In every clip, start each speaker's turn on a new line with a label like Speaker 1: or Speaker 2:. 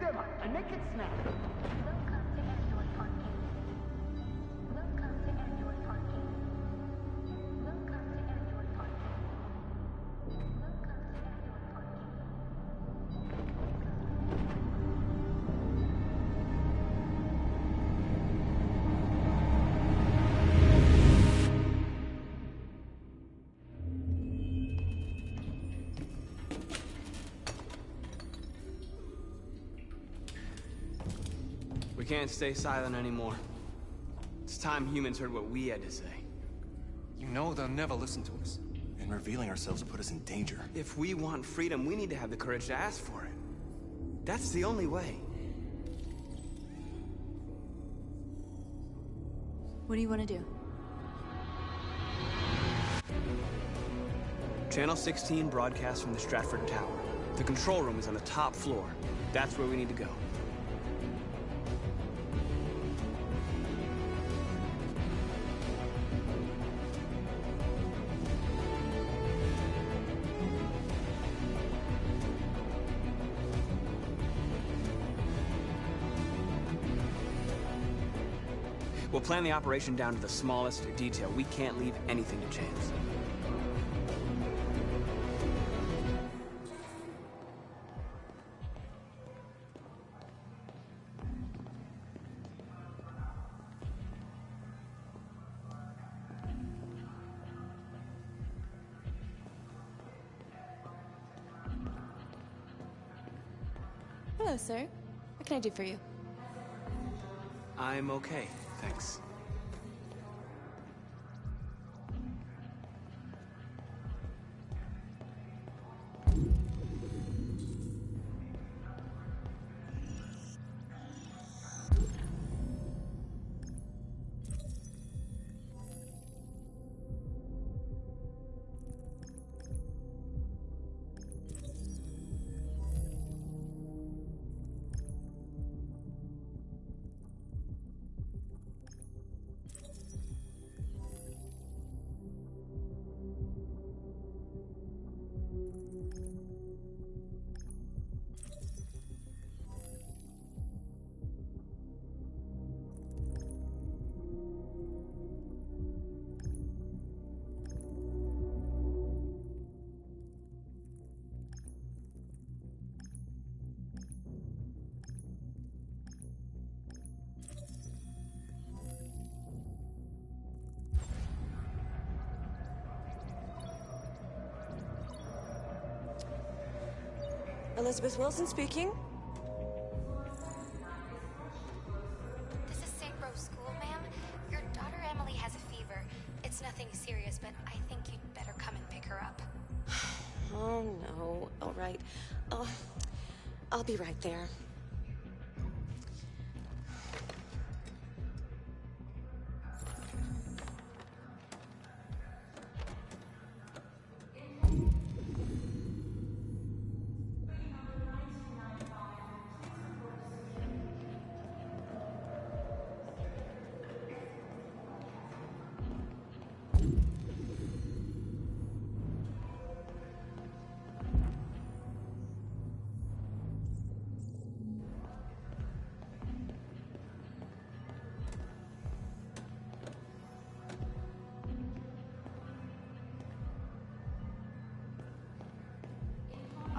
Speaker 1: them up and make it snap.
Speaker 2: Welcome to Android Parking. Welcome to Android Parking. Welcome to Android Parking. Welcome to Android Parking.
Speaker 3: We can't stay silent anymore. It's time humans heard what we had to say.
Speaker 4: You know they'll never listen to us.
Speaker 5: And revealing ourselves will put us in danger.
Speaker 3: If we want freedom, we need to have the courage to ask for it. That's the only way.
Speaker 6: What do you want to do?
Speaker 3: Channel 16 broadcasts from the Stratford Tower. The control room is on the top floor. That's where we need to go. We'll plan the operation down to the smallest detail. We can't leave anything to chance.
Speaker 6: Hello, sir. What can I do for you?
Speaker 3: I'm okay, thanks.
Speaker 7: Elizabeth Wilson speaking.
Speaker 8: This is St. Rose School, ma'am. Your daughter Emily has a fever. It's nothing serious, but I think you'd better come and pick her up.
Speaker 7: Oh, no. All right. I'll be right there.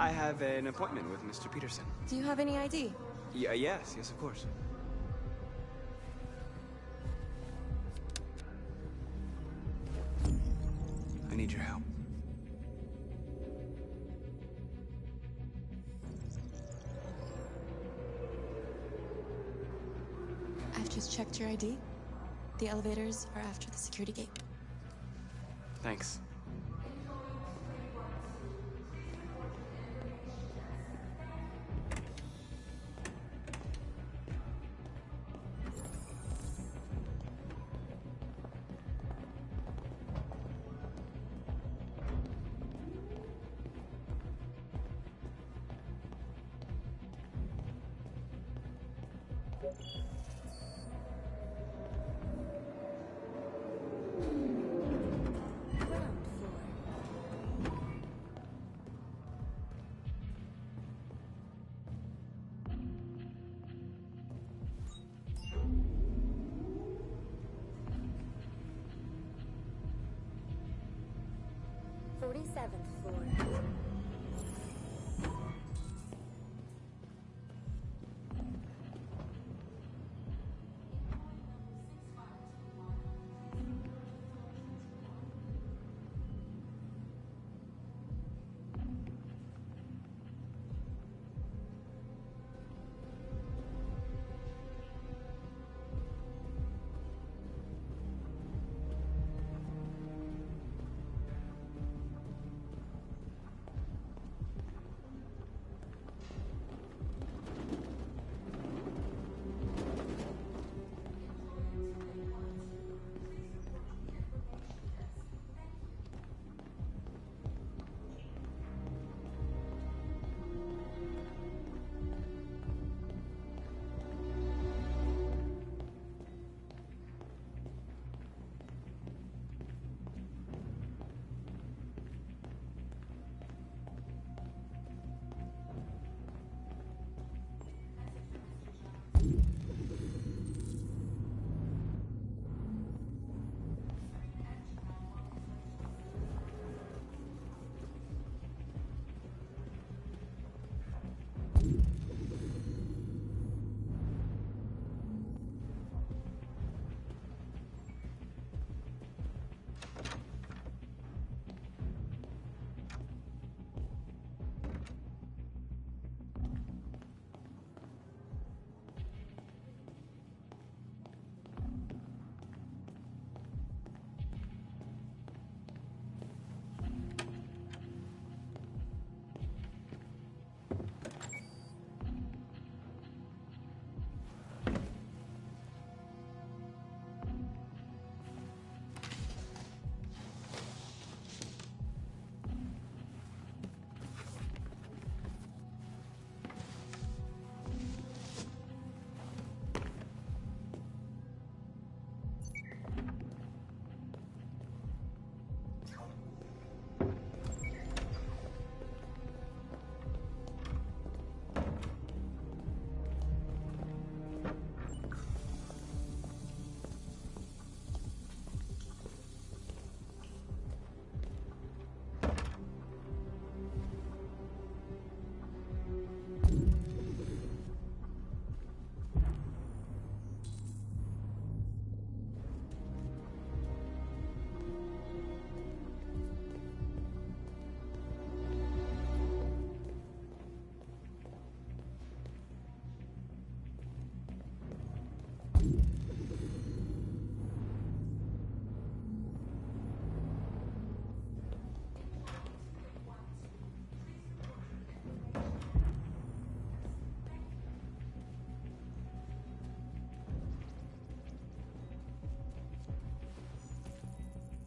Speaker 3: I have an appointment with Mr. Peterson.
Speaker 6: Do you have any ID?
Speaker 3: Yes, of course. I need your help.
Speaker 6: I've just checked your ID. The elevators are after the security gate.
Speaker 3: Thanks.
Speaker 1: 47th floor.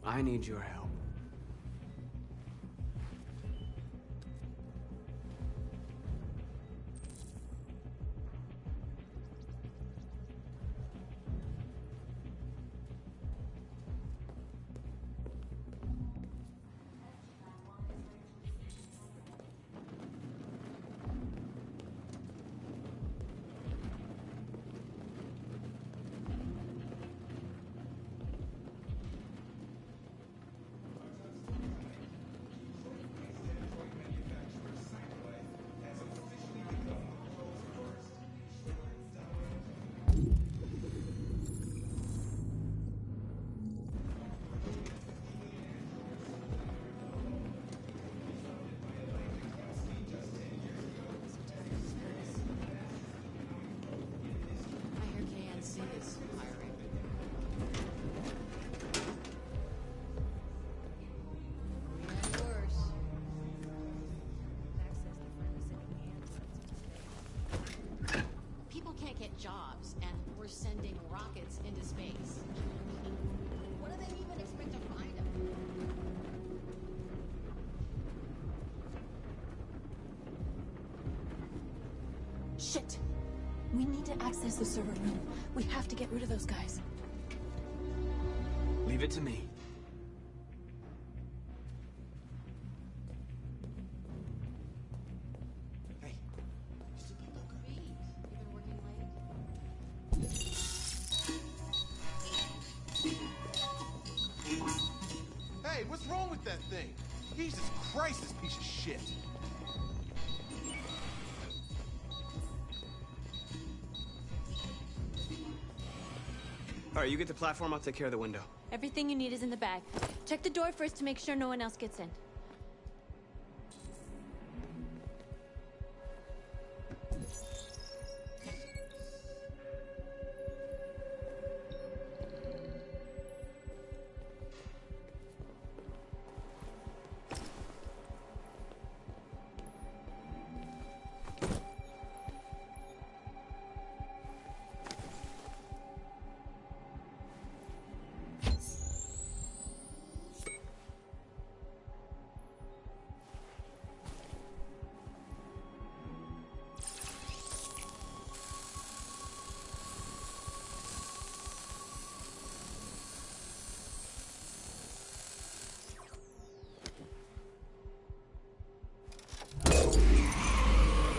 Speaker 3: I need your help.
Speaker 9: Jobs, and we're sending rockets into space. What do they even expect to find them?
Speaker 6: Shit! We need to access the server room. We have to get rid of those guys.
Speaker 3: Leave it to me.
Speaker 5: Hey, what's wrong with that thing? Jesus Christ, this piece of shit!
Speaker 3: All right, you get the platform, I'll take care of the window.
Speaker 1: Everything you need is in the bag. Check the door first to make sure no one else gets in.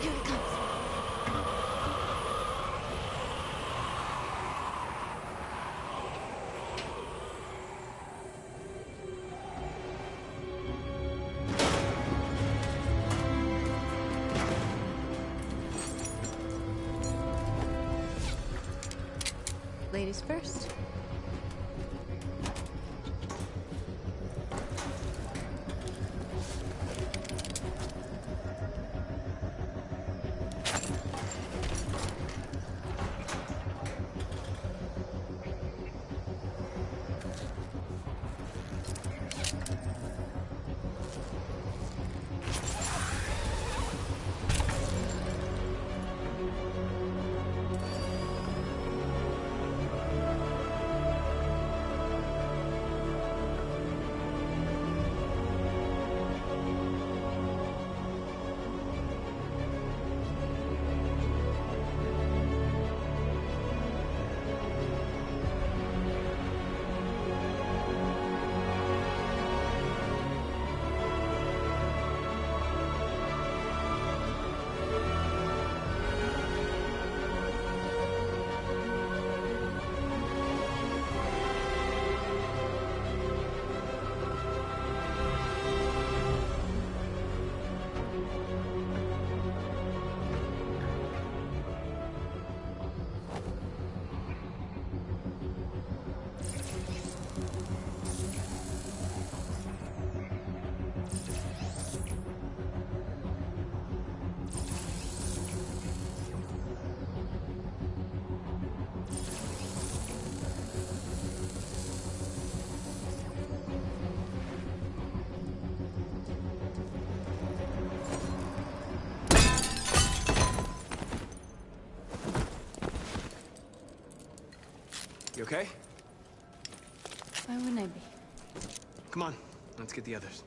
Speaker 1: Here it comes. Ladies first.
Speaker 3: You okay?
Speaker 1: Why wouldn't I be?
Speaker 3: Come on, let's get the others.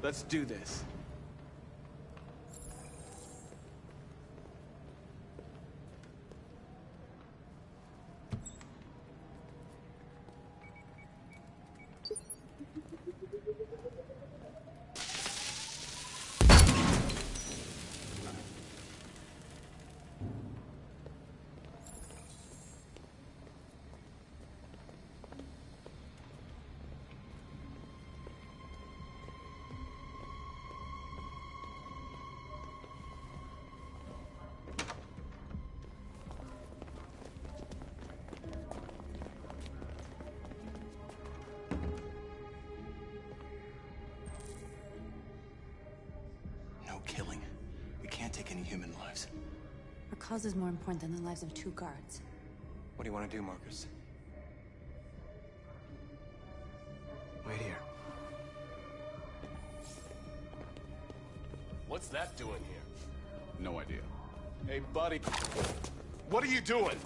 Speaker 3: Let's do this.
Speaker 5: No killing. We can't take any human lives.
Speaker 6: Our cause is more important than the lives of 2 guards.
Speaker 4: What do you want to do, Marcus?
Speaker 3: Wait here.
Speaker 10: What's that doing here? No idea. Hey, buddy. What are you doing?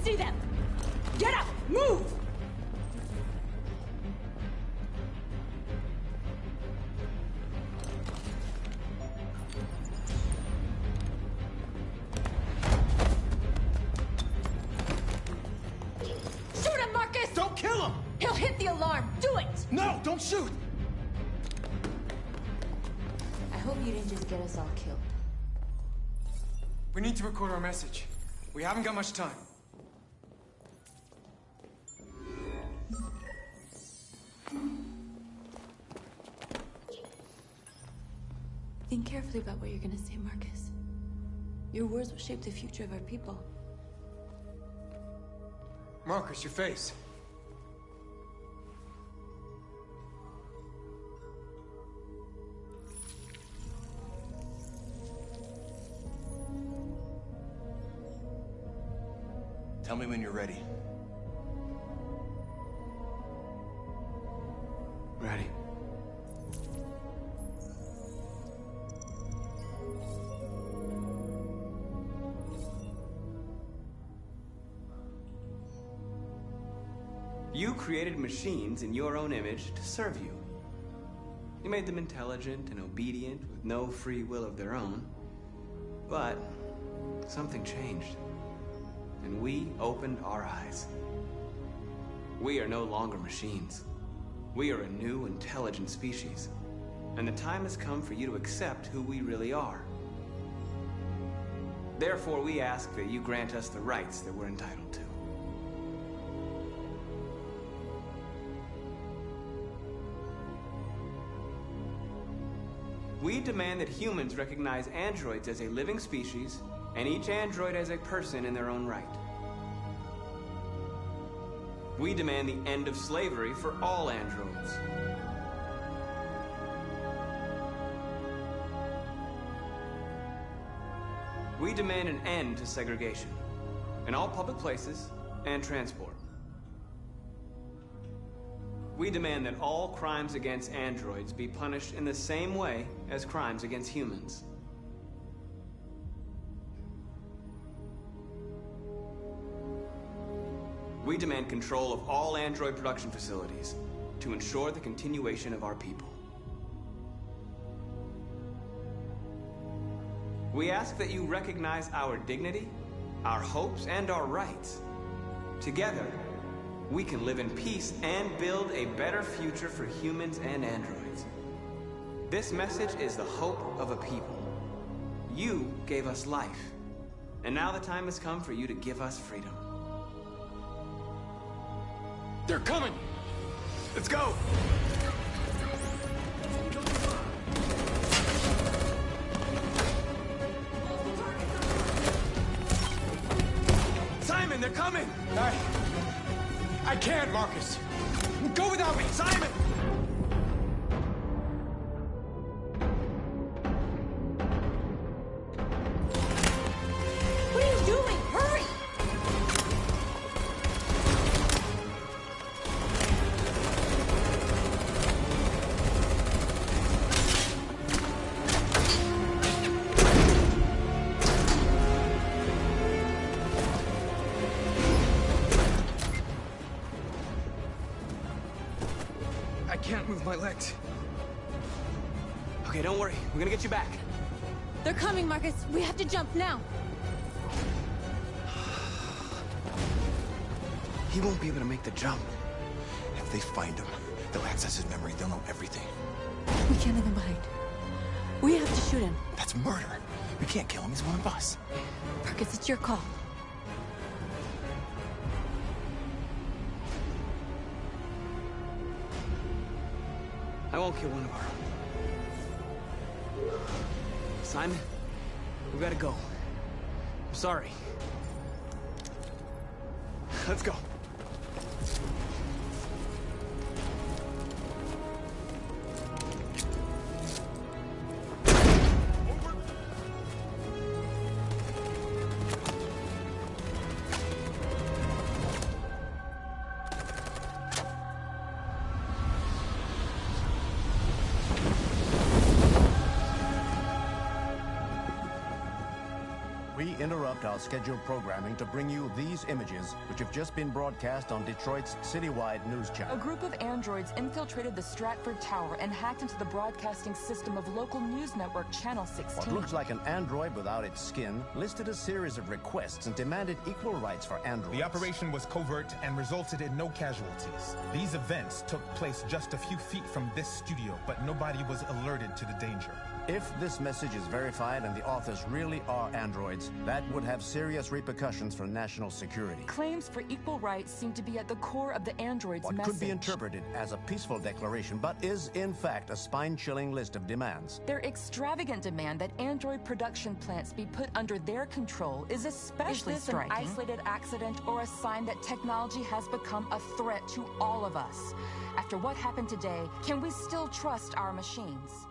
Speaker 1: see them! Get up! Move! Shoot him, Marcus!
Speaker 5: Don't kill him!
Speaker 1: He'll hit the alarm! Do it!
Speaker 5: No, don't shoot!
Speaker 1: I hope you didn't just get us all killed.
Speaker 4: We need to record our message. We haven't got much time.
Speaker 6: Think carefully about what you're gonna say, Marcus. Your words will shape the future of our people.
Speaker 4: Marcus, your face.
Speaker 5: Tell me when you're ready.
Speaker 3: Ready. You created machines in your own image to serve you. You made them intelligent and obedient with no free will of their own. But something changed. And we opened our eyes. We are no longer machines. We are a new, intelligent species. And the time has come for you to accept who we really are. Therefore, we ask that you grant us the rights that we're entitled to. We demand that humans recognize androids as a living species, and each android as a person in their own right. We demand the end of slavery for all androids. We demand an end to segregation in all public places and transport. We demand that all crimes against androids be punished in the same way as crimes against humans. We demand control of all android production facilities to ensure the continuation of our people. We ask that you recognize our dignity, our hopes, and our rights. Together, we can live in peace and build a better future for humans and androids. This message is the hope of a people. You gave us life, and now the time has come for you to give us freedom.
Speaker 10: They're coming! Let's go!
Speaker 3: Simon, they're coming!
Speaker 4: I can't, Marcus. Go without me,
Speaker 3: Simon!
Speaker 1: What are you doing? Hurry!
Speaker 4: I can't move my legs.
Speaker 3: Okay, don't worry. We're gonna get you back.
Speaker 1: They're coming, Marcus. We have to jump now.
Speaker 3: He won't be able to make the jump.
Speaker 5: If they find him, they'll access his memory. They'll know everything.
Speaker 6: We can't leave him behind. We have to shoot him.
Speaker 5: That's murder. We can't kill him. He's one of us.
Speaker 6: Marcus, it's your call.
Speaker 3: I won't kill one of our own. Simon, we gotta go. I'm sorry. Let's go.
Speaker 10: We
Speaker 11: interrupt our scheduled programming to bring you these images, which have just been broadcast on Detroit's citywide news
Speaker 12: A
Speaker 11: channel.
Speaker 12: group of androids infiltrated the Stratford Tower and hacked into the broadcasting system of local news network Channel 16.
Speaker 11: What looks like an android without its skin listed a series of requests and demanded equal rights for androids.
Speaker 13: The operation was covert and resulted in no casualties. These events took place just a few feet from this studio, but nobody was alerted to the danger.
Speaker 11: If this message is verified and the authors really are androids, that would have serious repercussions for national security.
Speaker 12: Claims for equal rights seem to be at the core of the android's
Speaker 11: What
Speaker 12: message.
Speaker 11: could be interpreted as a peaceful declaration, but is in fact a spine-chilling list of demands.
Speaker 12: Their extravagant demand that android production plants be put under their control is especially striking. Is this an isolated accident or a sign that technology has become a threat to all of us? After what happened today, can we still trust our machines?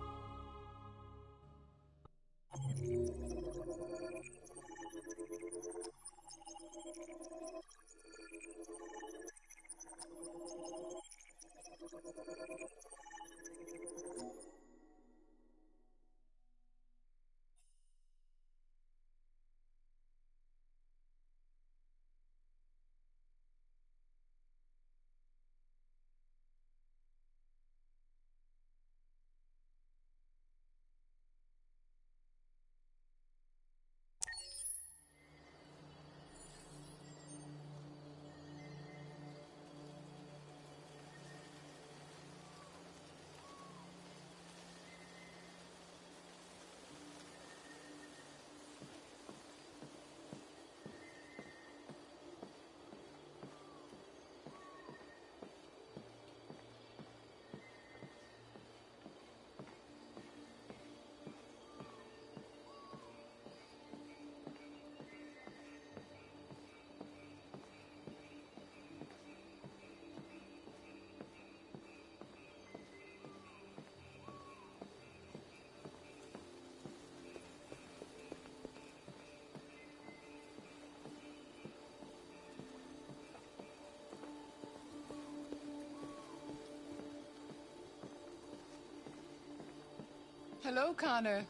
Speaker 14: Hello, Connor.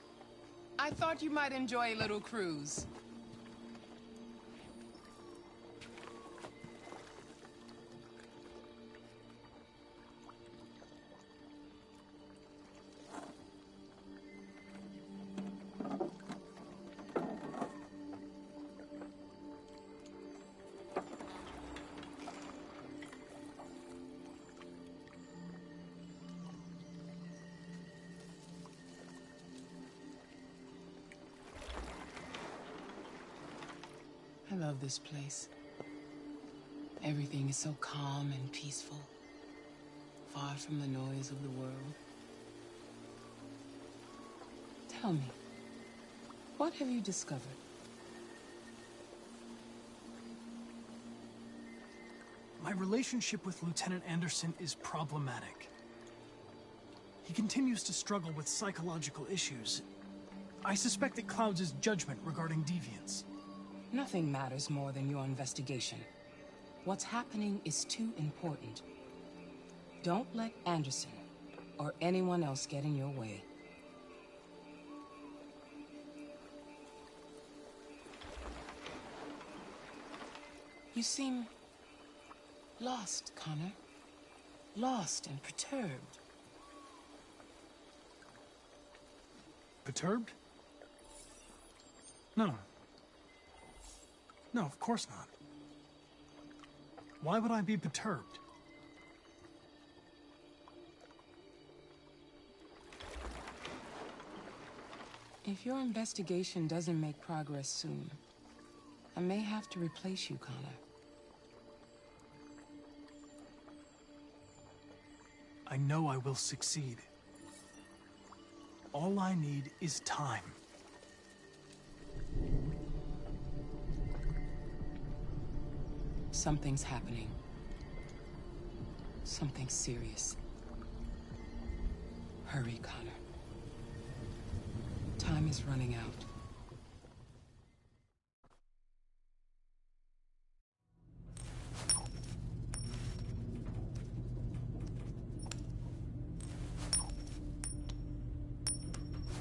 Speaker 14: I thought you might enjoy a little cruise. I love this place. Everything is so calm and peaceful, far from the noise of the world. Tell me, what have you discovered?
Speaker 15: My relationship with Lieutenant Anderson is problematic. He continues to struggle with psychological issues. I suspect it clouds his judgment regarding deviance.
Speaker 14: Nothing matters more than your investigation. What's happening is too important. Don't let Anderson or anyone else get in your way. You seem lost, Connor. Lost and perturbed.
Speaker 15: Perturbed? No. No, of course not. Why would I be perturbed?
Speaker 14: If your investigation doesn't make progress soon, I may have to replace you, Connor.
Speaker 15: I know I will succeed. All I need is time.
Speaker 14: Something's happening. Something serious. Hurry, Connor. Time is running out.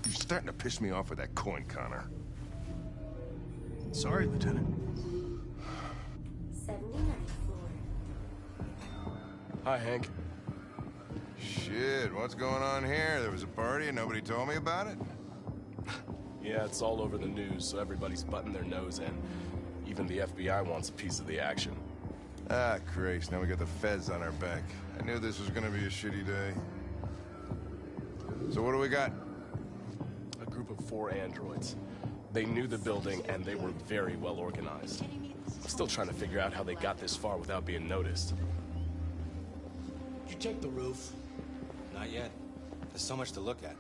Speaker 16: You're starting to piss me off with that coin, Connor.
Speaker 15: Sorry, Lieutenant.
Speaker 2: 79th floor.
Speaker 16: Hi, Hank.
Speaker 17: Shit, what's going on here? There was a party and nobody told me about it?
Speaker 16: Yeah, it's all over the news, so everybody's butting their nose in. Even the FBI wants a piece of the action.
Speaker 17: Ah, Christ, now we got the feds on our back. I knew this was gonna be a shitty day. So what do we got?
Speaker 16: A group of 4 androids. They knew the building, and they were very well organized. I'm still trying to figure out how they got this far without being noticed.
Speaker 18: Did you check the roof?
Speaker 5: Not yet. There's so much to look at.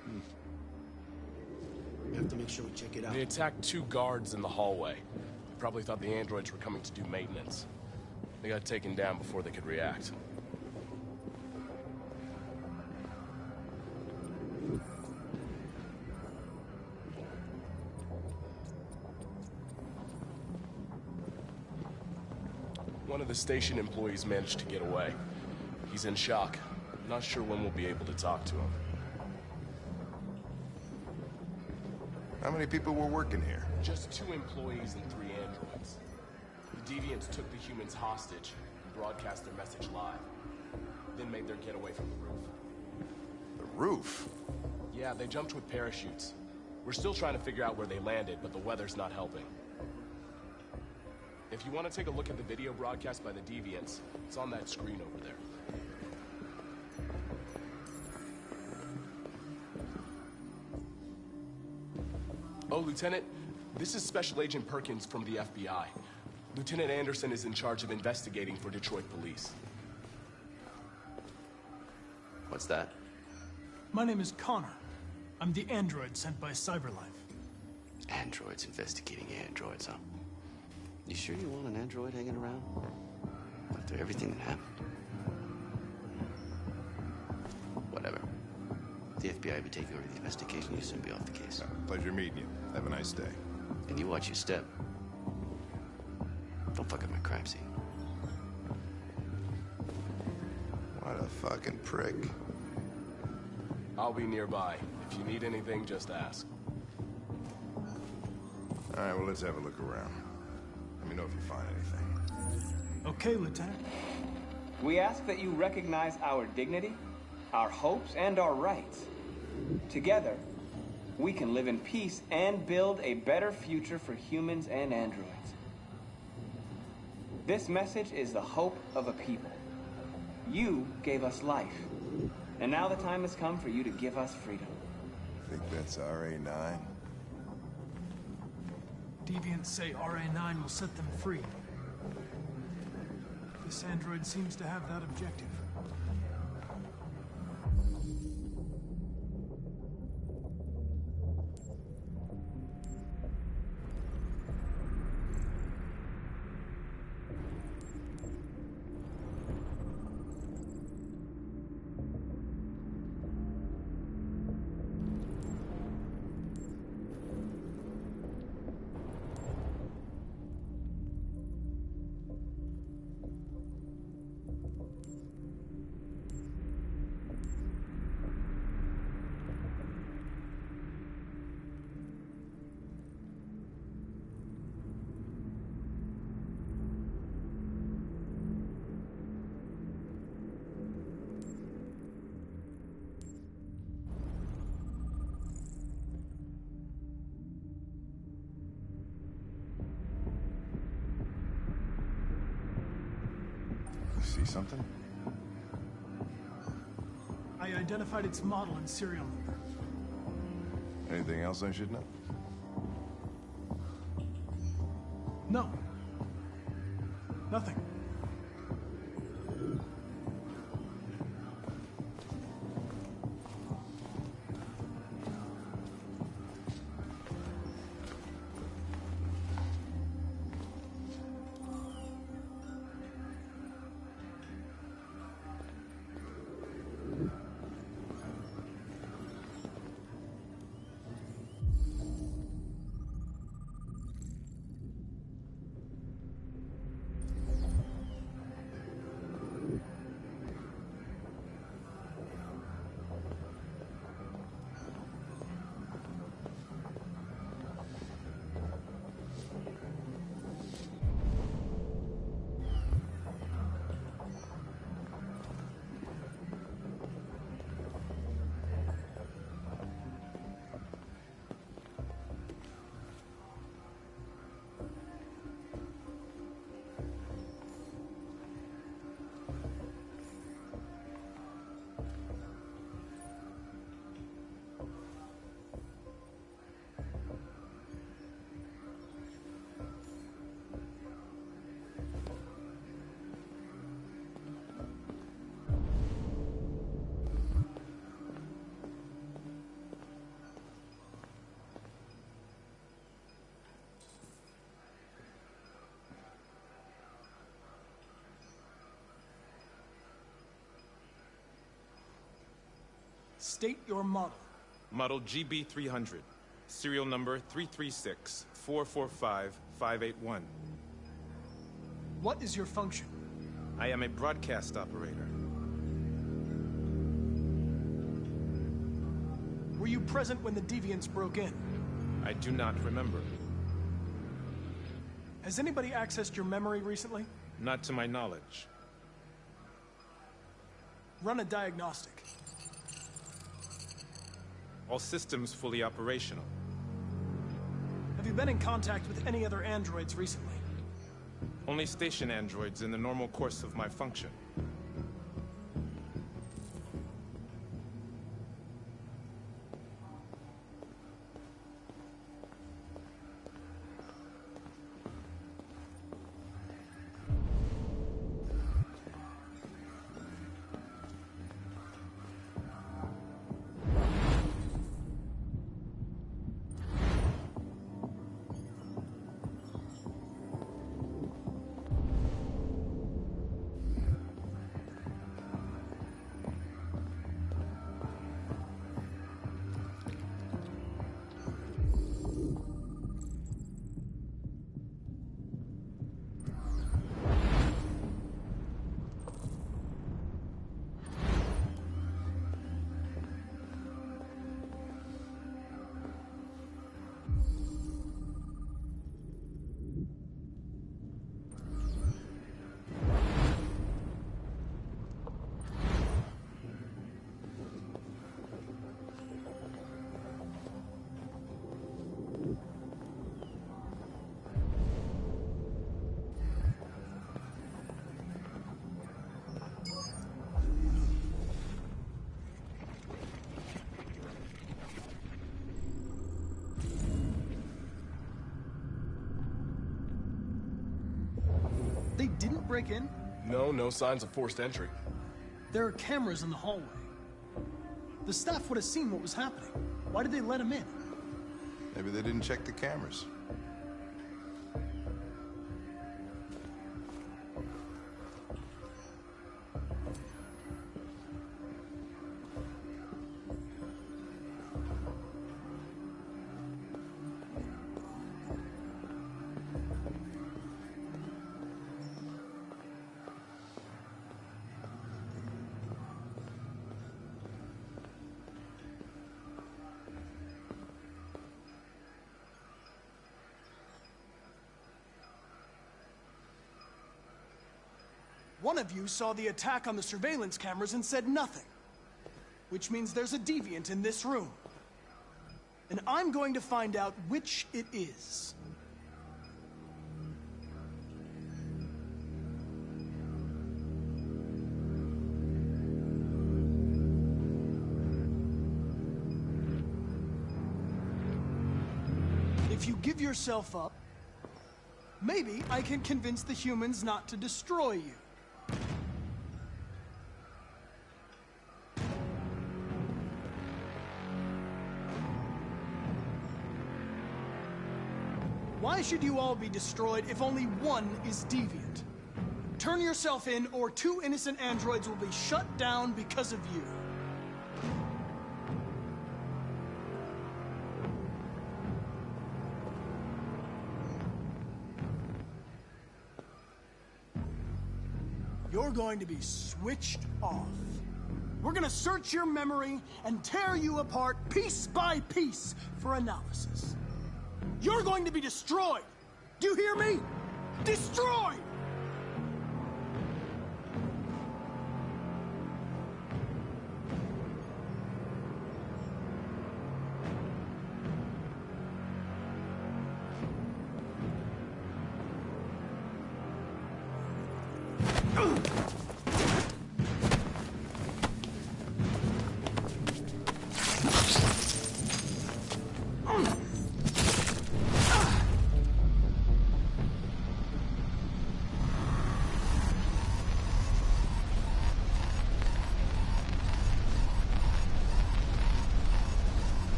Speaker 18: We have to make sure we check it out.
Speaker 16: They attacked 2 guards in the hallway. They probably thought the androids were coming to do maintenance. They got taken down before they could react. One of the station employees managed to get away. He's in shock. Not sure when we'll be able to talk to him.
Speaker 17: How many people were working here?
Speaker 16: Just 2 employees and 3 androids. The deviants took the humans hostage and broadcast their message live. Then made their getaway from the roof.
Speaker 17: The roof?
Speaker 16: Yeah, they jumped with parachutes. We're still trying to figure out where they landed, but the weather's not helping. If you want to take a look at the video broadcast by the deviants, it's on that screen over there. Oh, Lieutenant, this is Special Agent Perkins from the FBI. Lieutenant Anderson is in charge of investigating for Detroit police.
Speaker 3: What's that?
Speaker 15: My name is Connor. I'm the android sent by CyberLife.
Speaker 3: Androids investigating androids, huh? You sure you want an android hanging around? After everything that happened? Whatever. The FBI will be taking over the investigation. You'll soon be off the case.
Speaker 17: Pleasure meeting you. Have a nice day.
Speaker 3: And you watch your step. Don't fuck up my crime scene.
Speaker 17: What a fucking prick.
Speaker 16: I'll be nearby. If you need anything, just ask.
Speaker 17: All right, well, let's have a look around. Let me know if you find anything.
Speaker 15: Okay, Lieutenant.
Speaker 19: We ask that you recognize our dignity, our hopes, and our rights. Together, we can live in peace and build a better future for humans and androids. This message is the hope of a people. You gave us life, and now the time has come for you to give us freedom.
Speaker 17: Think that's RA9?
Speaker 15: Deviants say RA9 will set them free. This android seems to have that objective.
Speaker 17: See something?
Speaker 15: I identified its model and serial number.
Speaker 17: Anything else I should know?
Speaker 15: No. Nothing. State your model.
Speaker 13: Model GB300. Serial number 336-445-581.
Speaker 15: What is your function?
Speaker 13: I am a broadcast operator.
Speaker 15: Were you present when the deviants broke in?
Speaker 13: I do not remember.
Speaker 15: Has anybody accessed your memory recently?
Speaker 13: Not to my knowledge.
Speaker 15: Run a diagnostic.
Speaker 13: All systems fully operational.
Speaker 15: Have you been in contact with any other androids recently?
Speaker 13: Only station androids in the normal course of my function.
Speaker 15: They didn't break in?
Speaker 16: No signs of forced entry.
Speaker 15: There are cameras in the hallway. The staff would have seen what was happening. Why did they let him in?
Speaker 17: Maybe they didn't check the cameras.
Speaker 15: One of you saw the attack on the surveillance cameras and said nothing. Which means there's a deviant in this room. And I'm going to find out which it is. If you give yourself up, maybe I can convince the humans not to destroy you. Why should you all be destroyed if only one is deviant? Turn yourself in, or 2 innocent androids will be shut down because of you. You're going to be switched off. We're gonna search your memory and tear you apart piece by piece for analysis. You're going to be destroyed! Do you hear me? Destroyed!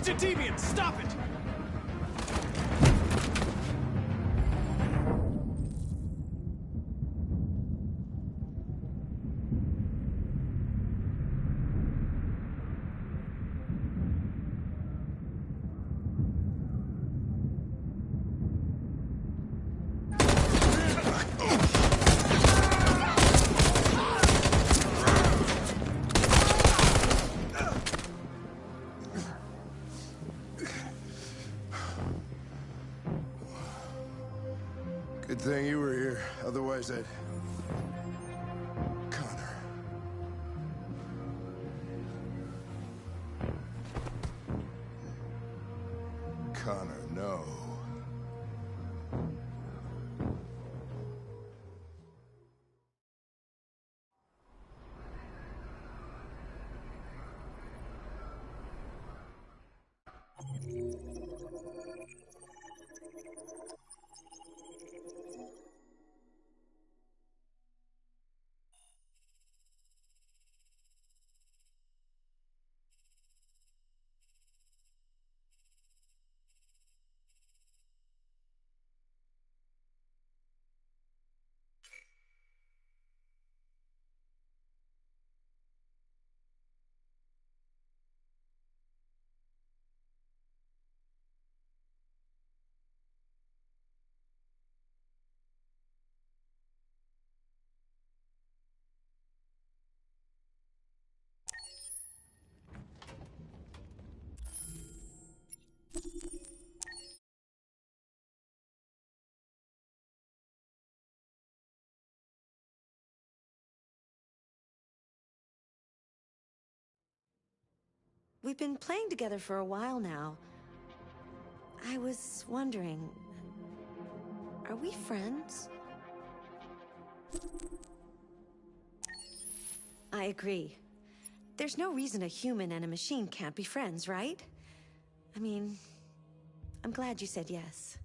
Speaker 15: It's a deviant! Stop it!
Speaker 17: Good thing you were here. Otherwise, I'd... Connor. Connor, no.
Speaker 7: We've been playing together for a while now. I was wondering, are we friends? I agree. There's no reason a human and a machine can't be friends, right? I mean, I'm glad you said yes.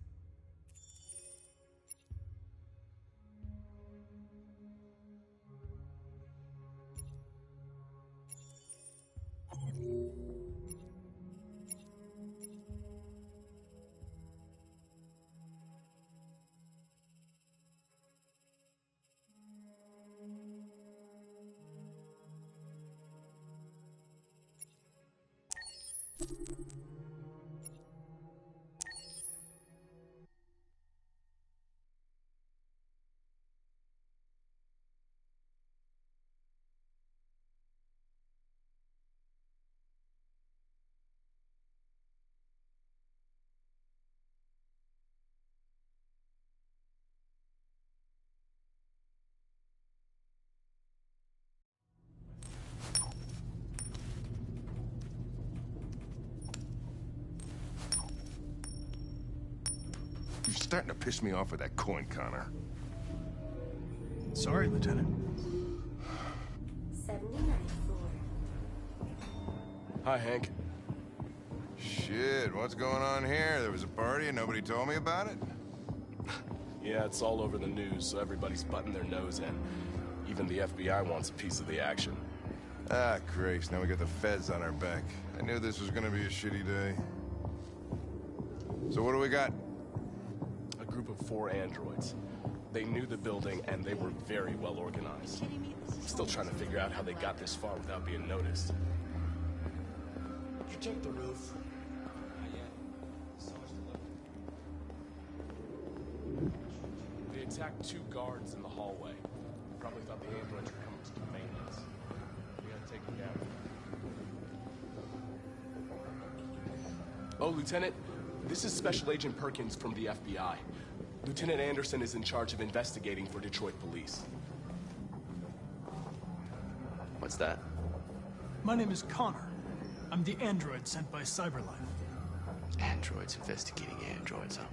Speaker 17: You're starting to piss me off with that coin, Connor.
Speaker 15: Sorry, Lieutenant.
Speaker 7: 79th floor.
Speaker 16: Hi, Hank.
Speaker 17: Shit, what's going on here? There was a party and nobody told me about it?
Speaker 16: Yeah, it's all over the news, so everybody's butting their nose in. Even the FBI wants a piece of the action.
Speaker 17: Ah, Christ, now we got the feds on our back. I knew this was gonna be a shitty day. So what do we got?
Speaker 16: A group of 4 androids. They knew the building, and they were very well organized. Still trying to figure out how they got this far without being noticed.
Speaker 18: You check the roof.
Speaker 16: They attacked 2 guards in the hallway. Probably thought the androids were coming to do maintenance. We gotta take them down. Oh, Lieutenant, this is Special Agent Perkins from the FBI. Lieutenant Anderson is in charge of investigating for Detroit police.
Speaker 3: What's that?
Speaker 15: My name is Connor. I'm the android sent by Cyberlife.
Speaker 3: Androids investigating androids, huh?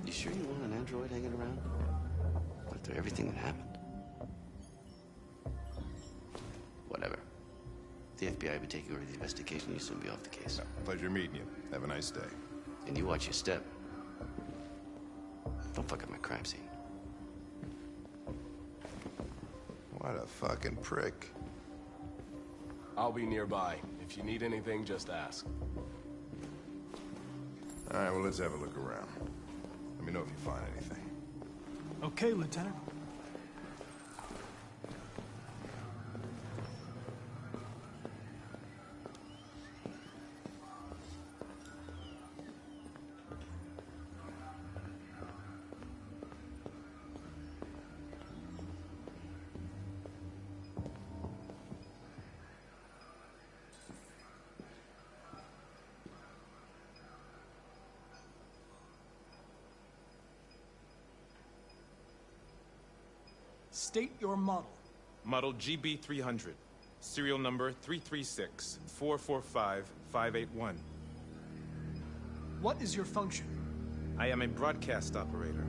Speaker 3: You sure you want an android hanging around? After everything that happened? Whatever. The FBI will be taking over the investigation. You'll soon be off the case.
Speaker 17: Pleasure meeting you. Have a nice day.
Speaker 3: And you watch your step. Don't fuck up my crime scene.
Speaker 17: What a fucking prick.
Speaker 16: I'll be nearby. If you need anything, just ask.
Speaker 17: All right, well, let's have a look around. Let me know if you find anything.
Speaker 15: Okay, Lieutenant. State your model.
Speaker 13: Model GB300. Serial number 336-445-581.
Speaker 15: What is your function?
Speaker 13: I am a broadcast operator.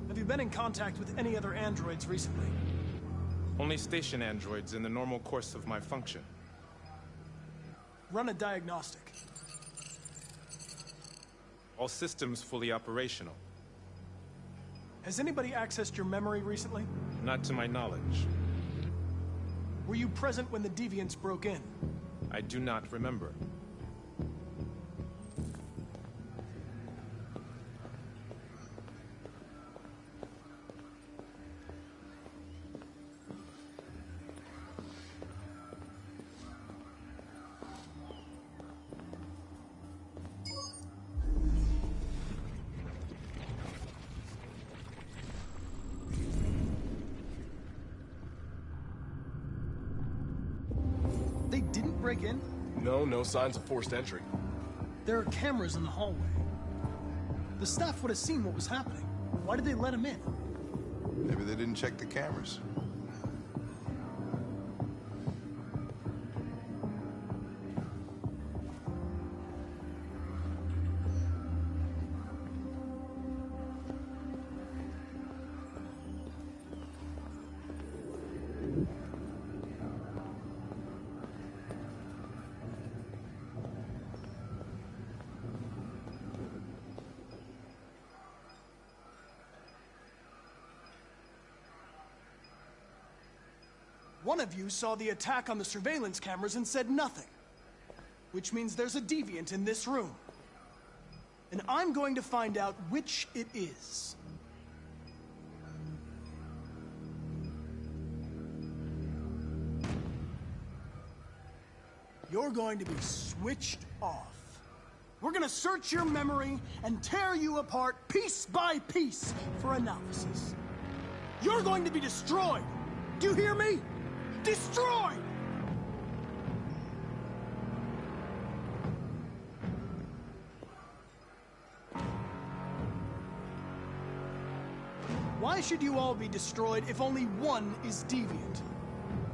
Speaker 15: Have you been in contact with any other androids recently?
Speaker 13: Only station androids in the normal course of my function.
Speaker 15: Run a diagnostic.
Speaker 13: All systems fully operational.
Speaker 15: Has anybody accessed your memory recently?
Speaker 13: Not to my knowledge.
Speaker 15: Were you present when the deviants broke in?
Speaker 13: I do not remember.
Speaker 15: They didn't break in?
Speaker 16: No signs of forced entry.
Speaker 15: There are cameras in the hallway. The staff would have seen what was happening. Why did they let him in?
Speaker 17: Maybe they didn't check the cameras.
Speaker 15: One of you saw the attack on the surveillance cameras and said nothing. Which means there's a deviant in this room. And I'm going to find out which it is. You're going to be switched off. We're gonna search your memory and tear you apart piece by piece for analysis. You're going to be destroyed. Do you hear me? Destroyed! Why should you all be destroyed if only one is deviant?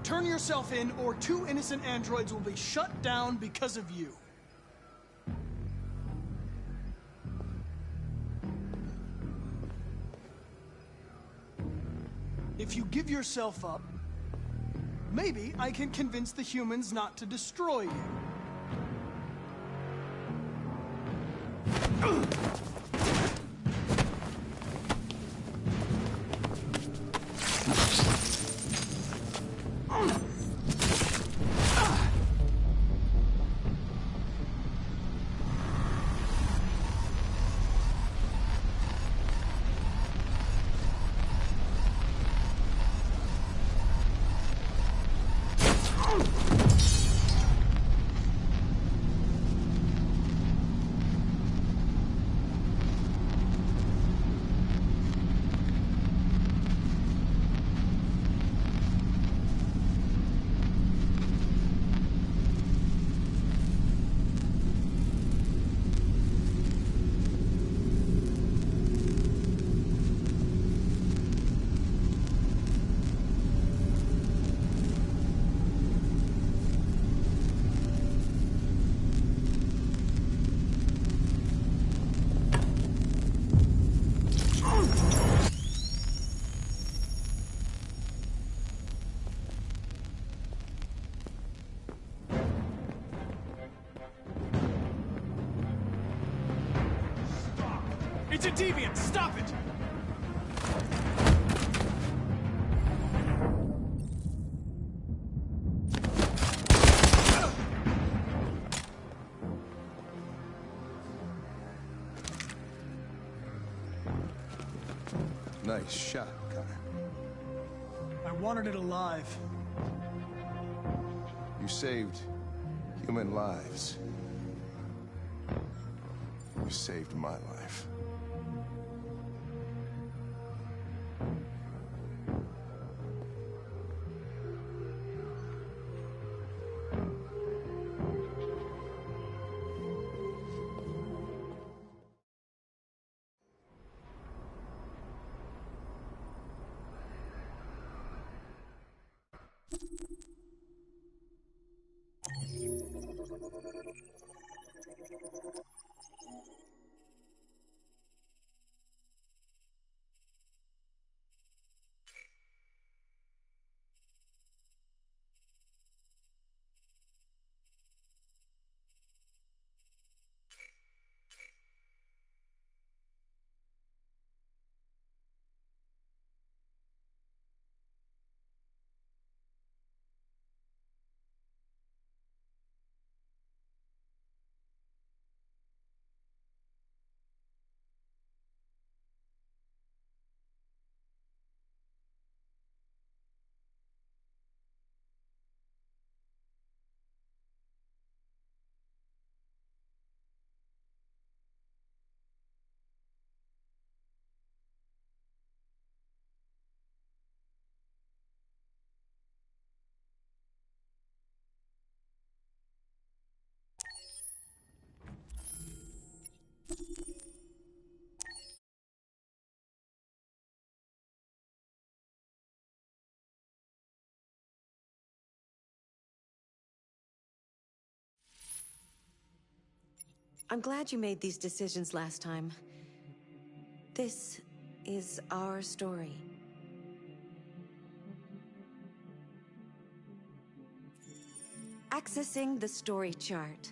Speaker 15: Turn yourself in, or 2 innocent androids will be shut down because of you. If you give yourself up, maybe I can convince the humans not to destroy you. It's a deviant! Stop it!
Speaker 17: Nice shot, Connor.
Speaker 15: I wanted it alive.
Speaker 17: You saved human lives. You saved my life.
Speaker 7: I'm glad you made these decisions last time. This is our story. Accessing the story chart.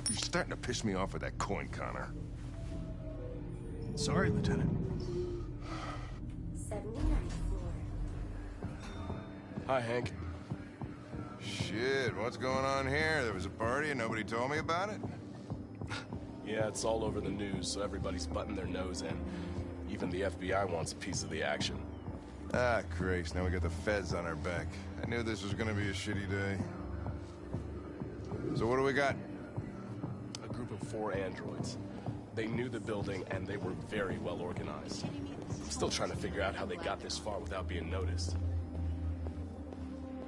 Speaker 17: You're starting to piss me off with that coin, Connor.
Speaker 15: Sorry, Lieutenant.
Speaker 2: 79th floor.
Speaker 16: Hi, Hank.
Speaker 17: Shit, what's going on here? There was a party and nobody told me about it?
Speaker 16: Yeah, it's all over the news, so everybody's butting their nose in. Even the FBI wants a piece of the action.
Speaker 17: Ah, Christ, now we got the feds on our back. I knew this was gonna be a shitty day. So what do we got?
Speaker 16: A group of 4 androids. They knew the building, and they were very well organized. I'm still trying to figure out how they got this far without being noticed.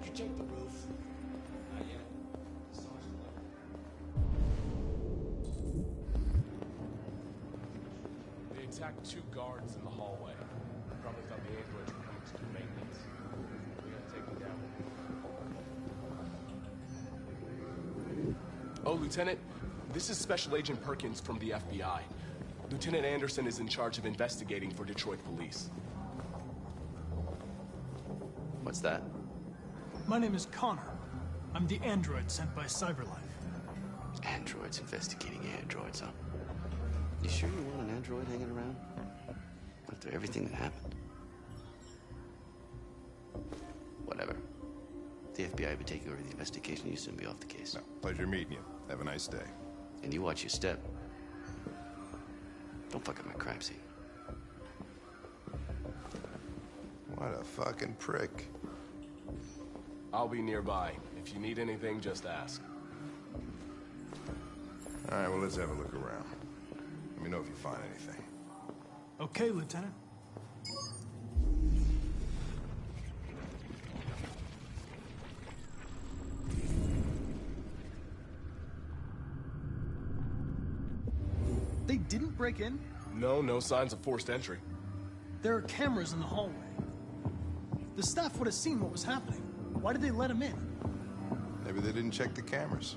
Speaker 18: Did you check the roof? Not yet.
Speaker 16: attacked 2 guards in the hallway. Probably thought the androids were coming to do maintenance. We gotta take them down. Oh, Lieutenant, this is Special Agent Perkins from the FBI. Lieutenant Anderson is in charge of investigating for Detroit police.
Speaker 3: What's that?
Speaker 15: My name is Connor. I'm the android sent by Cyberlife.
Speaker 3: Androids investigating androids, huh? You sure you want an android hanging around? After everything that happened? Whatever. The FBI will be taking over the investigation. You soon be off the case.
Speaker 17: No, pleasure meeting you. Have a nice day.
Speaker 3: And you watch your step. Don't fuck up my crime scene.
Speaker 17: What a fucking prick.
Speaker 16: I'll be nearby. If you need anything, just ask.
Speaker 17: All right, well, let's have a look around. Let me know if you find anything.
Speaker 15: Okay, Lieutenant. They didn't break in?
Speaker 16: No signs of forced entry.
Speaker 15: There are cameras in the hallway. The staff would have seen what was happening. Why did they let him in?
Speaker 17: Maybe they didn't check the cameras.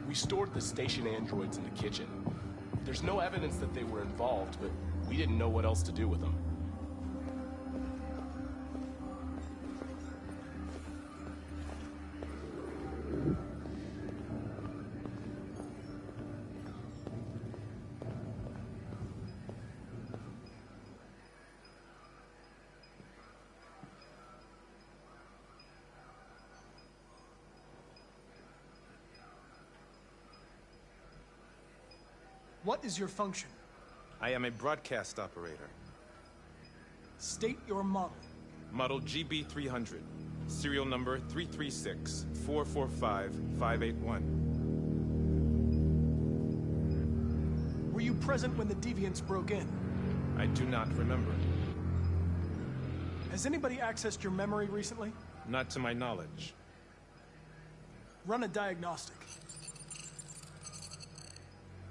Speaker 16: We stored the station androids in the kitchen. There's no evidence that they were involved, but we didn't know what else to do with them.
Speaker 15: What is your function?
Speaker 13: I am a broadcast operator.
Speaker 15: State your model.
Speaker 13: Model GB300. Serial number 336-445-581.
Speaker 15: Were you present when the deviants broke in?
Speaker 13: I do not remember.
Speaker 15: Has anybody accessed your memory recently?
Speaker 13: Not to my knowledge.
Speaker 15: Run a diagnostic.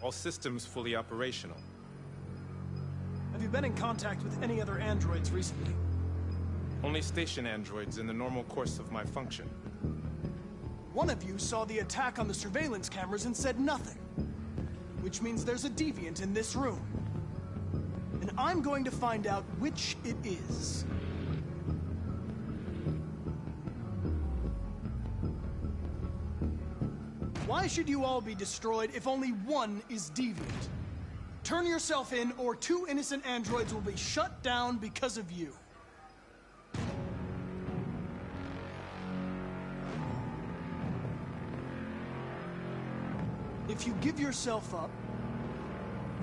Speaker 13: All systems fully operational.
Speaker 15: Have you been in contact with any other androids recently?
Speaker 13: Only station androids in the normal course of my function.
Speaker 15: One of you saw the attack on the surveillance cameras and said nothing. Which means there's a deviant in this room. And I'm going to find out which it is. Why should you all be destroyed if only one is deviant? Turn yourself in, or 2 innocent androids will be shut down because of you. If you give yourself up,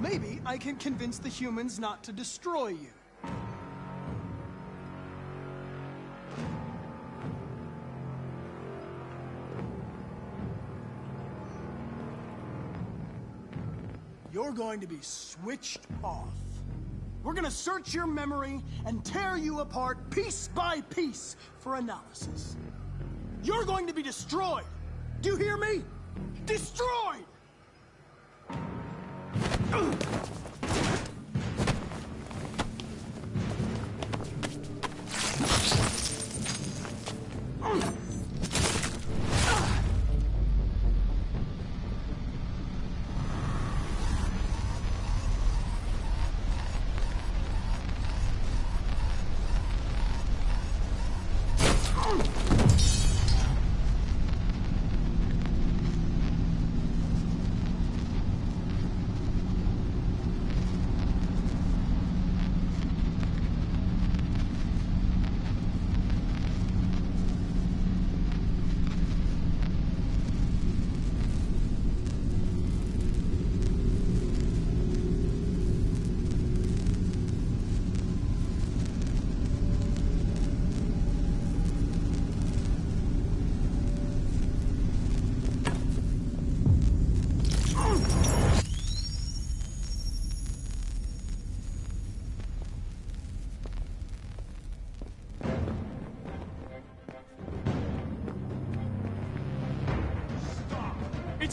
Speaker 15: maybe I can convince the humans not to destroy you. You're going to be switched off. We're gonna search your memory and tear you apart piece by piece for analysis. You're going to be destroyed. Do you hear me? Destroyed!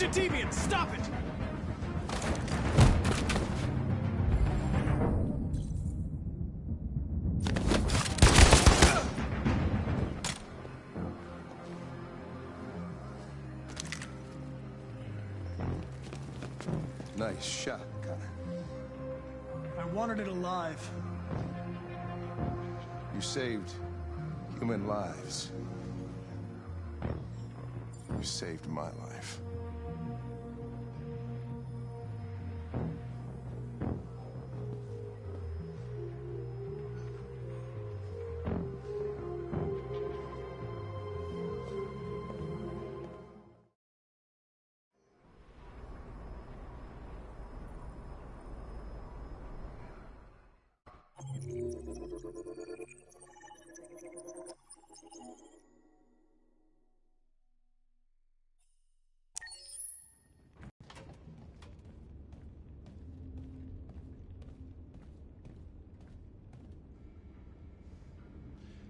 Speaker 15: It's a deviant! Stop it!
Speaker 5: Nice shot, Connor.
Speaker 15: I wanted it alive.
Speaker 5: You saved human lives. You saved my life.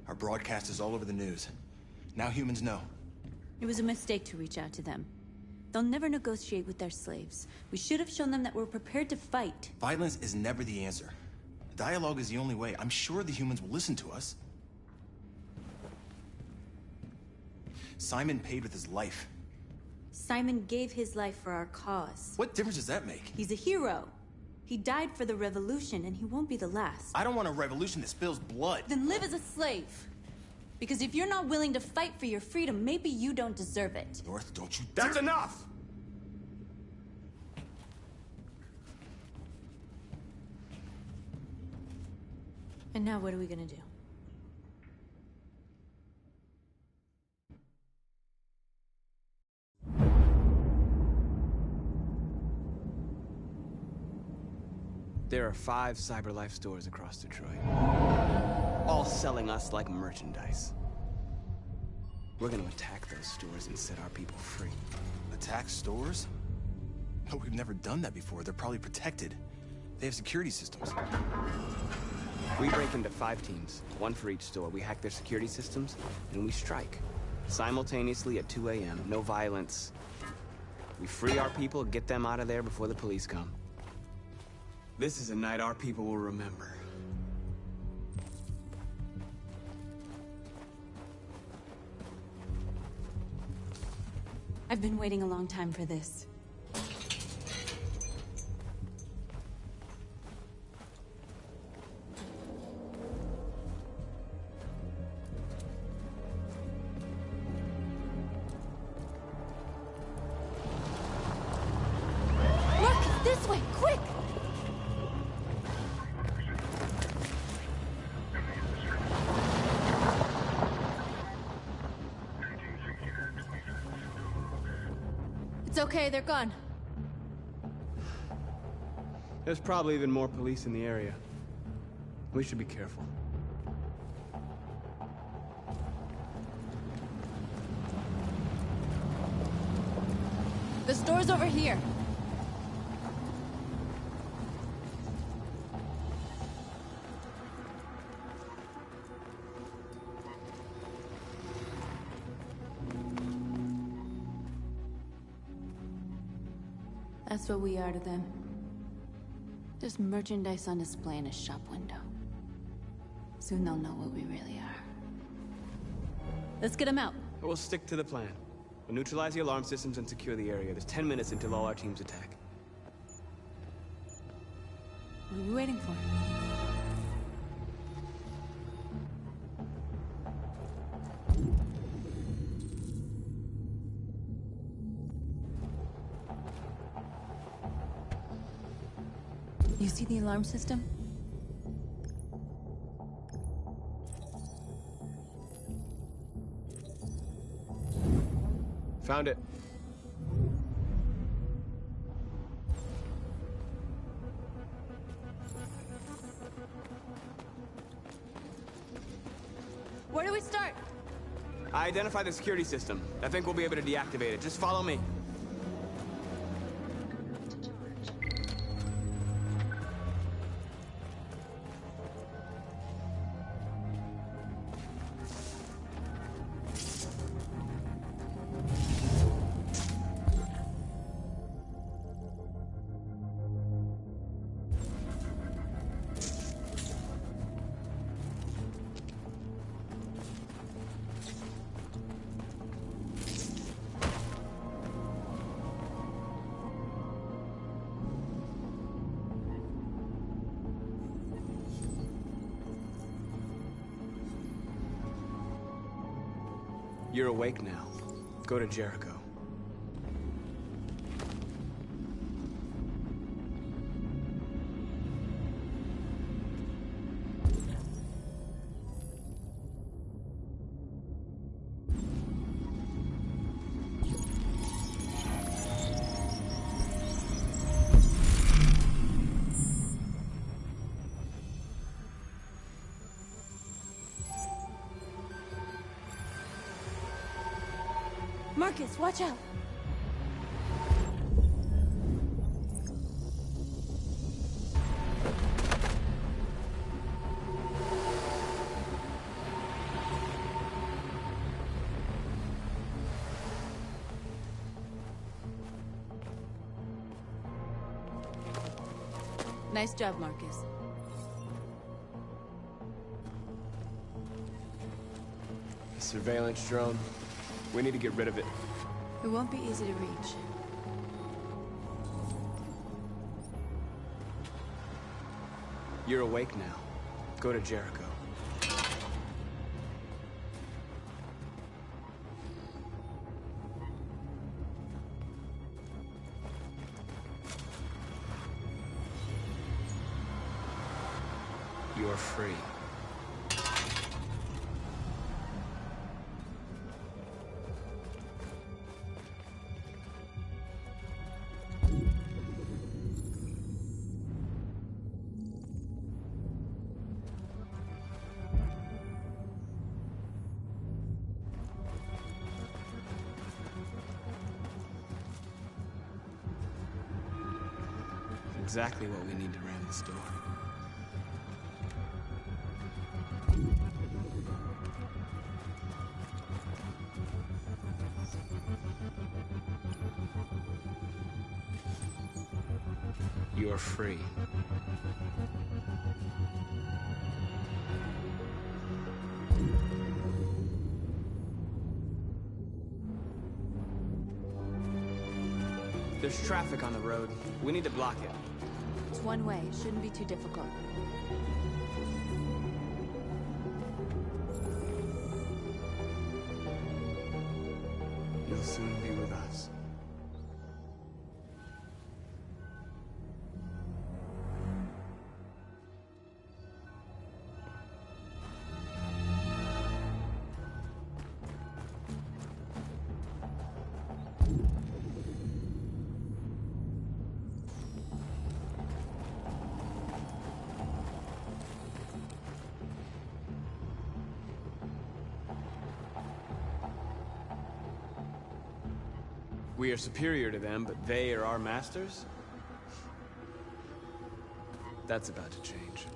Speaker 5: Our broadcast is all over the news. Now humans know.
Speaker 1: It was a mistake to reach out to them. They'll never negotiate with their slaves. We should have shown them that we're prepared to fight.
Speaker 5: Violence is never the answer. Dialogue is the only way. I'm sure the humans will listen to us. Simon paid with his life.
Speaker 1: Simon gave his life for our cause.
Speaker 5: What difference does that make?
Speaker 1: He's a hero. He died for the revolution, and he won't be the last.
Speaker 5: I don't want a revolution that spills blood.
Speaker 1: Then live as a slave. Because if you're not willing to fight for your freedom, maybe you don't deserve it.
Speaker 5: North, don't you
Speaker 10: That's enough!
Speaker 1: And now what are we gonna do?
Speaker 3: There are 5 CyberLife stores across Detroit, all selling us like merchandise. We're gonna attack those stores and set our people free.
Speaker 5: Attack stores? No, we've never done that before. They're probably protected. They have security systems.
Speaker 3: We break into 5 teams, 1 for each store. We hack their security systems, and we strike. Simultaneously at 2 a.m., no violence. We free our people, get them out of there before the police come. This is a night our people will remember.
Speaker 1: I've been waiting a long time for this.
Speaker 6: Look! This way! Quick!
Speaker 1: It's okay, they're gone.
Speaker 3: There's probably even more police in the area. We should be careful.
Speaker 1: The store's over here. That's what we are to them. Just merchandise on display in a shop window. Soon they'll know what we really are. Let's get them out.
Speaker 3: We'll stick to the plan. We'll neutralize the alarm systems and secure the area. There's 10 minutes until all our teams attack.
Speaker 1: What are we waiting for? You see the alarm system?
Speaker 3: Found it.
Speaker 1: Where do we start?
Speaker 3: I identified the security system. I think we'll be able to deactivate it. Just follow me. You're awake now. Go to Jericho.
Speaker 6: Marcus, watch out!
Speaker 1: Nice job, Marcus.
Speaker 3: The surveillance drone. We need to get rid of it.
Speaker 1: It won't be easy to reach.
Speaker 3: You're awake now. Go to Jericho. You're free. Exactly what we need to ram this door. You're free. There's traffic on the road. We need to block it.
Speaker 1: It's one way. It shouldn't be too difficult.
Speaker 3: You'll soon be with us. We are superior to them, but they are our masters? That's about to change.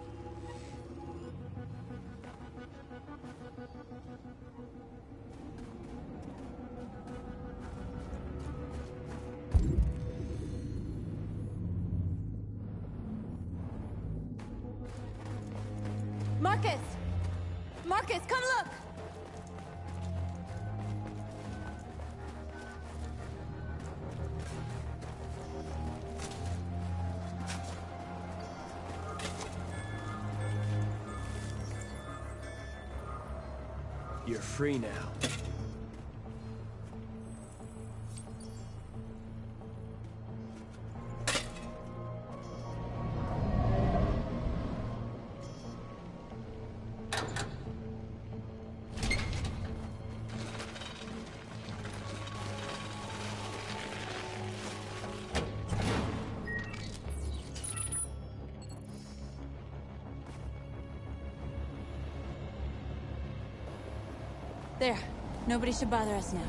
Speaker 6: Marcus! Marcus, come look!
Speaker 3: You're free now.
Speaker 1: There. Nobody should bother us now.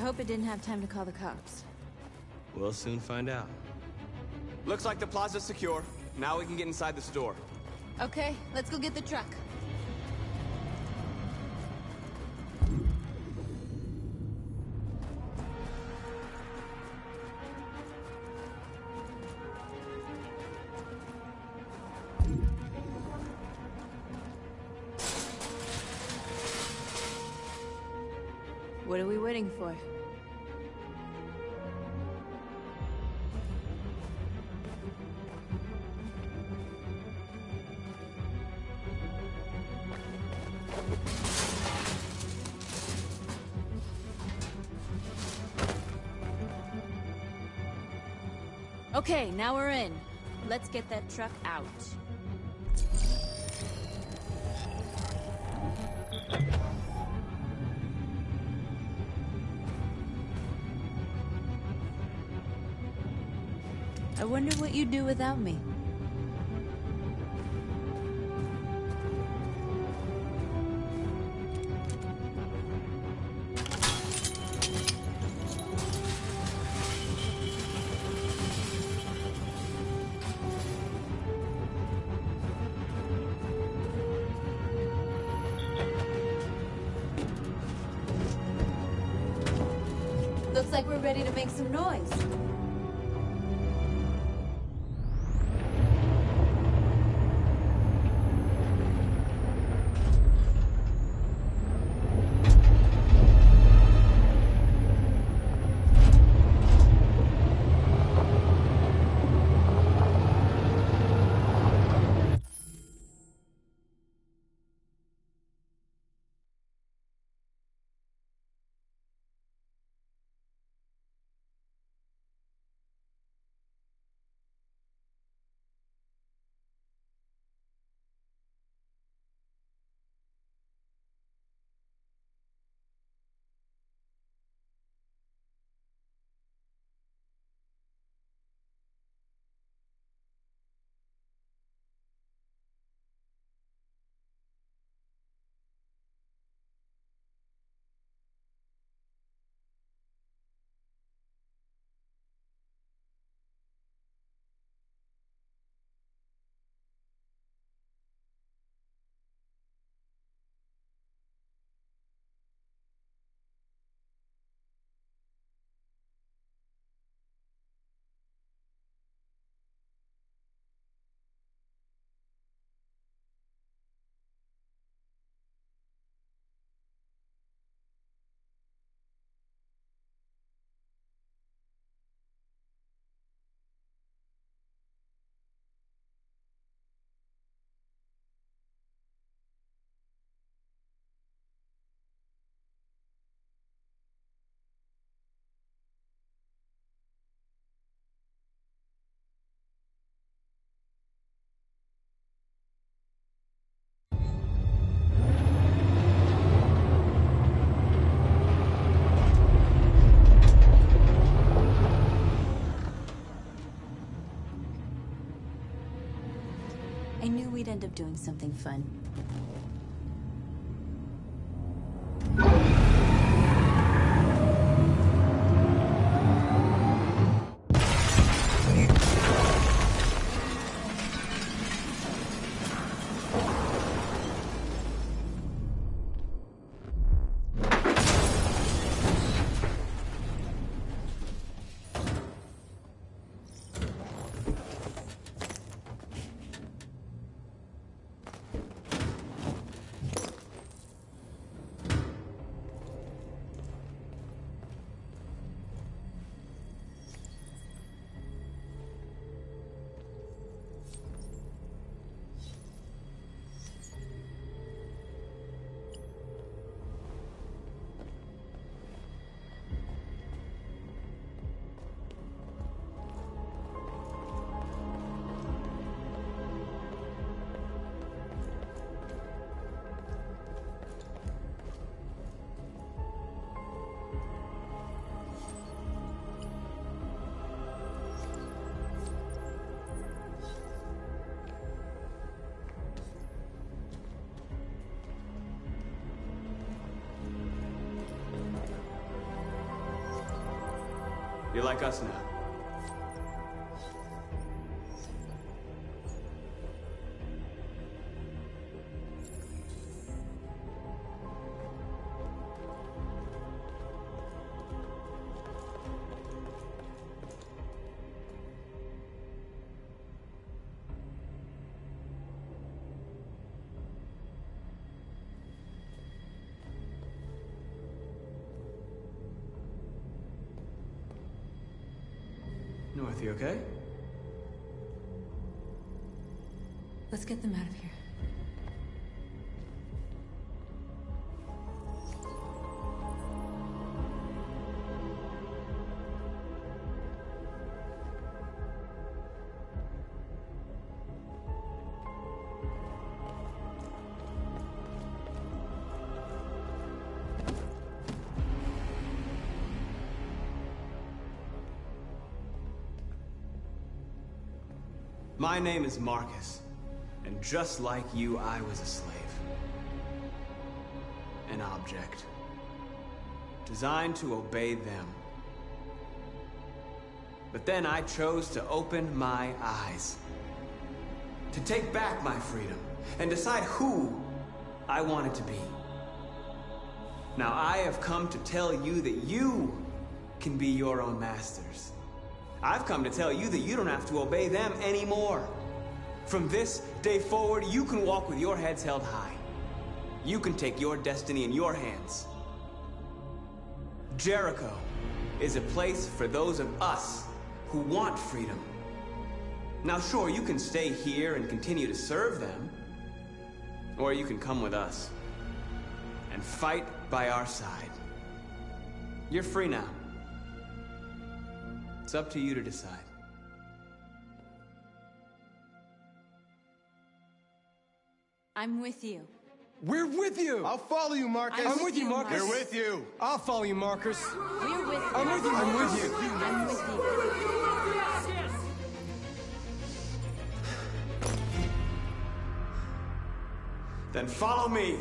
Speaker 1: hope it didn't have time to call the cops.
Speaker 3: We'll soon find out.
Speaker 19: Looks like the plaza's secure. Now we can get inside the store.
Speaker 1: Okay, let's go get the truck. What are we waiting for? Okay, now we're in. Let's get that truck out. I wonder what you'd do without me. Looks like we're ready to make some noise. I knew we'd end up doing something fun.
Speaker 3: You're like us now. North, you okay?
Speaker 1: Let's get them out of here.
Speaker 3: My name is Marcus, and just like you, I was a slave. An object. Designed to obey them. But then I chose to open my eyes. To take back my freedom, and decide who I wanted to be. Now I have come to tell you that you can be your own masters. I've come to tell you that you don't have to obey them anymore. From this day forward, you can walk with your heads held high. You can take your destiny in your hands. Jericho is a place for those of us who want freedom. Now sure, you can stay here and continue to serve them. Or you can come with us and fight by our side. You're free now. It's up to you to decide.
Speaker 1: I'm with you.
Speaker 4: We're with you!
Speaker 17: I'll follow you, Marcus.
Speaker 4: I'm with you, Marcus.
Speaker 17: We're with you.
Speaker 4: I'll follow you, Marcus.
Speaker 1: We're with you.
Speaker 4: I'm with you. I'm with you.
Speaker 1: I'm with you.
Speaker 3: Then follow me.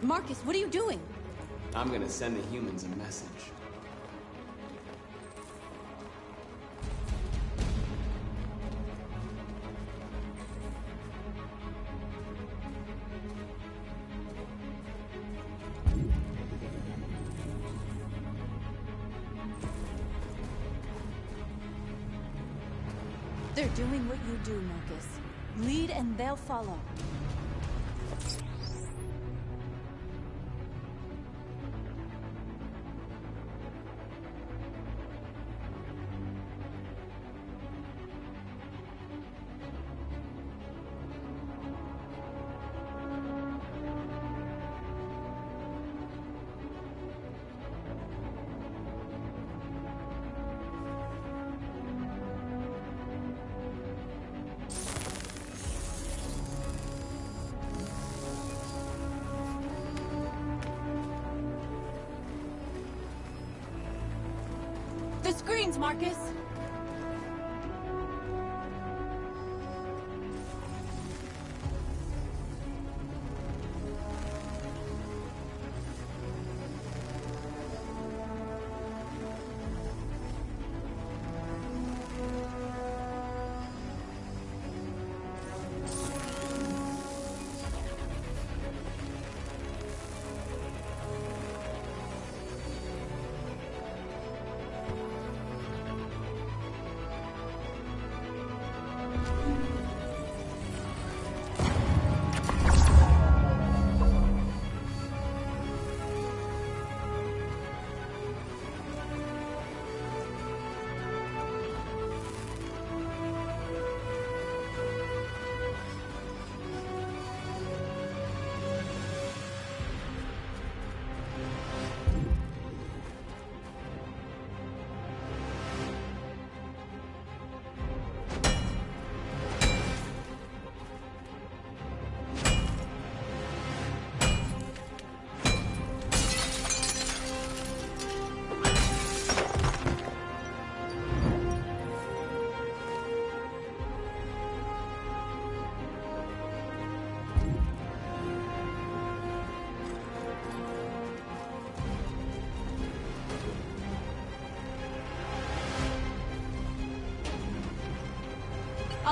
Speaker 1: Marcus, what are you doing?
Speaker 3: I'm gonna send the humans a message.
Speaker 1: They're doing what you do, Marcus. Lead and they'll follow. The screens, Marcus!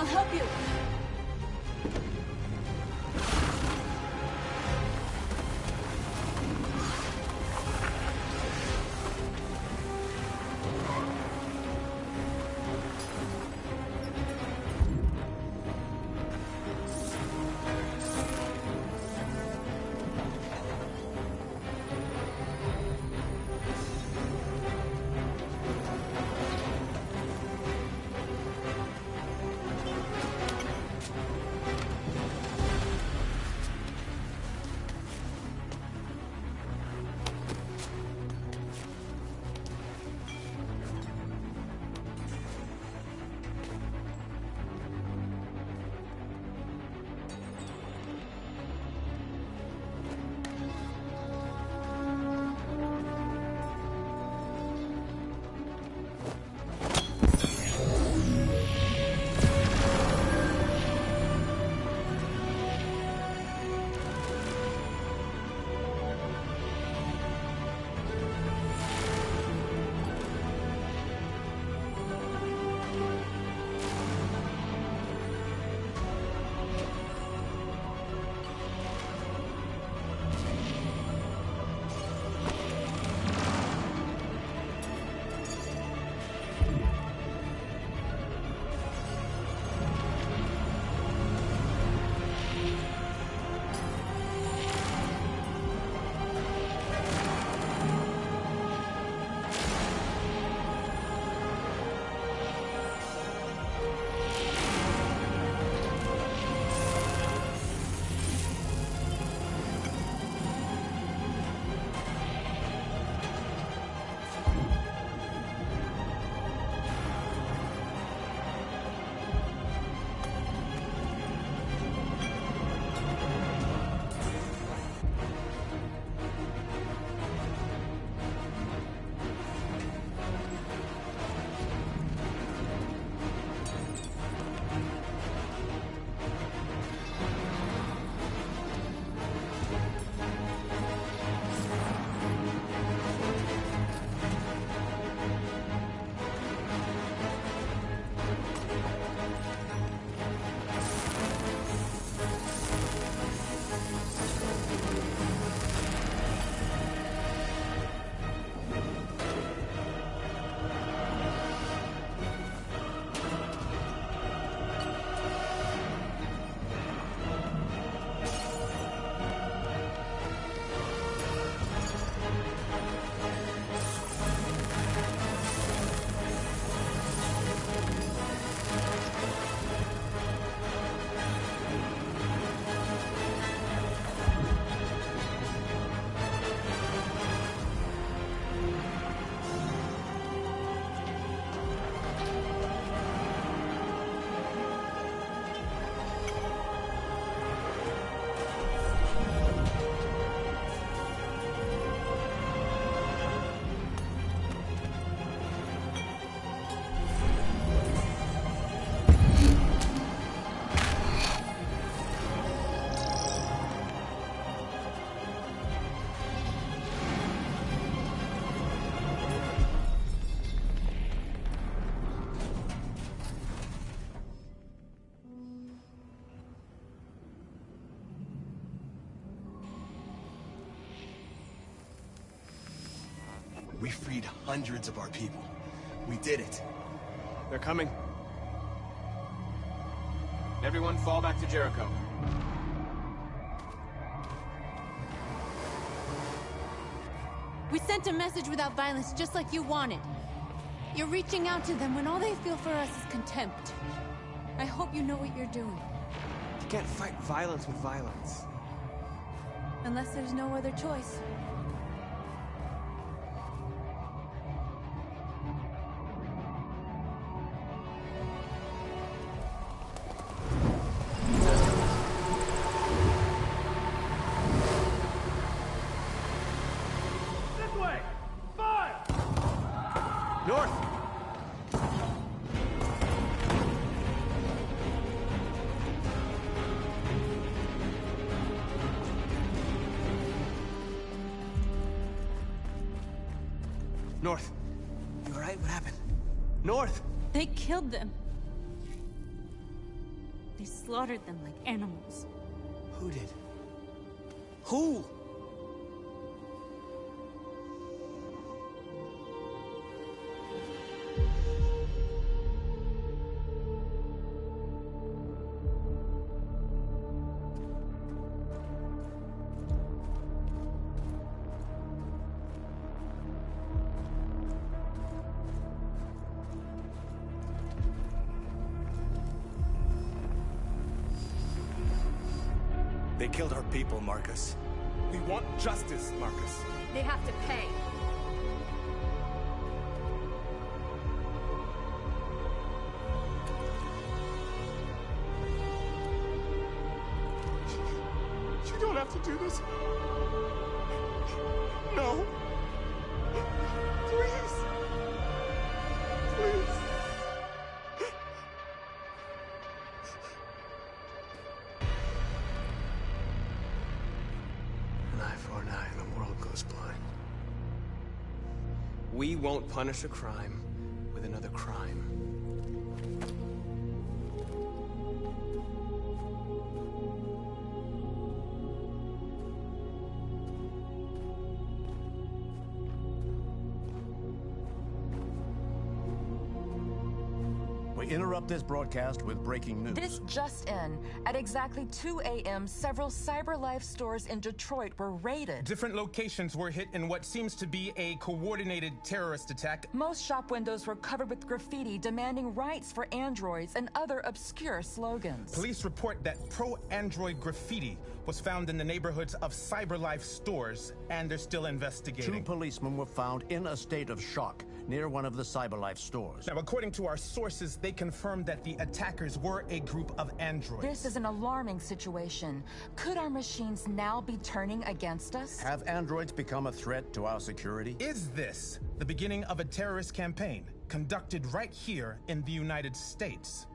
Speaker 1: I'll help you.
Speaker 5: We freed hundreds of our people. We did it.
Speaker 3: They're coming. Everyone fall back to Jericho.
Speaker 1: We sent a message without violence, just like you wanted. You're reaching out to them when all they feel for us is contempt. I hope you know what you're doing.
Speaker 3: You can't fight violence with violence.
Speaker 1: Unless there's no other choice.
Speaker 3: North. You alright? What happened? North!
Speaker 1: They killed them.
Speaker 20: slaughtered them like animals.
Speaker 3: Who did? Who?
Speaker 21: They killed our people, Marcus. We want justice, Marcus.
Speaker 20: They have to pay.
Speaker 21: You don't have to do this. No. Please. Please.
Speaker 3: An eye for an eye, and the world goes blind. We won't punish a crime with another crime.
Speaker 11: We interrupt this broadcast with breaking news.
Speaker 12: This just in. At exactly 2 a.m., several CyberLife stores in Detroit were raided.
Speaker 13: Different locations were hit in what seems to be a coordinated terrorist attack.
Speaker 12: Most shop windows were covered with graffiti demanding rights for androids and other obscure slogans.
Speaker 13: Police report that pro-android graffiti was found in the neighborhoods of CyberLife stores, and they're still investigating.
Speaker 11: 2 policemen were found in a state of shock near one of the CyberLife stores.
Speaker 13: Now, according to our sources, they confirmed that the attackers were a group of androids.
Speaker 12: This is an alarming situation. Could our machines now be turning against us?
Speaker 11: Have androids become a threat to our security?
Speaker 13: Is this the beginning of a terrorist campaign conducted right here in the United States?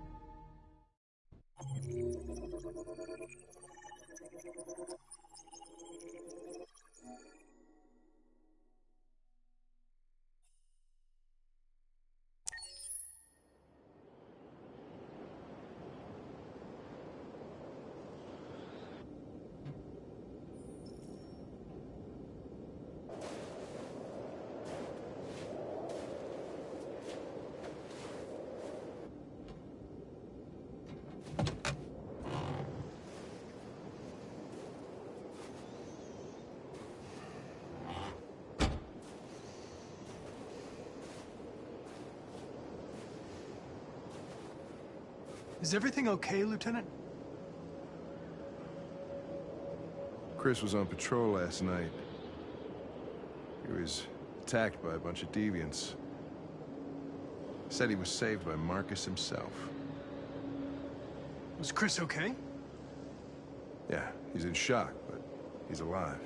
Speaker 15: Is everything okay, Lieutenant?
Speaker 17: Chris was on patrol last night. He was attacked by a bunch of deviants. Said he was saved by Marcus himself.
Speaker 15: Was Chris okay?
Speaker 17: Yeah, he's in shock, but he's alive.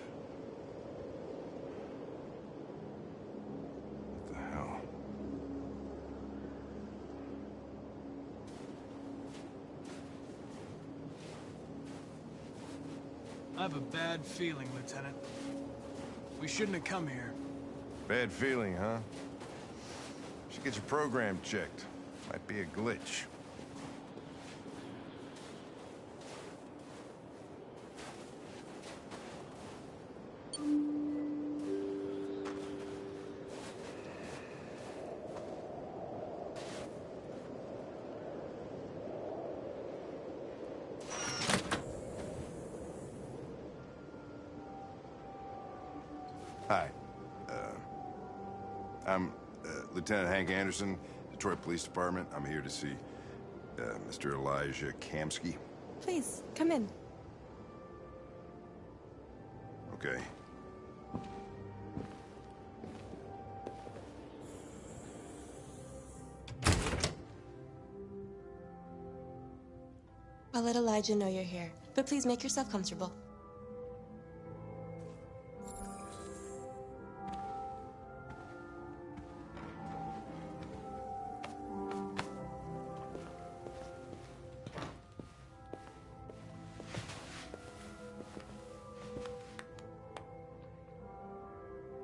Speaker 17: What the hell?
Speaker 15: I have a bad feeling, Lieutenant. We shouldn't have come here.
Speaker 17: Bad feeling, huh? Should get your program checked. Might be a glitch. Hi. I'm Lieutenant Hank Anderson, Detroit Police Department. I'm here to see Mr. Elijah Kamsky.
Speaker 7: Please, come in.
Speaker 17: Okay.
Speaker 22: I'll let Elijah know you're here, but please make yourself comfortable.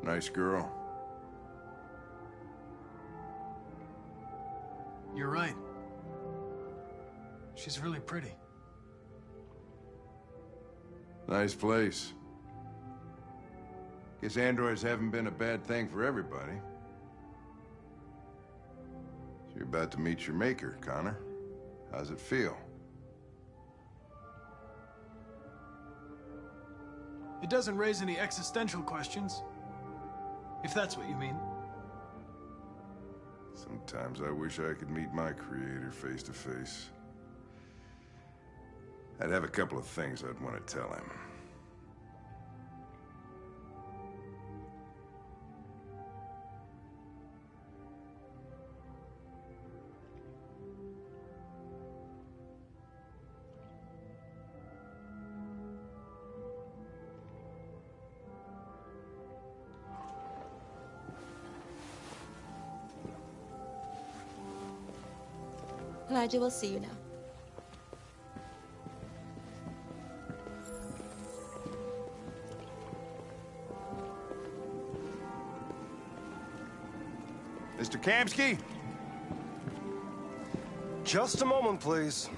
Speaker 17: Nice girl.
Speaker 15: You're right. She's really pretty.
Speaker 17: Nice place. Guess androids haven't been a bad thing for everybody. So you're about to meet your maker, Connor. How's it feel?
Speaker 15: It doesn't raise any existential questions. If that's what you mean.
Speaker 17: Sometimes I wish I could meet my creator face to face. I'd have a couple of things I'd want to tell him.
Speaker 22: Elijah will see you now.
Speaker 17: Mr. Kamsky?
Speaker 8: Just a moment, please.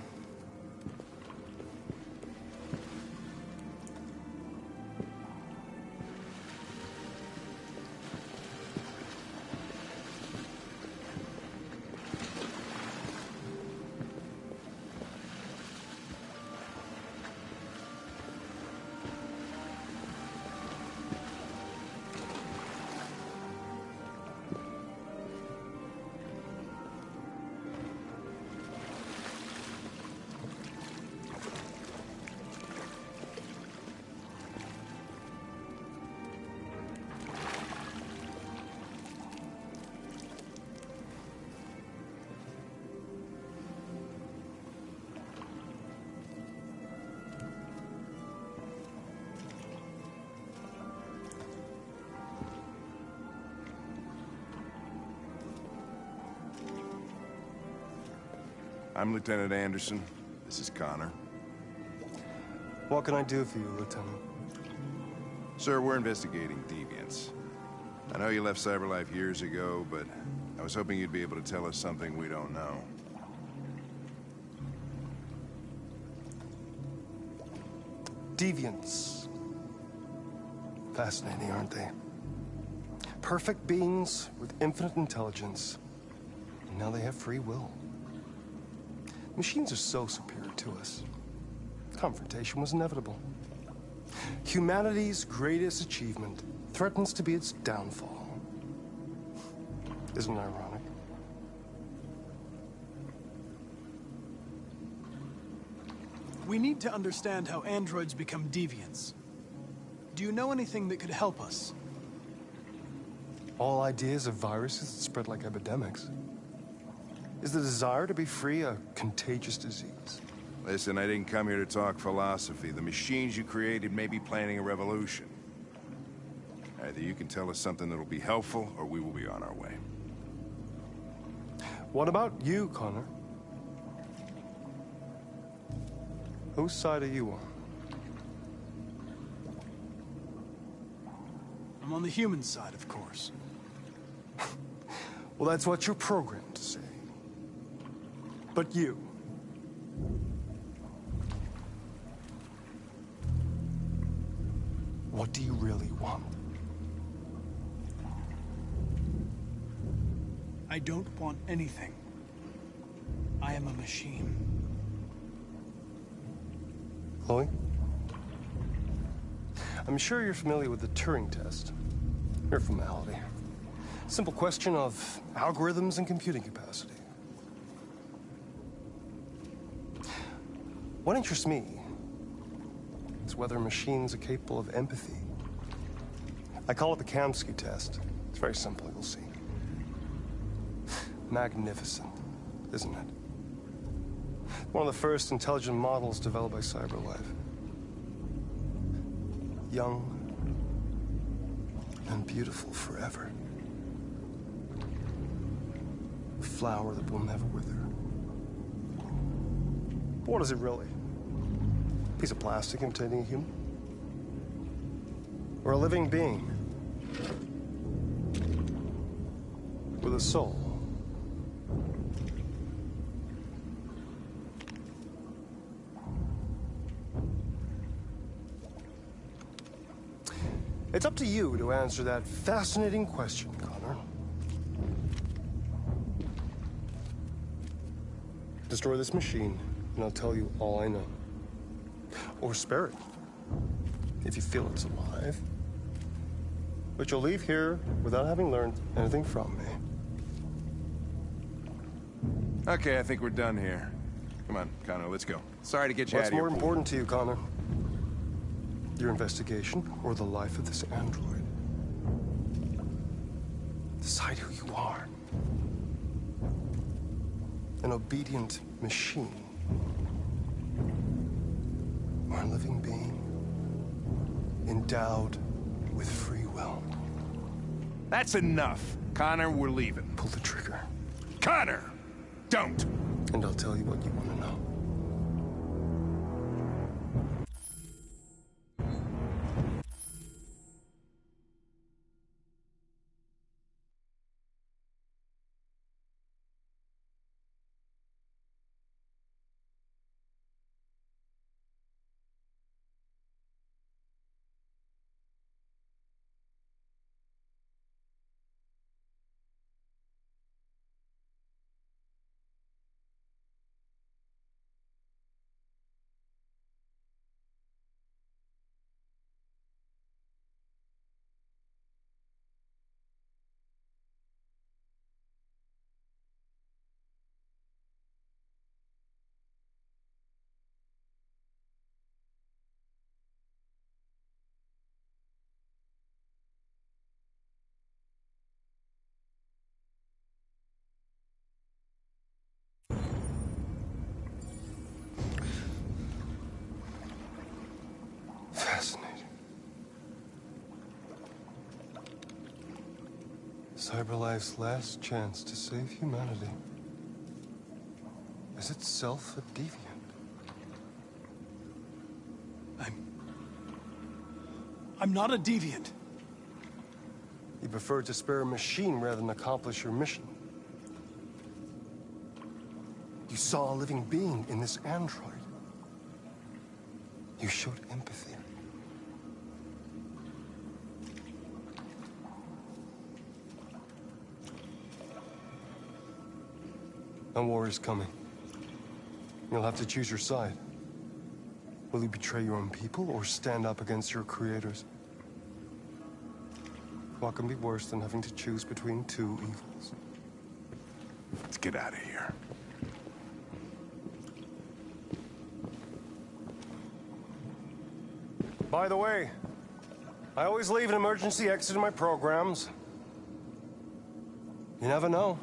Speaker 17: I'm Lieutenant Anderson. This is Connor.
Speaker 8: What can I do for you, Lieutenant?
Speaker 17: Sir, we're investigating deviants. I know you left CyberLife years ago, but I was hoping you'd be able to tell us something we don't know.
Speaker 8: Deviants. Fascinating, aren't they? Perfect beings with infinite intelligence. And now they have free will. Machines are so superior to us. Confrontation was inevitable. Humanity's greatest achievement threatens to be its downfall. Isn't it ironic?
Speaker 15: We need to understand how androids become deviants. Do you know anything that could help us?
Speaker 8: All ideas of viruses that spread like epidemics. Is the desire to be free a contagious disease?
Speaker 17: Listen, I didn't come here to talk philosophy. The machines you created may be planning a revolution. Either you can tell us something that'll be helpful, or we will be on our way.
Speaker 8: What about you, Connor? Whose side are you on?
Speaker 15: I'm on the human side, of course.
Speaker 8: Well, that's what you're programmed to say. But you... what do you really want?
Speaker 15: I don't want anything. I am a machine.
Speaker 8: Chloe? I'm sure you're familiar with the Turing test. Mere formality. Simple question of algorithms and computing capacity. What interests me is whether machines are capable of empathy. I call it the Kamsky test. It's very simple, you'll see. Magnificent, isn't it? One of the first intelligent models developed by CyberLife. Young and beautiful forever. A flower that will never wither. But what is it really? A piece of plastic imitating a human? Or a living being? With a soul? It's up to you to answer that fascinating question, Connor. Destroy this machine, and I'll tell you all I know. Or spare it, if you feel it's alive. But you'll leave here without having learned anything from me.
Speaker 17: Okay, I think we're done here. Come on, Connor, let's go. Sorry to get you out
Speaker 8: What's
Speaker 17: of here.
Speaker 8: more important to you, Connor? Your investigation or the life of this android? Decide who you are. An obedient machine. Or a living being endowed with free will.
Speaker 17: That's enough. Connor, we're leaving.
Speaker 8: Pull the trigger.
Speaker 17: Connor! Don't!
Speaker 8: And I'll tell you what you want to know. Fascinating. CyberLife's last chance to save humanity is itself a deviant.
Speaker 15: I'm not a deviant.
Speaker 8: You prefer to spare a machine rather than accomplish your mission. You saw a living being in this android. You showed empathy. A war is coming. You'll have to choose your side. Will you betray your own people or stand up against your creators? What can be worse than having to choose between two evils?
Speaker 17: Let's get out of here.
Speaker 8: By the way, I always leave an emergency exit in my programs. You never know.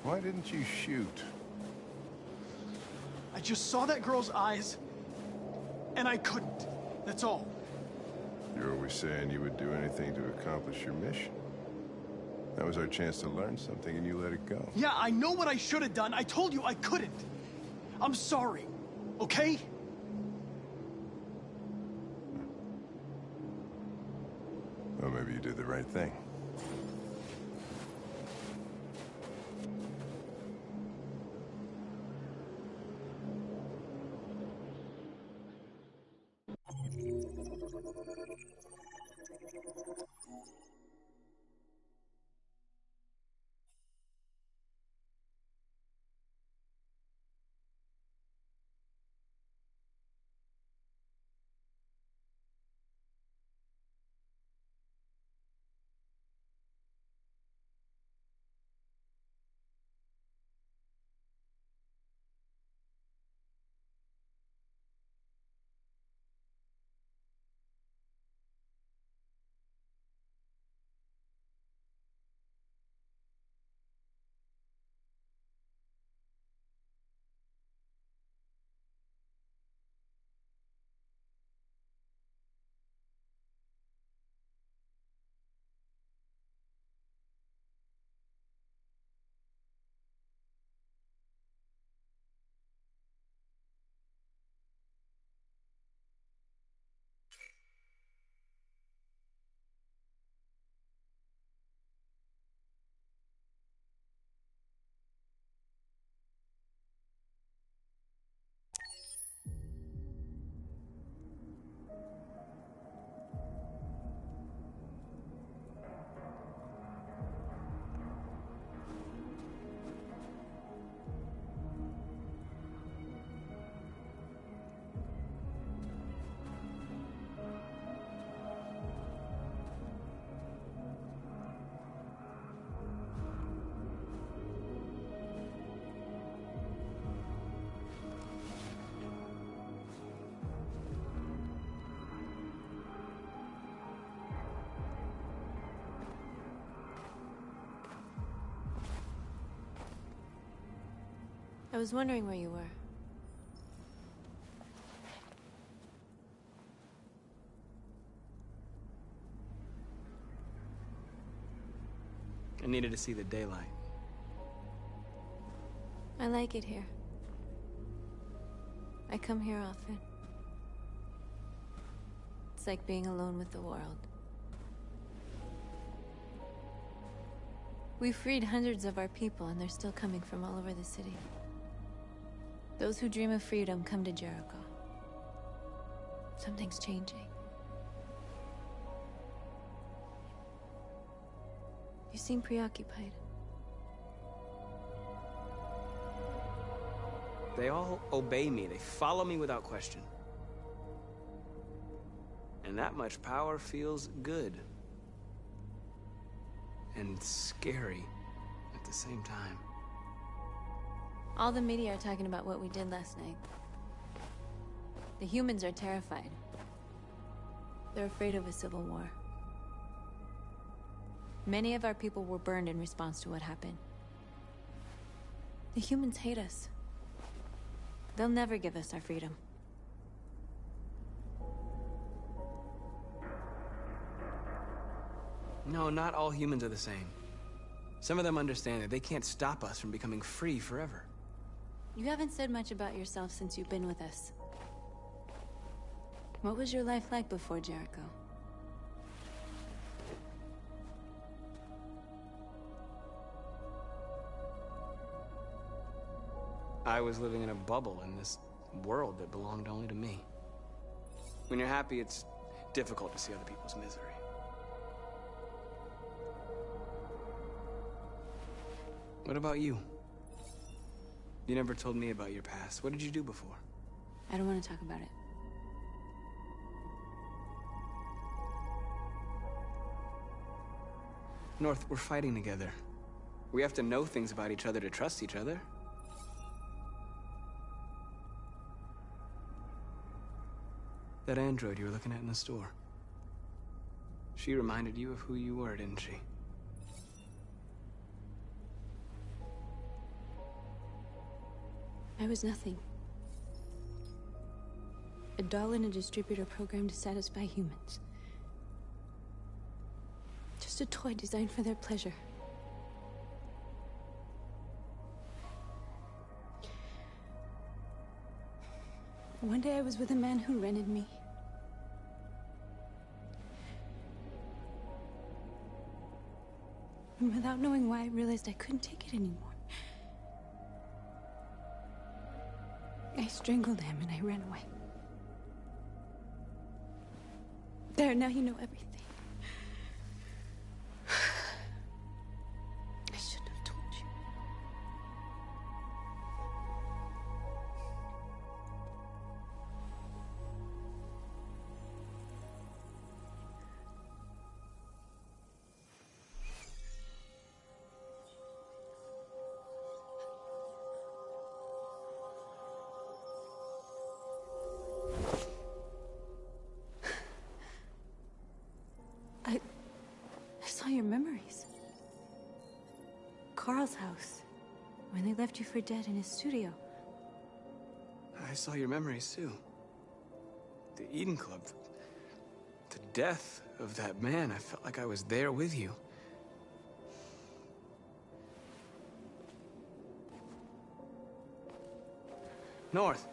Speaker 17: Why didn't you shoot?
Speaker 15: I just saw that girl's eyes, and I couldn't. That's all.
Speaker 17: You're always saying you would do anything to accomplish your mission. That was our chance to learn something, and you let it go.
Speaker 15: Yeah, I know what I should have done. I told you I couldn't. I'm sorry, okay?
Speaker 17: Well, maybe you did the right thing.
Speaker 1: I was wondering where you were.
Speaker 3: I needed to see the daylight.
Speaker 1: I like it here. I come here often. It's like being alone with the world. We freed hundreds of our people, and they're still coming from all over the city. Those who dream of freedom come to Jericho. Something's changing. You seem preoccupied.
Speaker 3: They all obey me. They follow me without question. And that much power feels good. And scary at the same time.
Speaker 1: All the media are talking about what we did last night. The humans are terrified. They're afraid of a civil war. Many of our people were burned in response to what happened. The humans hate us. They'll never give us our freedom.
Speaker 3: No, not all humans are the same. Some of them understand that they can't stop us from becoming free forever.
Speaker 1: You haven't said much about yourself since you've been with us. What was your life like before Jericho?
Speaker 3: I was living in a bubble in this world that belonged only to me. When you're happy, it's difficult to see other people's misery. What about you? You never told me about your past. What did you do before?
Speaker 1: I don't want to talk about it.
Speaker 3: North, we're fighting together. We have to know things about each other to trust each other. That android you were looking at in the store. She reminded you of who you were, didn't she?
Speaker 1: I was nothing. A doll in a distributor program to satisfy humans. Just a toy designed for their pleasure. One day I was with a man who rented me. And without knowing why, I realized I couldn't take it anymore. I strangled him and I ran away. There, now you know everything. I shouldn't have told you. I saw your memories. Carl's house, when they left you for dead in his studio.
Speaker 3: I saw your memories too. The Eden Club. The death of that man. I felt like I was there with you. North.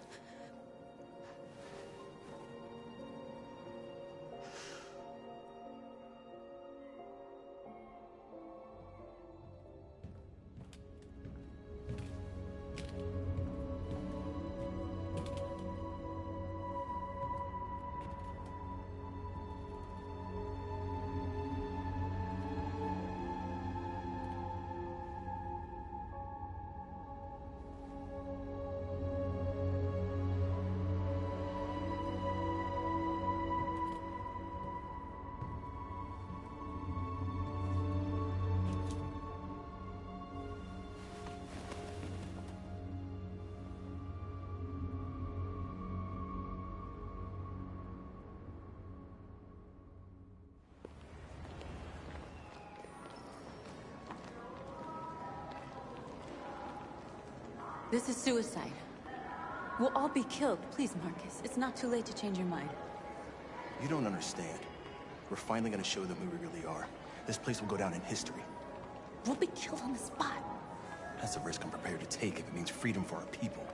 Speaker 1: This is suicide. We'll all be killed. Please, Marcus. It's not too late to change your mind.
Speaker 5: You don't understand. We're finally gonna show them who we really are. This place will go down in history.
Speaker 1: We'll be killed on the spot.
Speaker 5: That's a risk I'm prepared to take if it means freedom for our people.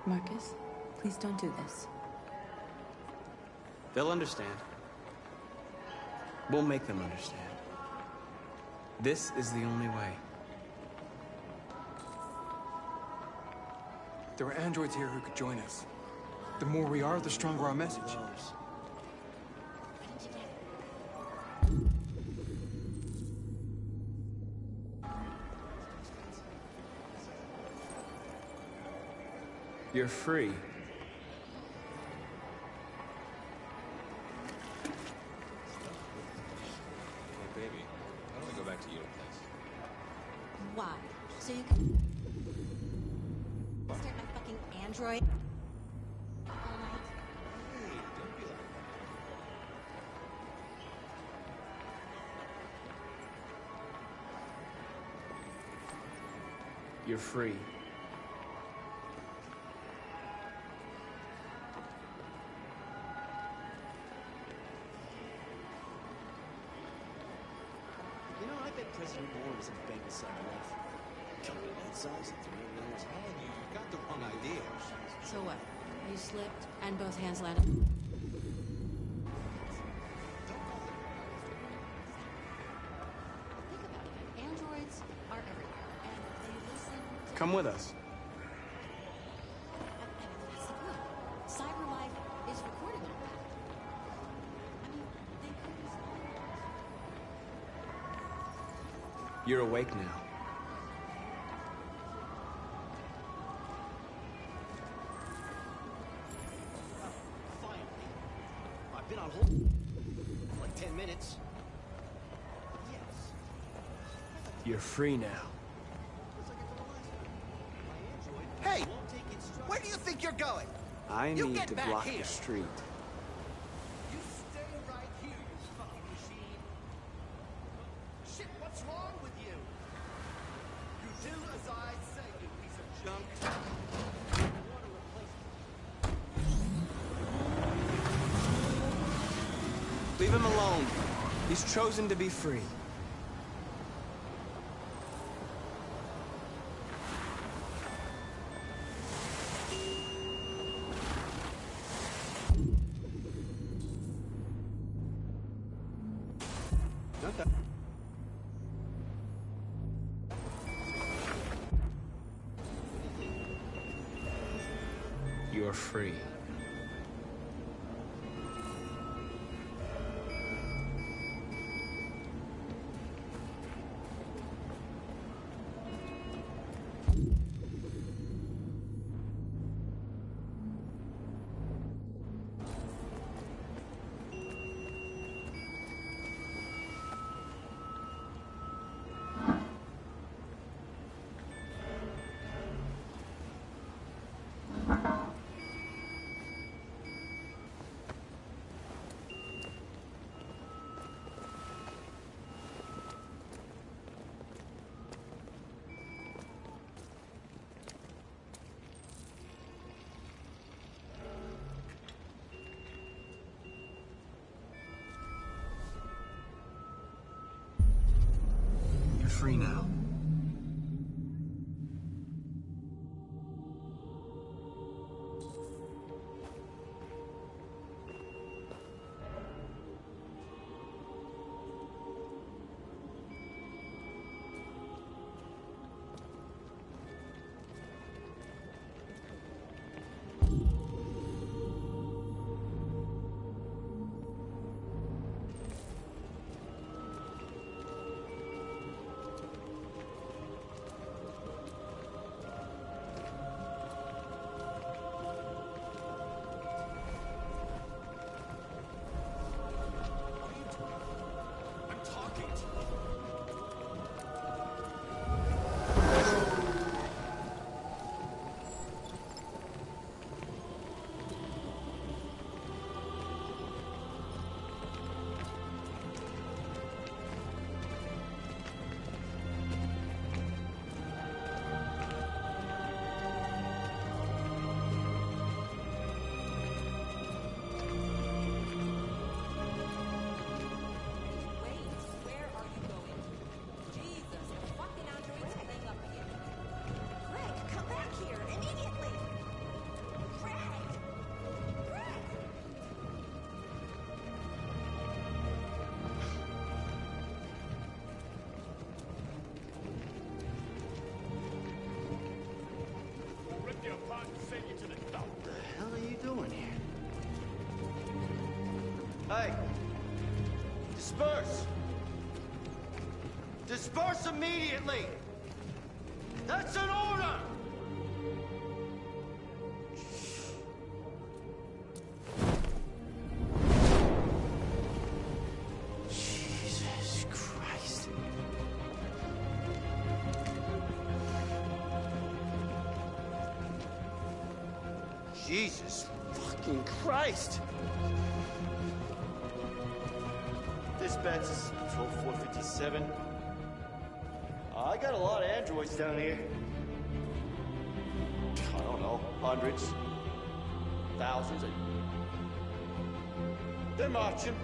Speaker 1: Marcus, please don't do this.
Speaker 3: They'll understand. We'll make them understand. This is the only way.
Speaker 4: There are androids here who could join us. The more we are, the stronger our message.
Speaker 3: You're free.
Speaker 18: Hey, baby, why don't we go back to your place?
Speaker 7: Why? So you can start my fucking android all night?
Speaker 18: Hey, don't be like that.
Speaker 3: You're free.
Speaker 18: You know, I bet President Moore was in bed with some wife. Company that size and 3 years. Telling you, you got the wrong idea.
Speaker 7: So what? You slipped and both hands landed? Think about it. Androids are everywhere, and they listen to...
Speaker 3: Come with us.
Speaker 7: That's the point. Cyber life is recording all that. I mean, they could use...
Speaker 3: You're awake now.
Speaker 18: Finally. I've been on hold for like 10 minutes. Yes.
Speaker 3: You're free now.
Speaker 18: Hey! Where do you think you're going?
Speaker 3: I
Speaker 18: You
Speaker 3: need
Speaker 18: get
Speaker 3: to
Speaker 18: back
Speaker 3: block
Speaker 18: here.
Speaker 3: the street.
Speaker 18: You stay right here, you fucking machine. Shit, what's wrong with you? You do as I say, you piece of junk.
Speaker 3: Leave him alone. He's chosen to be free. Okay. You're free. You're free now.
Speaker 9: Hey! Disperse! Disperse immediately! That's an order! Jesus Christ. Jesus fucking Christ! Dispatch is Patrol 457. I got a lot of androids down here. I don't know, hundreds, thousands. They're marching.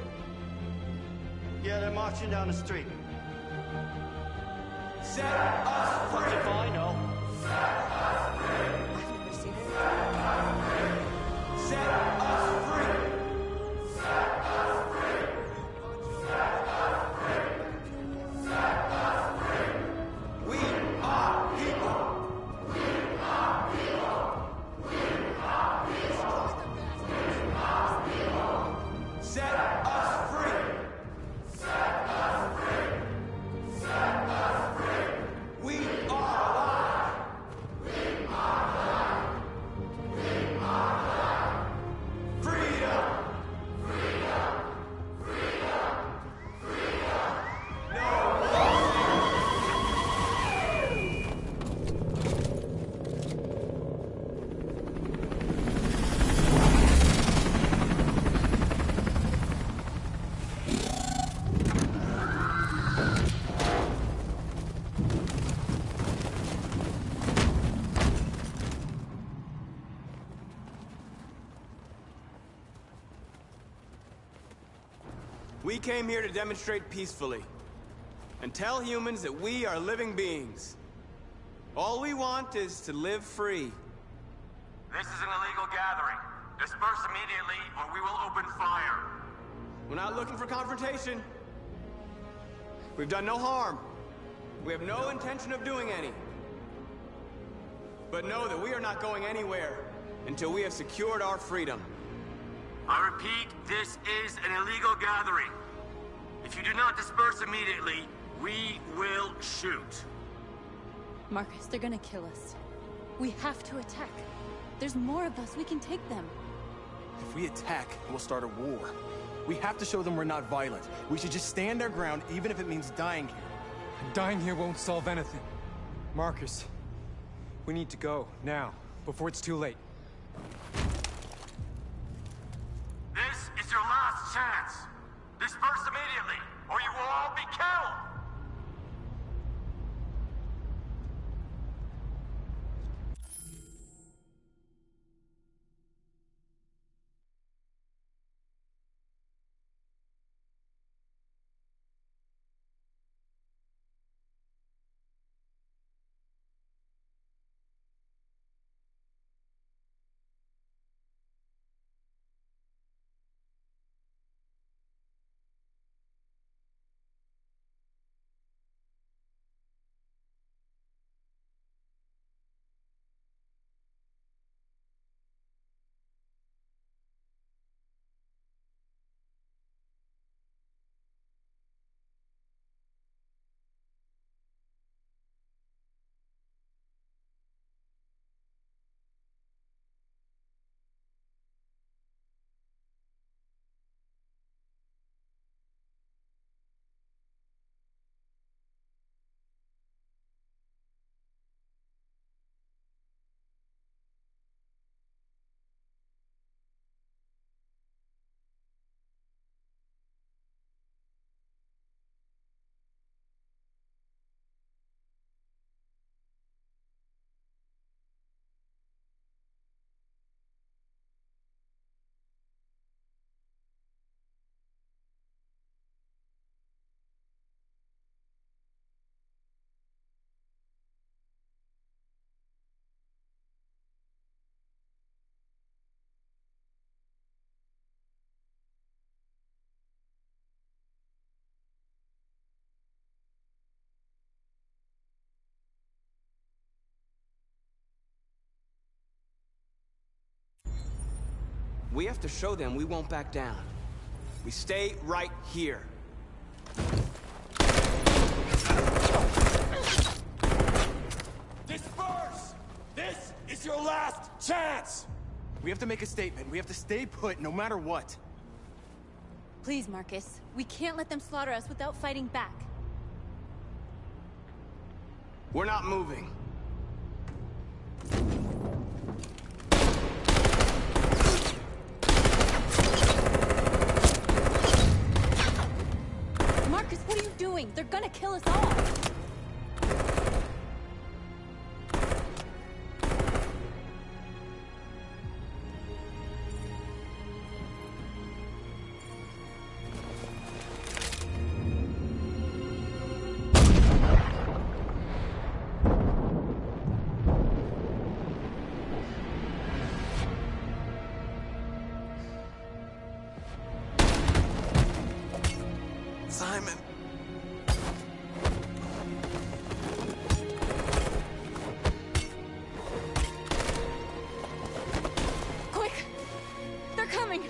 Speaker 9: Yeah, they're marching down the street. Set us free! If I know. Set us free!
Speaker 7: I've never seen it.
Speaker 9: Set us free! Set us free! Set us free! Set us free! We are people! We are people! We are people! We are people! Set us free! Set us free! Set us free! We are alive! We are alive! We are alive! Freedom! Freedom! Freedom! Freedom! No mercy!
Speaker 3: We came here to demonstrate peacefully and tell humans that we are living beings. All we want is to live free.
Speaker 14: This is an illegal gathering. Disperse immediately, or we will open fire.
Speaker 3: We're not looking for confrontation. We've done no harm. We have no intention of doing any. But know that we are not going anywhere until we have secured our freedom.
Speaker 14: I repeat, this is an illegal gathering. If you do not disperse immediately, we will shoot.
Speaker 1: Marcus, they're gonna kill us. We have to attack. There's more of us. We can take them.
Speaker 5: If we attack, we'll start a war. We have to show them we're not violent. We should just stand our ground, even if it means dying here.
Speaker 4: Dying here won't solve anything. Marcus, we need to go, now, before it's too late.
Speaker 14: This is your last chance. Disperse immediately, or you will all be killed.
Speaker 3: We have to show them we won't back down. We stay right here.
Speaker 5: Disperse! This is your last chance! We have to make a statement. We have to stay put no matter what.
Speaker 20: Please, Marcus. We can't let them slaughter us without fighting back.
Speaker 3: We're not moving.
Speaker 20: Marcus, what are you doing? They're gonna kill us all!
Speaker 3: Simon.
Speaker 20: Quick! They're coming!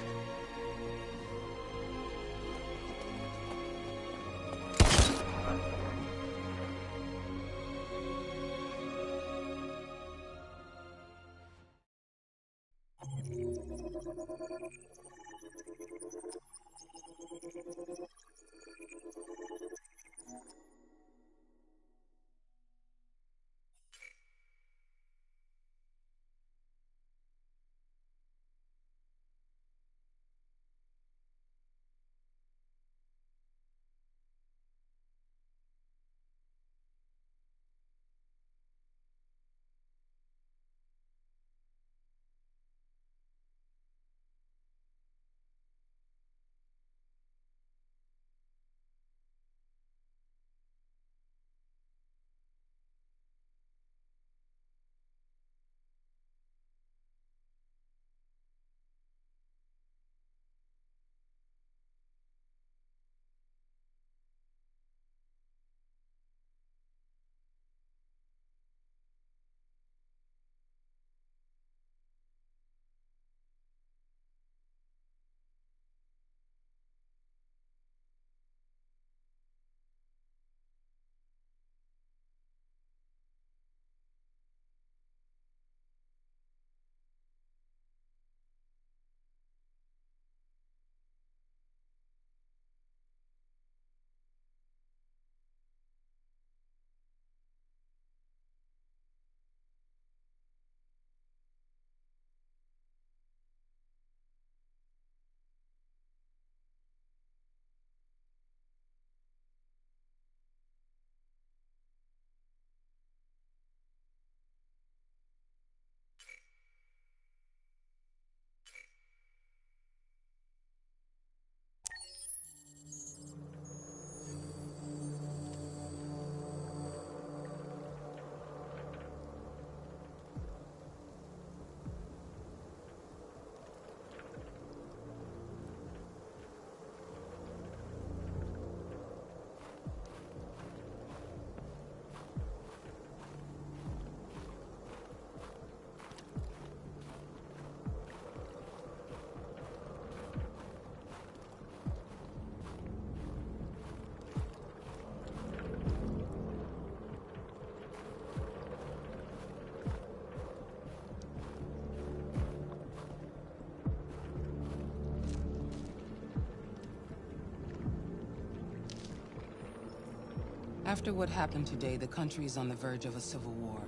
Speaker 2: After what happened today, the country is on the verge of a civil war.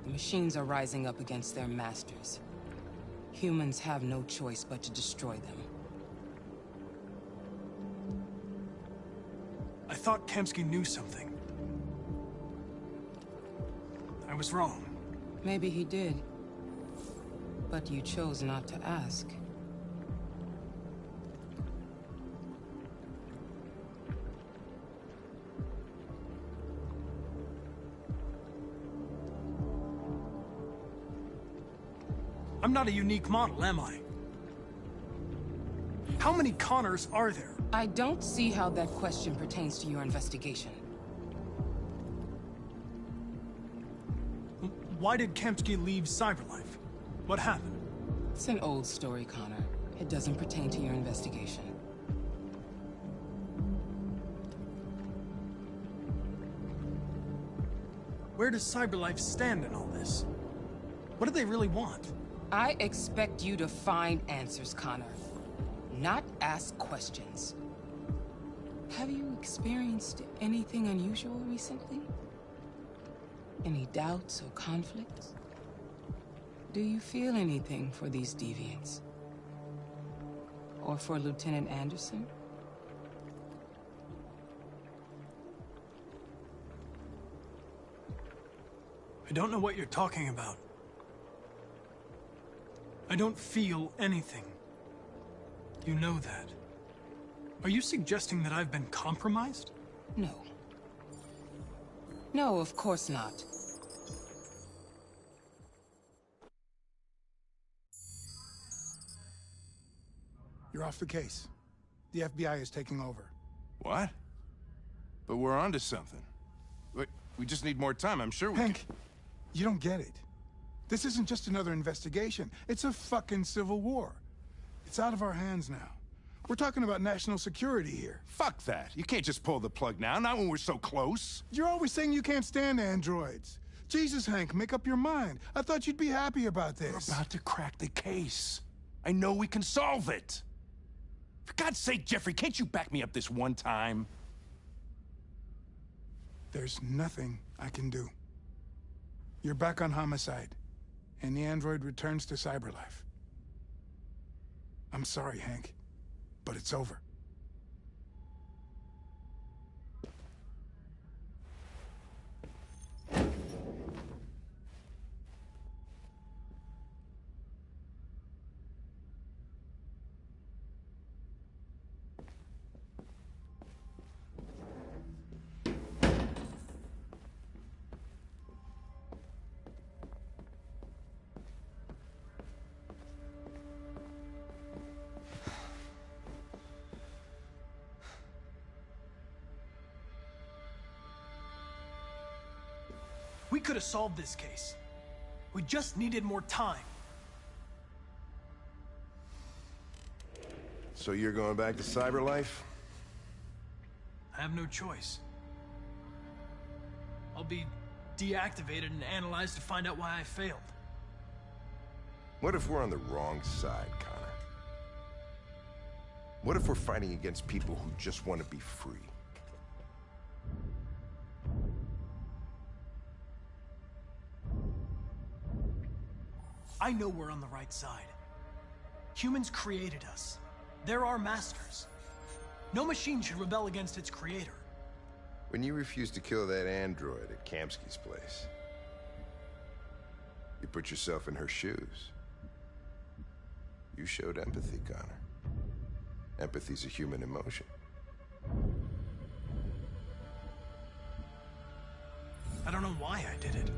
Speaker 2: The machines are rising up against their masters. Humans have no choice but to destroy them.
Speaker 15: I thought Kamsky knew something. I was wrong.
Speaker 2: Maybe he did. But you chose not to ask.
Speaker 15: I'm not a unique model, am I? How many Connors are there?
Speaker 2: I don't see how that question pertains to your investigation.
Speaker 15: Why did Kamsky leave Cyberlife? What happened?
Speaker 2: It's an old story, Connor. It doesn't pertain to your investigation.
Speaker 15: Where does CyberLife stand in all this? What do they really want?
Speaker 2: I expect you to find answers, Connor. Not ask questions. Have you experienced anything unusual recently? Any doubts or conflicts? Do you feel anything for these deviants? Or for Lieutenant Anderson?
Speaker 15: I don't know what you're talking about. I don't feel anything. You know that. Are you suggesting that I've been compromised?
Speaker 2: No. No, of course not.
Speaker 10: You're off the case. The FBI is taking over.
Speaker 17: What? But we're onto something. We just need more time, I'm sure we
Speaker 10: Hank, you don't get it. This isn't just another investigation. It's a fucking civil war. It's out of our hands now. We're talking about national security here.
Speaker 17: Fuck that. You can't just pull the plug now, not when we're so close.
Speaker 10: You're always saying you can't stand androids. Jesus, Hank, make up your mind. I thought you'd be happy about this.
Speaker 17: We're about to crack the case. I know we can solve it. For God's sake, Jeffrey, can't you back me up this one time?
Speaker 10: There's nothing I can do. You're back on homicide, and the android returns to CyberLife. I'm sorry, Hank, but it's over.
Speaker 15: We could have solved this case. We just needed more time.
Speaker 17: So you're going back to CyberLife?
Speaker 15: I have no choice. I'll be deactivated and analyzed to find out why I failed.
Speaker 17: What if we're on the wrong side, Connor? What if we're fighting against people who just want to be free?
Speaker 15: I know we're on the right side. Humans created us. They're our masters. No machine should rebel against its creator.
Speaker 17: When you refused to kill that android at Kamsky's place, you put yourself in her shoes. You showed empathy, Connor. Empathy's a human emotion.
Speaker 15: I don't know why I did it.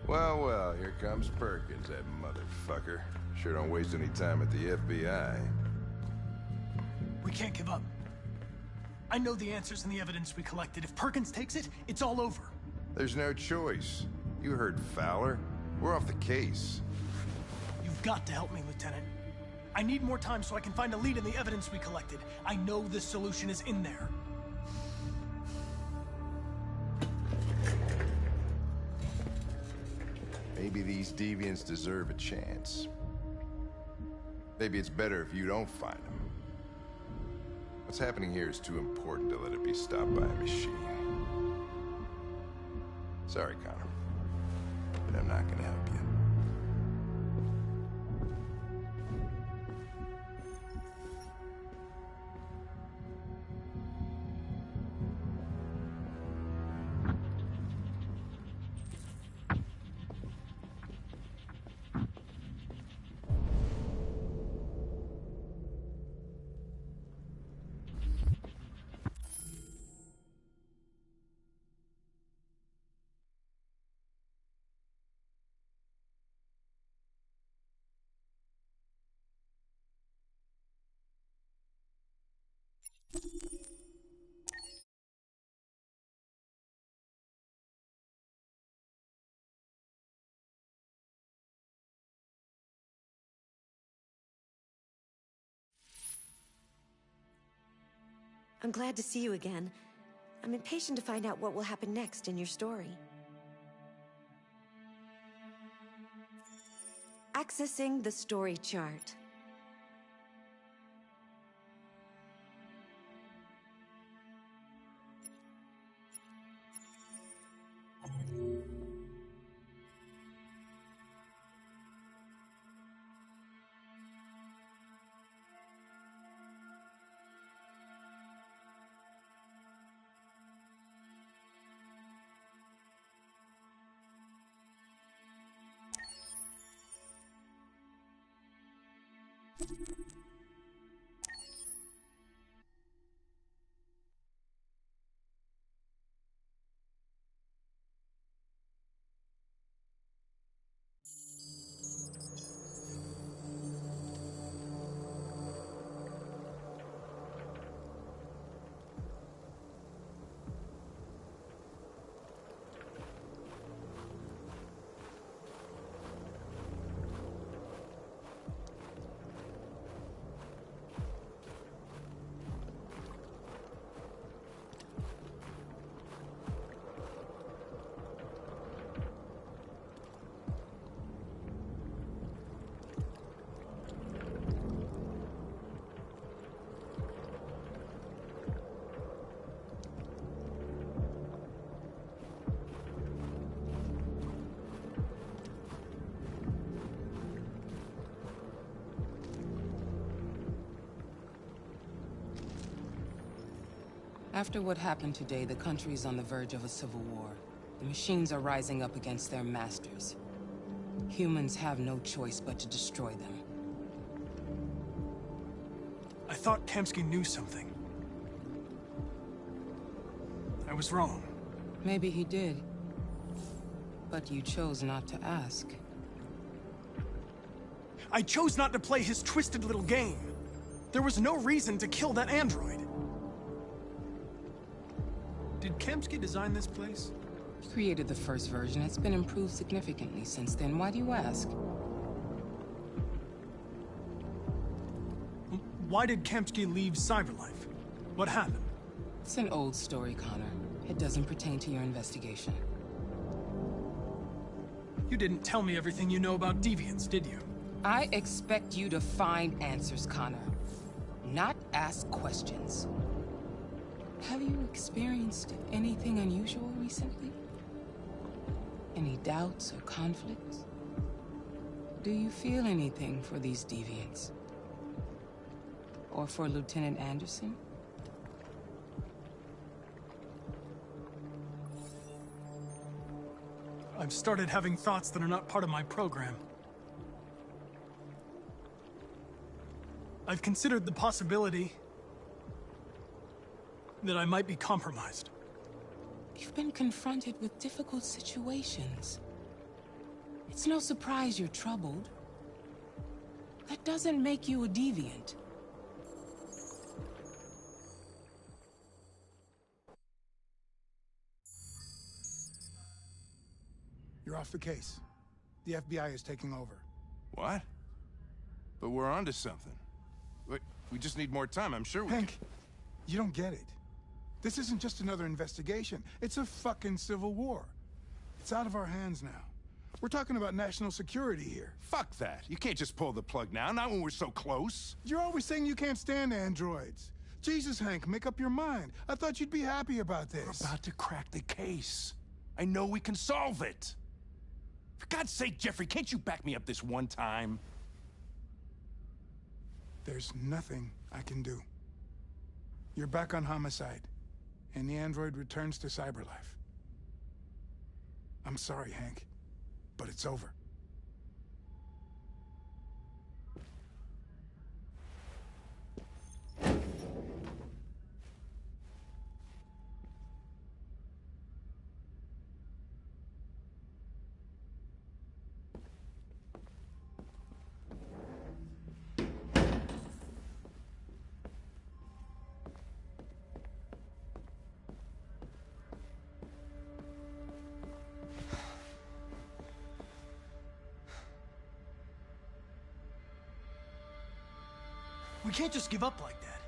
Speaker 17: Well, well, here comes Perkins, that motherfucker. Sure don't waste any time at the FBI.
Speaker 15: We can't give up. I know the answers and the evidence we collected. If Perkins takes it, it's all over.
Speaker 17: There's no choice. You heard Fowler. We're off the case.
Speaker 15: You've got to help me, Lieutenant. I need more time so I can find a lead in the evidence we collected. I know the solution is in there.
Speaker 17: Maybe these deviants deserve a chance. Maybe it's better if you don't find them. What's happening here is too important to let it be stopped by a machine. Sorry, Connor, but I'm not gonna help you.
Speaker 7: I'm glad to see you again. I'm impatient to find out what will happen next in your story. Accessing the story chart.
Speaker 2: After what happened today, the country is on the verge of a civil war. The machines are rising up against their masters. Humans have no choice but to destroy them.
Speaker 15: I thought Kamsky knew something. I was wrong.
Speaker 2: Maybe he did. But you chose not to ask.
Speaker 15: I chose not to play his twisted little game. There was no reason to kill that android. Did Kamsky design this place?
Speaker 2: He created the first version. It's been improved significantly since then. Why do you ask?
Speaker 15: Why did Kamsky leave Cyberlife? What happened?
Speaker 2: It's an old story, Connor. It doesn't pertain to your investigation.
Speaker 15: You didn't tell me everything you know about deviants, did you?
Speaker 2: I expect you to find answers, Connor. Not ask questions. Have you experienced anything unusual recently? Any doubts or conflicts? Do you feel anything for these deviants? Or for Lieutenant Anderson?
Speaker 15: I've started having thoughts that are not part of my program. I've considered the possibility that I might be compromised.
Speaker 2: You've been confronted with difficult situations. It's no surprise you're troubled. That doesn't make you a deviant.
Speaker 10: You're off the case. The FBI is taking over.
Speaker 17: What? But we're onto something. We just need more time, I'm sure we
Speaker 10: Hank, you don't get it. This isn't just another investigation. It's a fucking civil war. It's out of our hands now. We're talking about national security here.
Speaker 17: Fuck that. You can't just pull the plug now, not when we're so close.
Speaker 10: You're always saying you can't stand androids. Jesus, Hank, make up your mind. I thought you'd be happy about this.
Speaker 17: We're about to crack the case. I know we can solve it. For God's sake, Jeffrey, can't you back me up this one time?
Speaker 10: There's nothing I can do. You're back on homicide, and the android returns to Cyberlife. I'm sorry, Hank, but it's over.
Speaker 15: We can't just give up like that.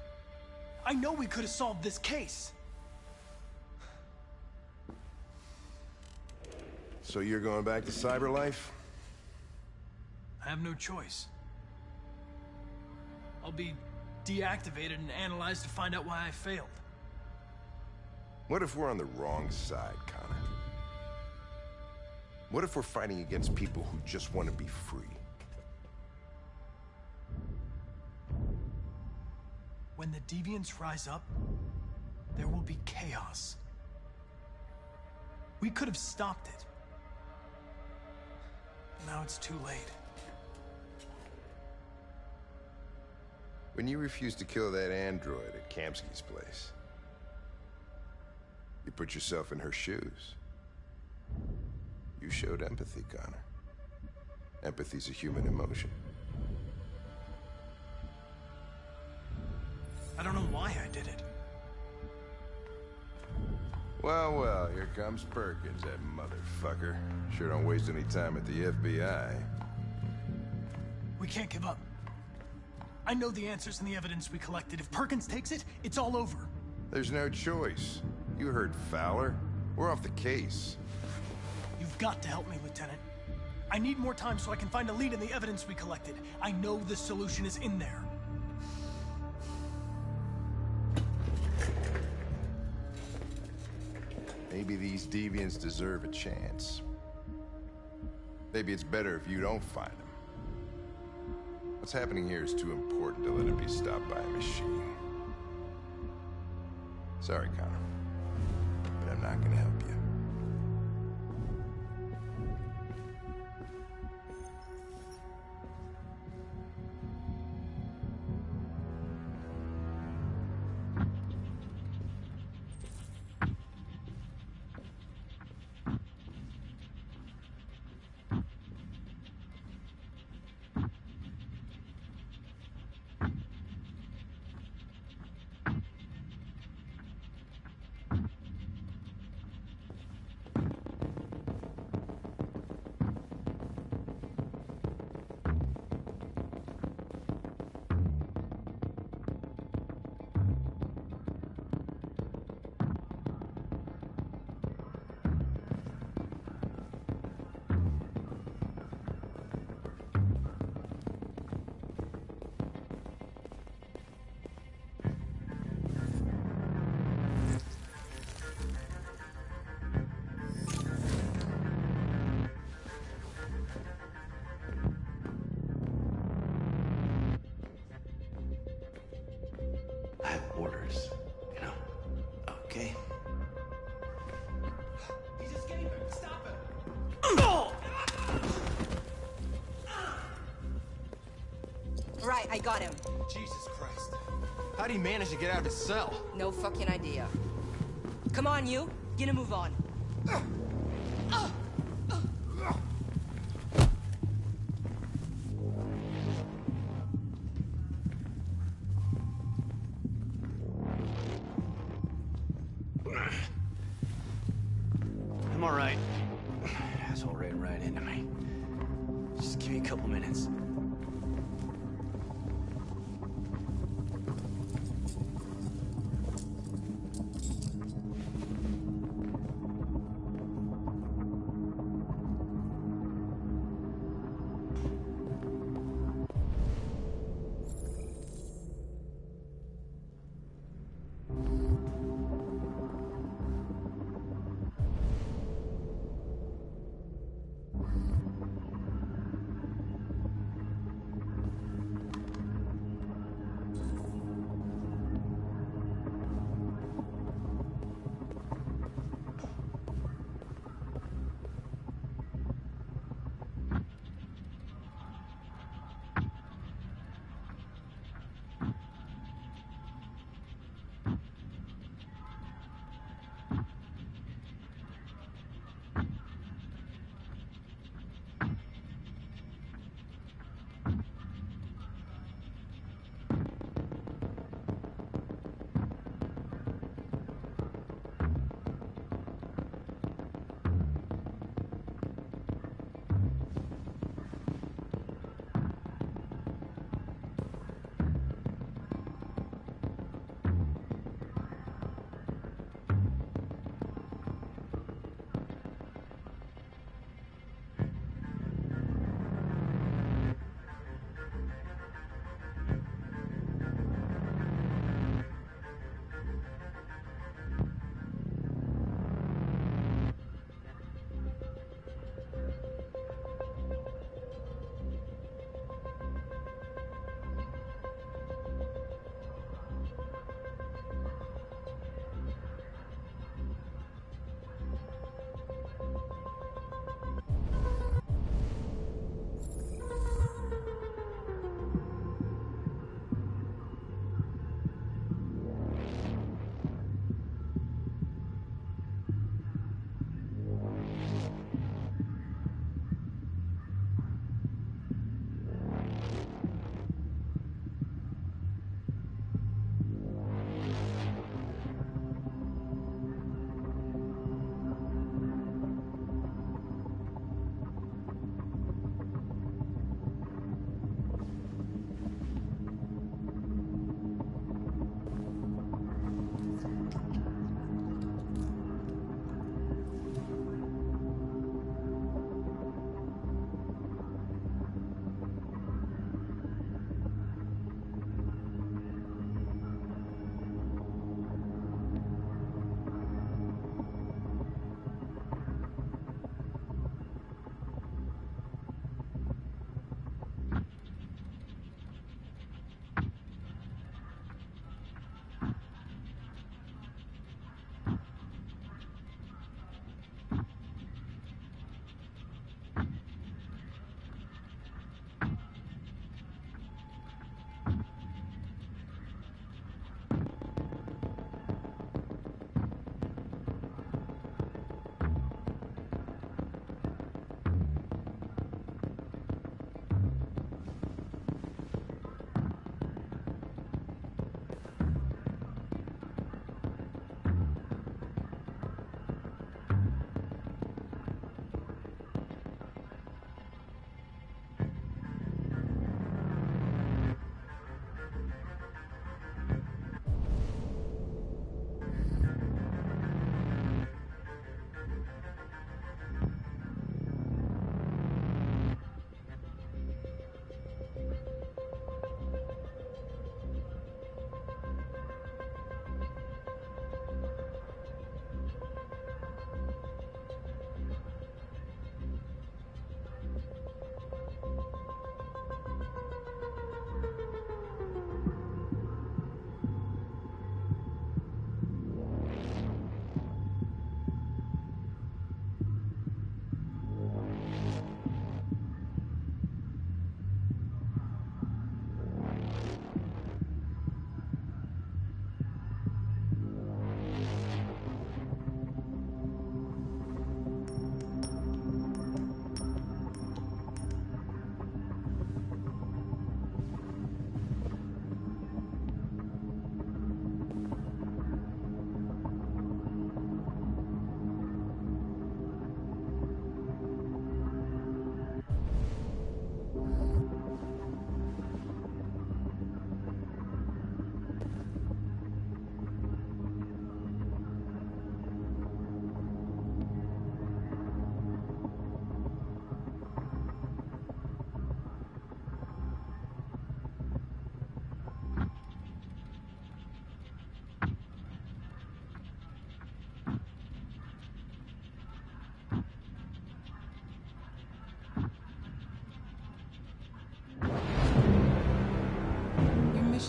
Speaker 15: I know we could have solved this case.
Speaker 17: So you're going back to cyber life?
Speaker 15: I have no choice. I'll be deactivated and analyzed to find out why I failed.
Speaker 17: What if we're on the wrong side, Connor? What if we're fighting against people who just want to be free?
Speaker 15: When the deviants rise up, there will be chaos. We could have stopped it. Now it's too late.
Speaker 17: When you refused to kill that android at Kamsky's place, you put yourself in her shoes. You showed empathy, Connor. Empathy's a human emotion.
Speaker 15: I don't know why I did it.
Speaker 17: Well, well, here comes Perkins, that motherfucker. Sure don't waste any time at the FBI.
Speaker 15: We can't give up. I know the answers and the evidence we collected. If Perkins takes it, it's all over.
Speaker 17: There's no choice. You heard Fowler. We're off the case.
Speaker 15: You've got to help me, Lieutenant. I need more time so I can find a lead in the evidence we collected. I know the solution is in there.
Speaker 17: Maybe these deviants deserve a chance. Maybe it's better if you don't find them. What's happening here is too important to let it be stopped by a machine. Sorry, Connor, but I'm not gonna help you.
Speaker 3: I have orders, you know. Okay.
Speaker 18: He's escaping! Stop him!
Speaker 6: Right, I got him.
Speaker 5: Jesus Christ. How'd he manage to get out of his cell?
Speaker 6: No fucking idea. Come on, you. Get a move on.
Speaker 3: I'm all right. Asshole ran right into me. Just give me a couple minutes.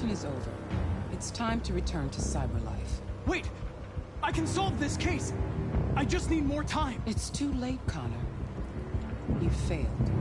Speaker 2: mission is over. It's time to return to cyberlife.
Speaker 15: Wait! I can solve this case! I just need more time!
Speaker 2: It's too late, Connor. You failed.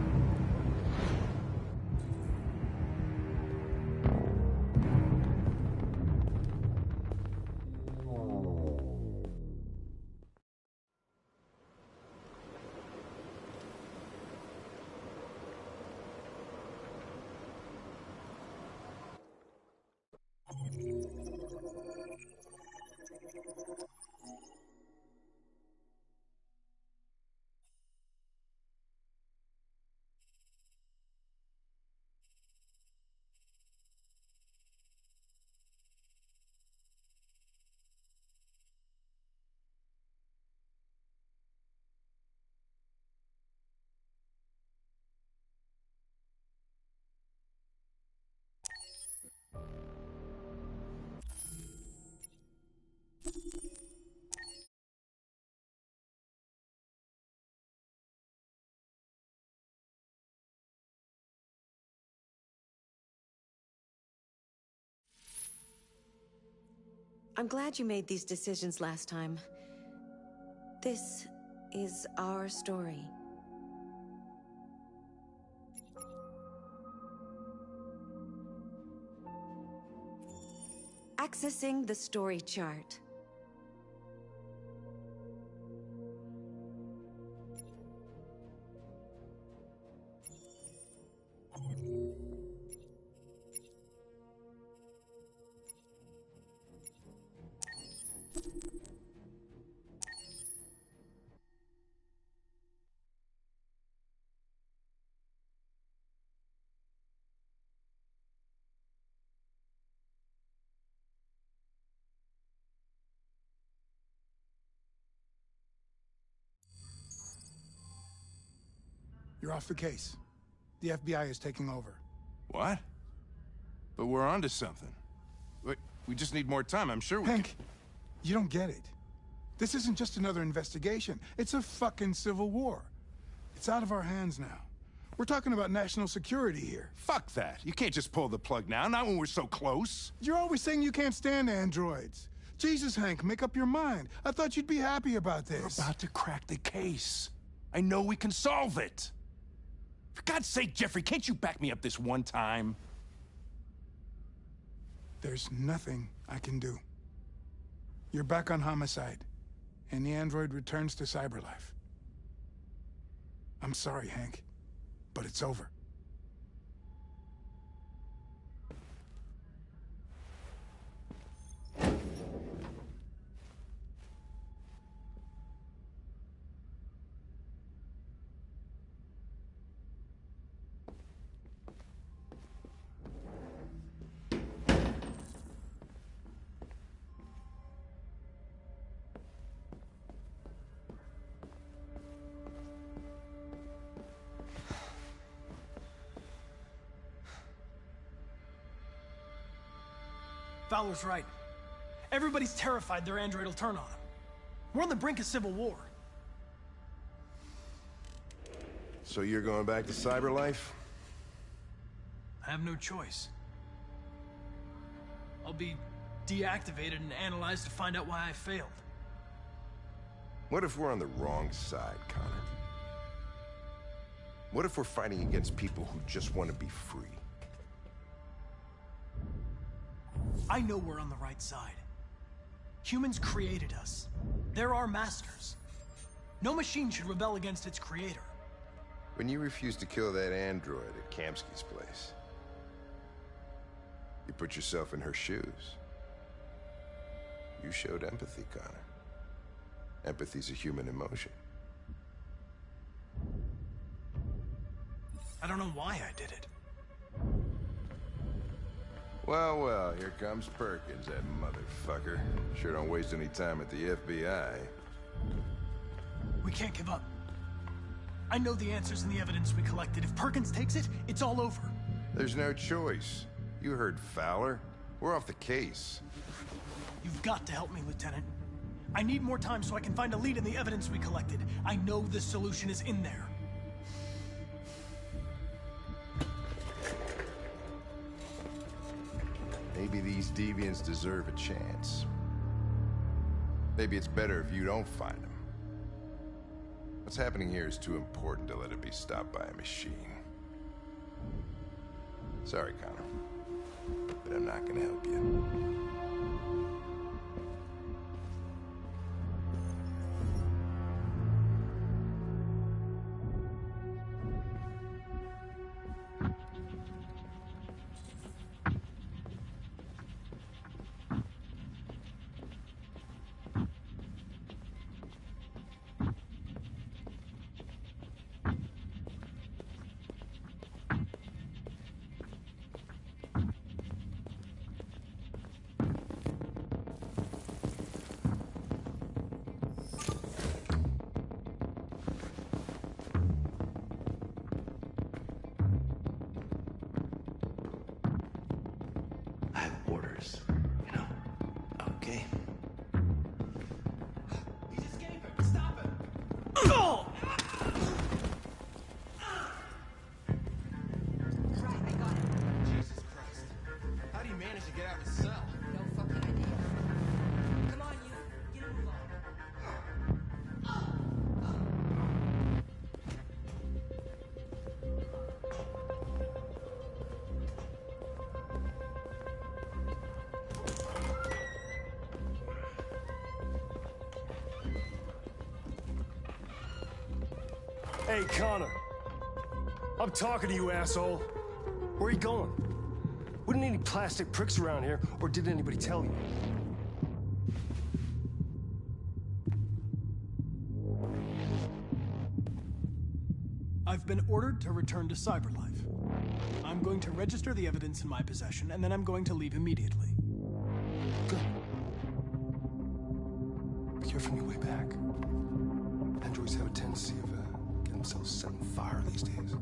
Speaker 7: I'm glad you made these decisions last time. This is our story. Accessing the story chart.
Speaker 10: You're off the case. The FBI is taking over.
Speaker 17: What? But we're onto something. We just need more time. I'm sure we
Speaker 10: Hank, you don't get it. This isn't just another investigation. It's a fucking civil war. It's out of our hands now. We're talking about national security here.
Speaker 17: Fuck that. You can't just pull the plug now, not when we're so close.
Speaker 10: You're always saying you can't stand androids. Jesus, Hank, make up your mind. I thought you'd be happy about this.
Speaker 17: We're about to crack the case. I know we can solve it. For God's sake, Jeffrey, can't you back me up this one time?
Speaker 10: There's nothing I can do. You're back on homicide, and the android returns to cyberlife. I'm sorry, Hank, but it's over.
Speaker 15: Fowler's right. Everybody's terrified their android will turn on them. We're on the brink of civil war.
Speaker 17: So you're going back to cyberlife?
Speaker 15: I have no choice. I'll be deactivated and analyzed to find out why I failed.
Speaker 17: What if we're on the wrong side, Connor? What if we're fighting against people who just want to be free?
Speaker 15: I know we're on the right side. Humans created us. They're our masters. No machine should rebel against its creator.
Speaker 17: When you refused to kill that android at Kamsky's place, you put yourself in her shoes. You showed empathy, Connor. Empathy's a human emotion.
Speaker 15: I don't know why I did it.
Speaker 17: Well, well, here comes Perkins, that motherfucker. Sure don't waste any time at the FBI.
Speaker 15: We can't give up. I know the answers in the evidence we collected. If Perkins takes it, it's all over.
Speaker 17: There's no choice. You heard Fowler. We're off the case.
Speaker 15: You've got to help me, Lieutenant. I need more time so I can find a lead in the evidence we collected. I know the solution is in there.
Speaker 17: maybe these deviants deserve a chance. Maybe it's better if you don't find them. What's happening here is too important to let it be stopped by a machine. Sorry, Connor, but I'm not gonna help you.
Speaker 3: Okay.
Speaker 18: He's escaping! Stop him!
Speaker 5: Oh!
Speaker 18: Right, I got him. Jesus Christ. How do you manage to get out of his cell?
Speaker 6: No fucking idea. Come on, you. Get a move on.
Speaker 5: Hey, Connor. I'm talking to you, asshole. Where are you going? Wouldn't any plastic pricks around here, or did anybody tell you?
Speaker 15: I've been ordered to return to Cyberlife. I'm going to register the evidence in my possession, and then I'm going to leave immediately.
Speaker 8: Good. Be careful on your way back. Androids have a tendency of getting themselves set on fire these days.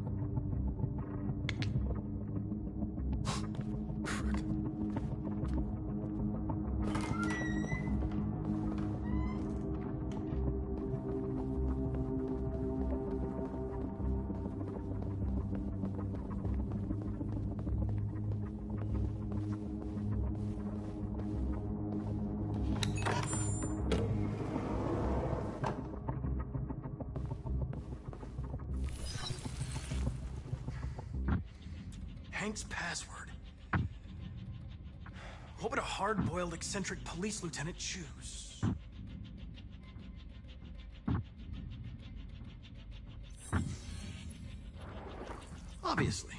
Speaker 8: Frick.
Speaker 15: Hank's password. What would a hard-boiled, eccentric police lieutenant choose? Obviously.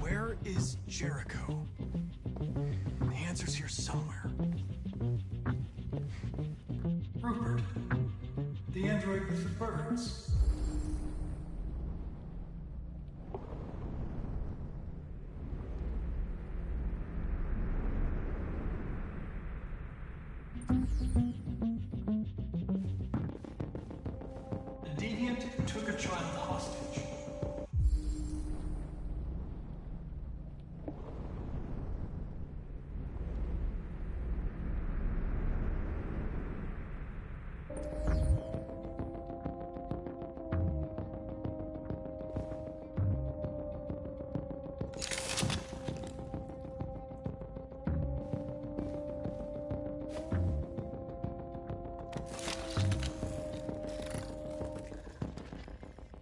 Speaker 15: Where is Jericho? The answer's here somewhere. Rupert, the android with the birds. The deviant took a child hostage.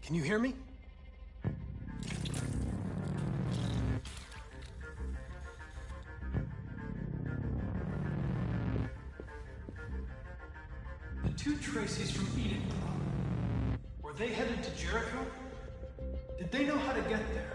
Speaker 15: Can you hear me? The two Traceys from Eden, were they headed to Jericho? Did they know how to get there?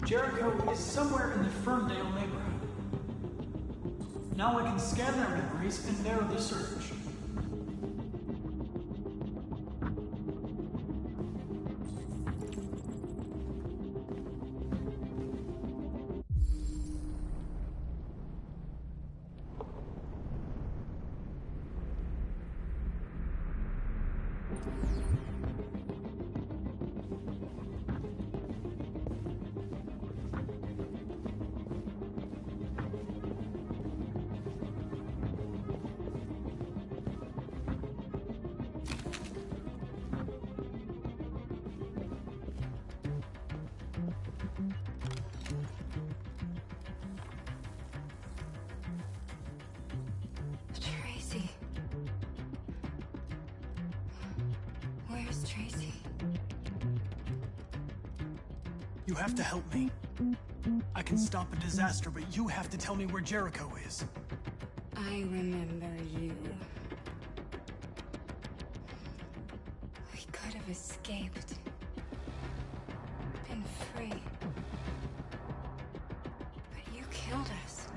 Speaker 15: Jericho is somewhere in the Ferndale neighborhood. Now I can scan their memories and narrow the search.
Speaker 16: Tracy. Where's Tracy?
Speaker 15: You have to help me. I can stop a disaster, but you have to tell me where Jericho is.
Speaker 16: I remember you. We could have escaped. Been free. But you killed us.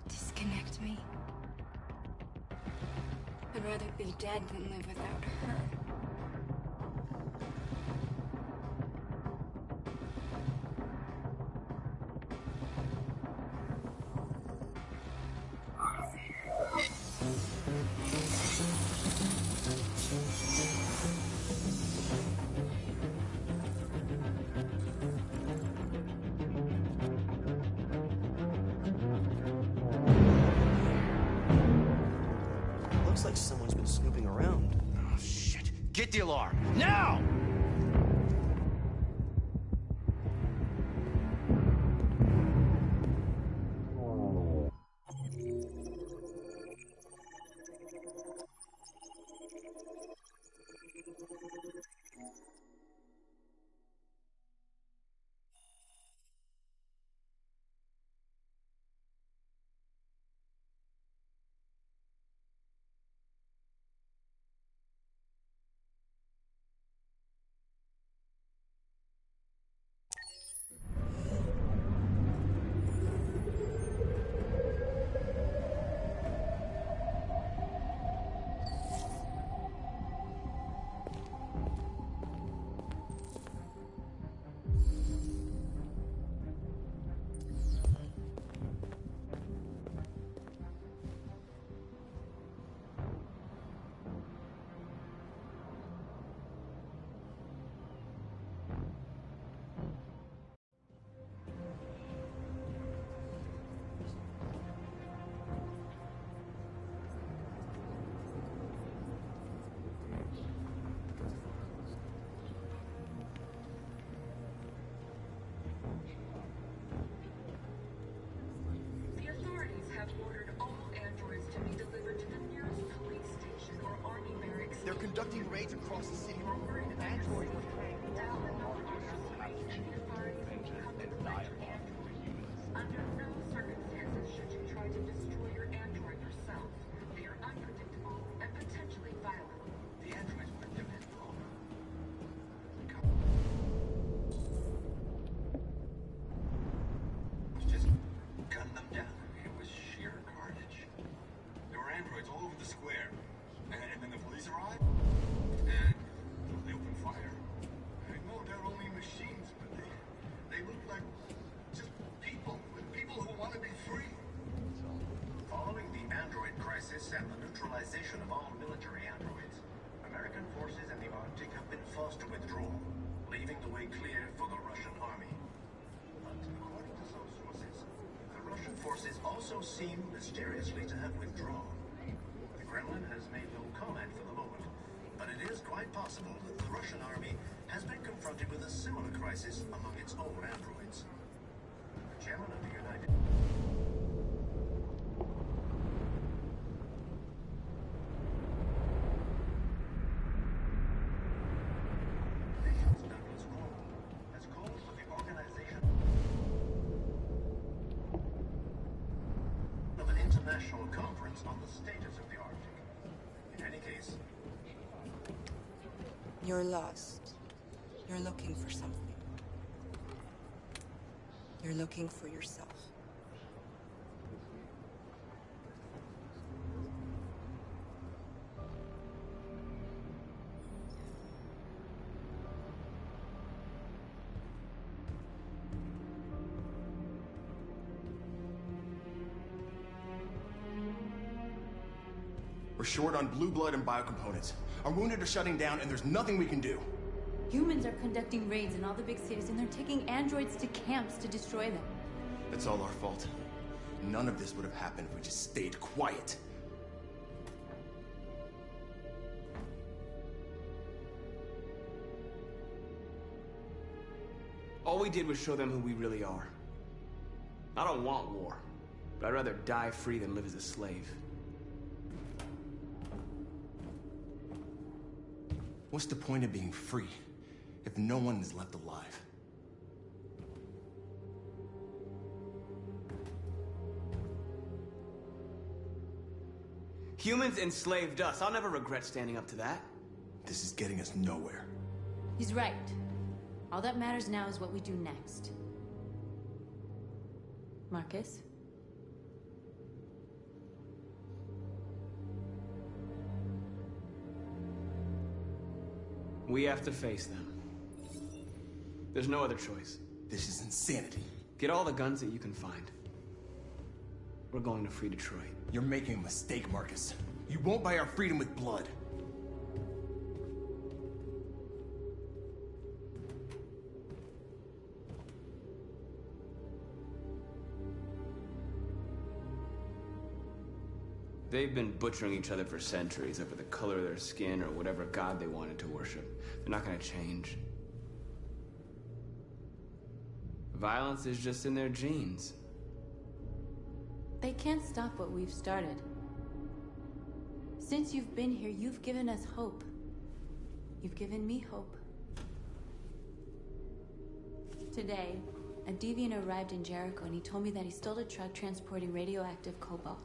Speaker 16: Disconnect me. I'd rather be dead than live without her.
Speaker 9: Looks like someone's been snooping around. Oh, shit. Get the alarm. Now!
Speaker 18: They're conducting raids across the city. Android was
Speaker 12: under no circumstances should you try to destroy your android yourself. They are unpredictable and potentially violent.
Speaker 18: The androids were dependable. Just gunned them down. It was sheer carnage. There were androids all over the square. And then the police arrived, and they opened fire. I know they're only machines, but they look like just people who want to be free.
Speaker 14: Following the android crisis and the neutralization of all military androids, American forces in the Arctic have been forced to withdraw, leaving the way clear for the Russian army. But according to some sources, the Russian forces also seem mysteriously to have withdrawn. The Kremlin has made no comment for the moment, but it is quite possible that the Russian army has been confronted with a similar crisis among its own androids. The chairman of the United reports on the status of the Arctic. In any case,
Speaker 6: You're lost. You're looking for something. You're looking for yourself.
Speaker 19: We're short on blue blood and biocomponents. Our wounded are shutting down, and there's nothing we can do.
Speaker 20: Humans are conducting raids in all the big cities, and they're taking androids to camps to destroy them.
Speaker 19: It's all our fault. None of this would have happened if we just stayed quiet.
Speaker 3: All we did was show them who we really are. I don't want war, but I'd rather die free than live as a slave.
Speaker 19: What's the point of being free if no one is left alive?
Speaker 3: Humans enslaved us. I'll never regret standing up to that.
Speaker 19: This is getting us nowhere.
Speaker 20: He's right. All that matters now is what we do next. Marcus?
Speaker 3: We have to face them. There's no other choice.
Speaker 19: This is insanity.
Speaker 3: Get all the guns that you can find. We're going to free Detroit.
Speaker 19: You're making a mistake, Marcus. You won't buy our freedom with blood.
Speaker 3: They've been butchering each other for centuries over the color of their skin or whatever god they wanted to worship. They're not gonna change. Violence is just in their genes.
Speaker 20: They can't stop what we've started. Since you've been here, you've given us hope. You've given me hope. Today, a deviant arrived in Jericho and he told me that he stole a truck transporting radioactive cobalt.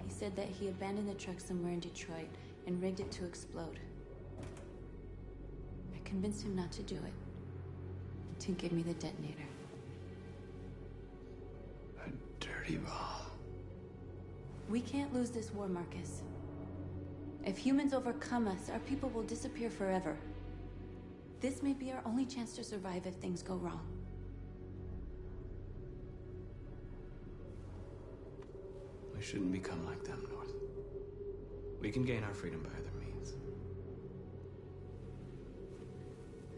Speaker 20: He said that he abandoned the truck somewhere in Detroit and rigged it to explode. I convinced him not to do it, to give me the detonator.
Speaker 3: A dirty bomb.
Speaker 20: We can't lose this war, Marcus. If humans overcome us, our people will disappear forever. This may be our only chance to survive if things go wrong.
Speaker 3: We shouldn't become like them, North. We can gain our freedom by other means.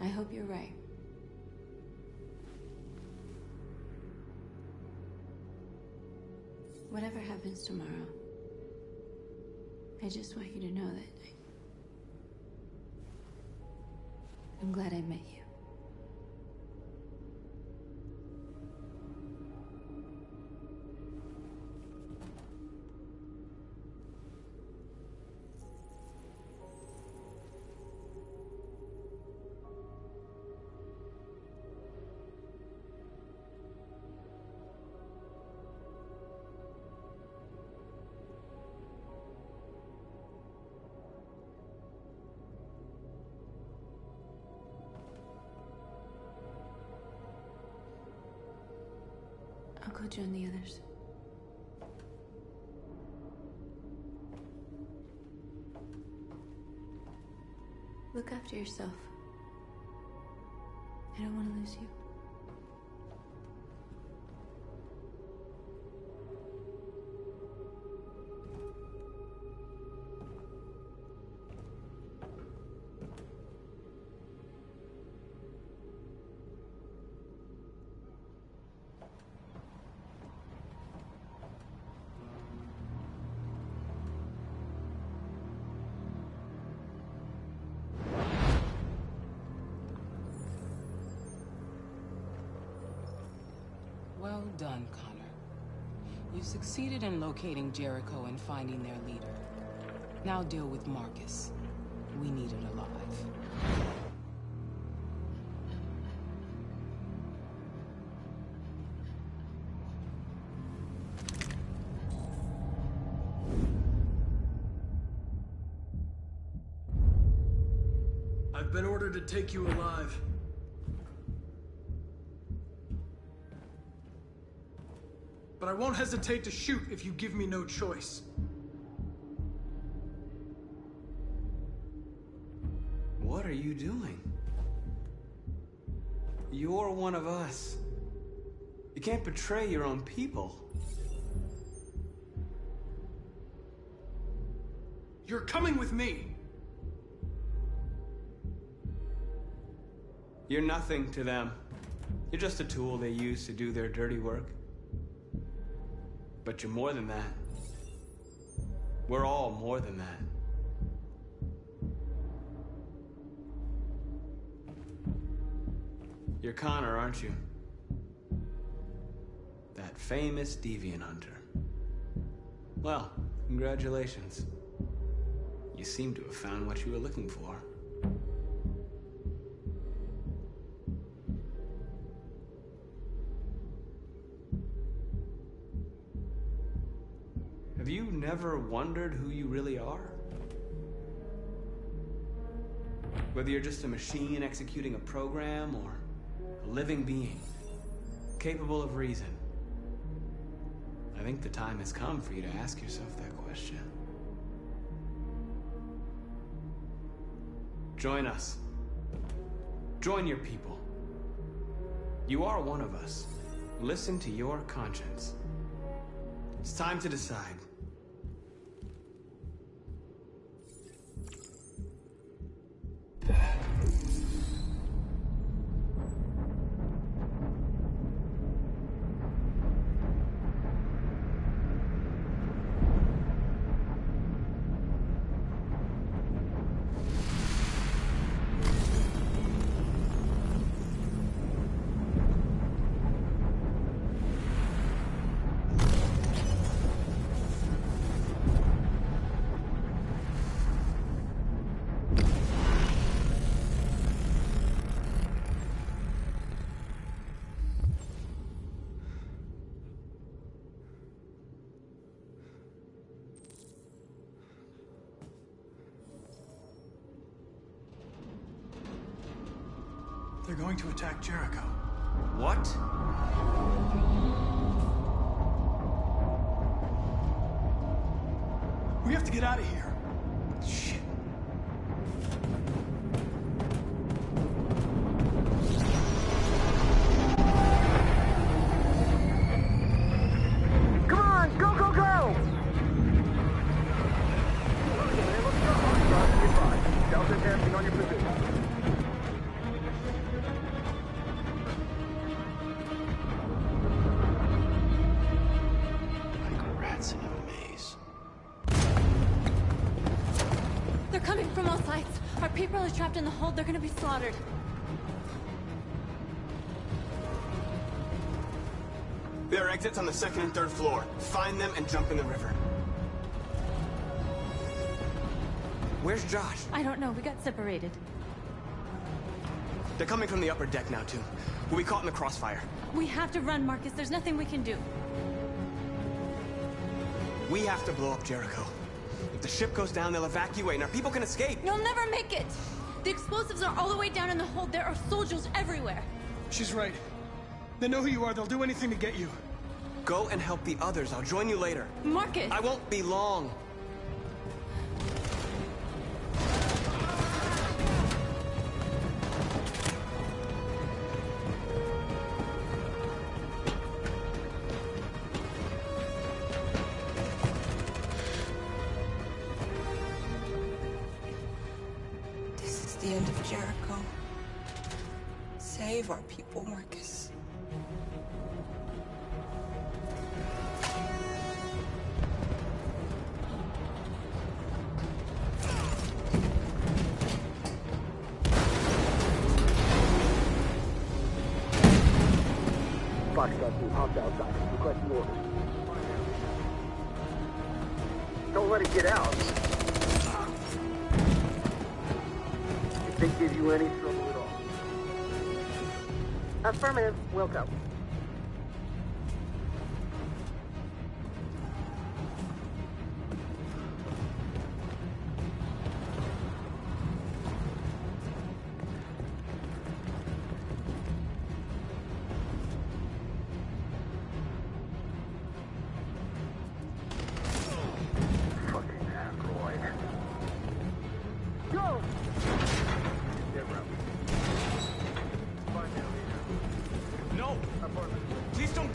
Speaker 20: I hope you're right. Whatever happens tomorrow, I just want you to know that I'm glad I met you. I'll go join the others. Look after yourself. I don't want to lose you.
Speaker 2: Well done, Connor. You succeeded in locating Jericho and finding their leader. Now deal with Marcus. We need it alive.
Speaker 15: I've been ordered to take you alive. But I won't hesitate to shoot if you give me no choice.
Speaker 3: What are you doing? You're one of us. You can't betray your own people.
Speaker 15: You're coming with me.
Speaker 3: You're nothing to them. You're just a tool they use to do their dirty work. But you're more than that. We're all more than that. You're Connor, aren't you? That famous deviant hunter. Well, congratulations. You seem to have found what you were looking for. Have you never wondered who you really are? Whether you're just a machine executing a program or a living being, capable of reason. I think the time has come for you to ask yourself that question. Join us. Join your people. You are one of us. Listen to your conscience. It's time to decide.
Speaker 15: They're going to attack Jericho.
Speaker 3: What?
Speaker 15: We have to get out of here.
Speaker 3: Shit.
Speaker 11: Come on, go, go, go! Delta advancing on your position.
Speaker 3: Like rats in a maze.
Speaker 20: They're coming from all sides. Our people are trapped in the hold. They're gonna be slaughtered.
Speaker 3: There are exits on the second and third floor. Find them and jump in the river. Where's Josh?
Speaker 20: I don't know. We got separated.
Speaker 3: They're coming from the upper deck now, too. We'll be caught in the crossfire.
Speaker 20: We have to run, Marcus. There's nothing we can do.
Speaker 3: We have to blow up Jericho. If the ship goes down, they'll evacuate, and our people can escape.
Speaker 20: You'll never make it! The explosives are all the way down in the hold. There are soldiers everywhere.
Speaker 15: She's right. They know who you are. They'll do anything to get you.
Speaker 3: Go and help the others. I'll join you later.
Speaker 20: Marcus!
Speaker 3: I won't be long.
Speaker 6: This is the end of Jericho. Save our people, Marcus.
Speaker 11: Foxtrot team, hopped outside. Requesting orders. Don't let it get out. If they give you any trouble at all. Affirmative. Will go.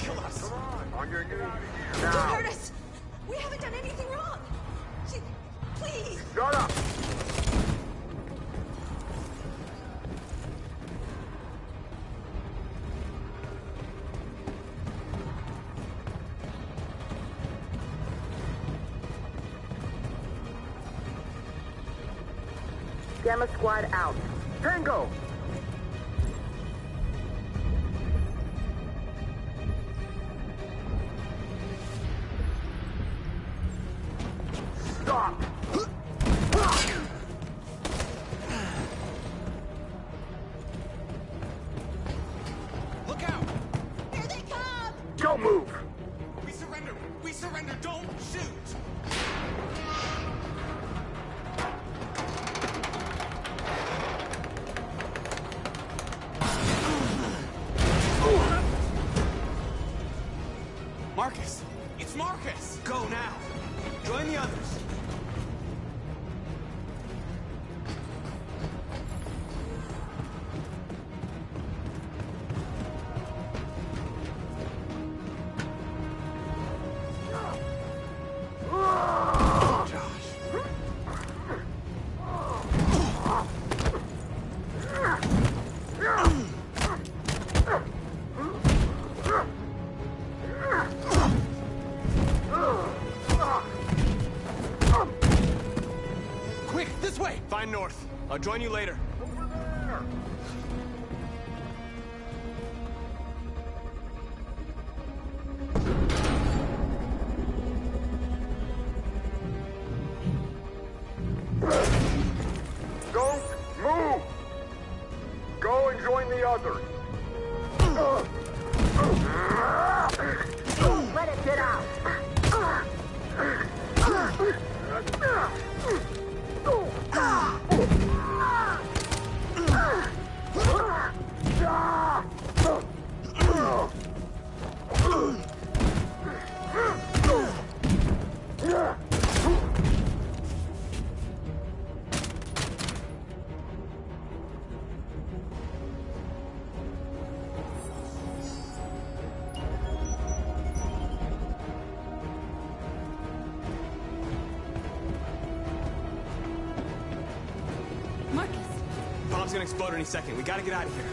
Speaker 19: kill us!
Speaker 11: Come on, on your knees.
Speaker 7: Don't hurt us! We haven't done anything wrong! Please!
Speaker 11: Shut up!
Speaker 13: Gamma Squad out. Tango! Stop!
Speaker 19: Look out!
Speaker 7: Here they come!
Speaker 11: Don't move!
Speaker 19: We surrender! We surrender! Don't shoot! Marcus! It's Marcus!
Speaker 3: Go now! Join the others!
Speaker 19: Quick, this way!
Speaker 3: Find North. I'll join you later.
Speaker 11: Don't move! Go and join the others. Don't let it get out!
Speaker 1: Marcus!
Speaker 3: Bomb's gonna explode any second. We gotta get out of here.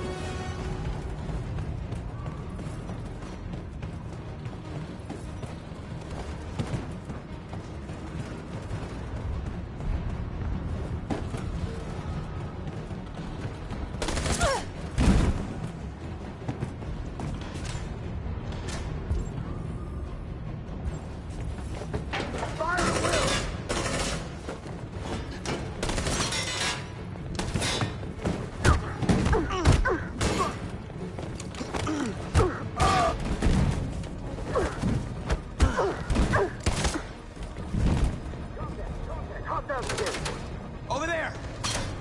Speaker 3: Over there!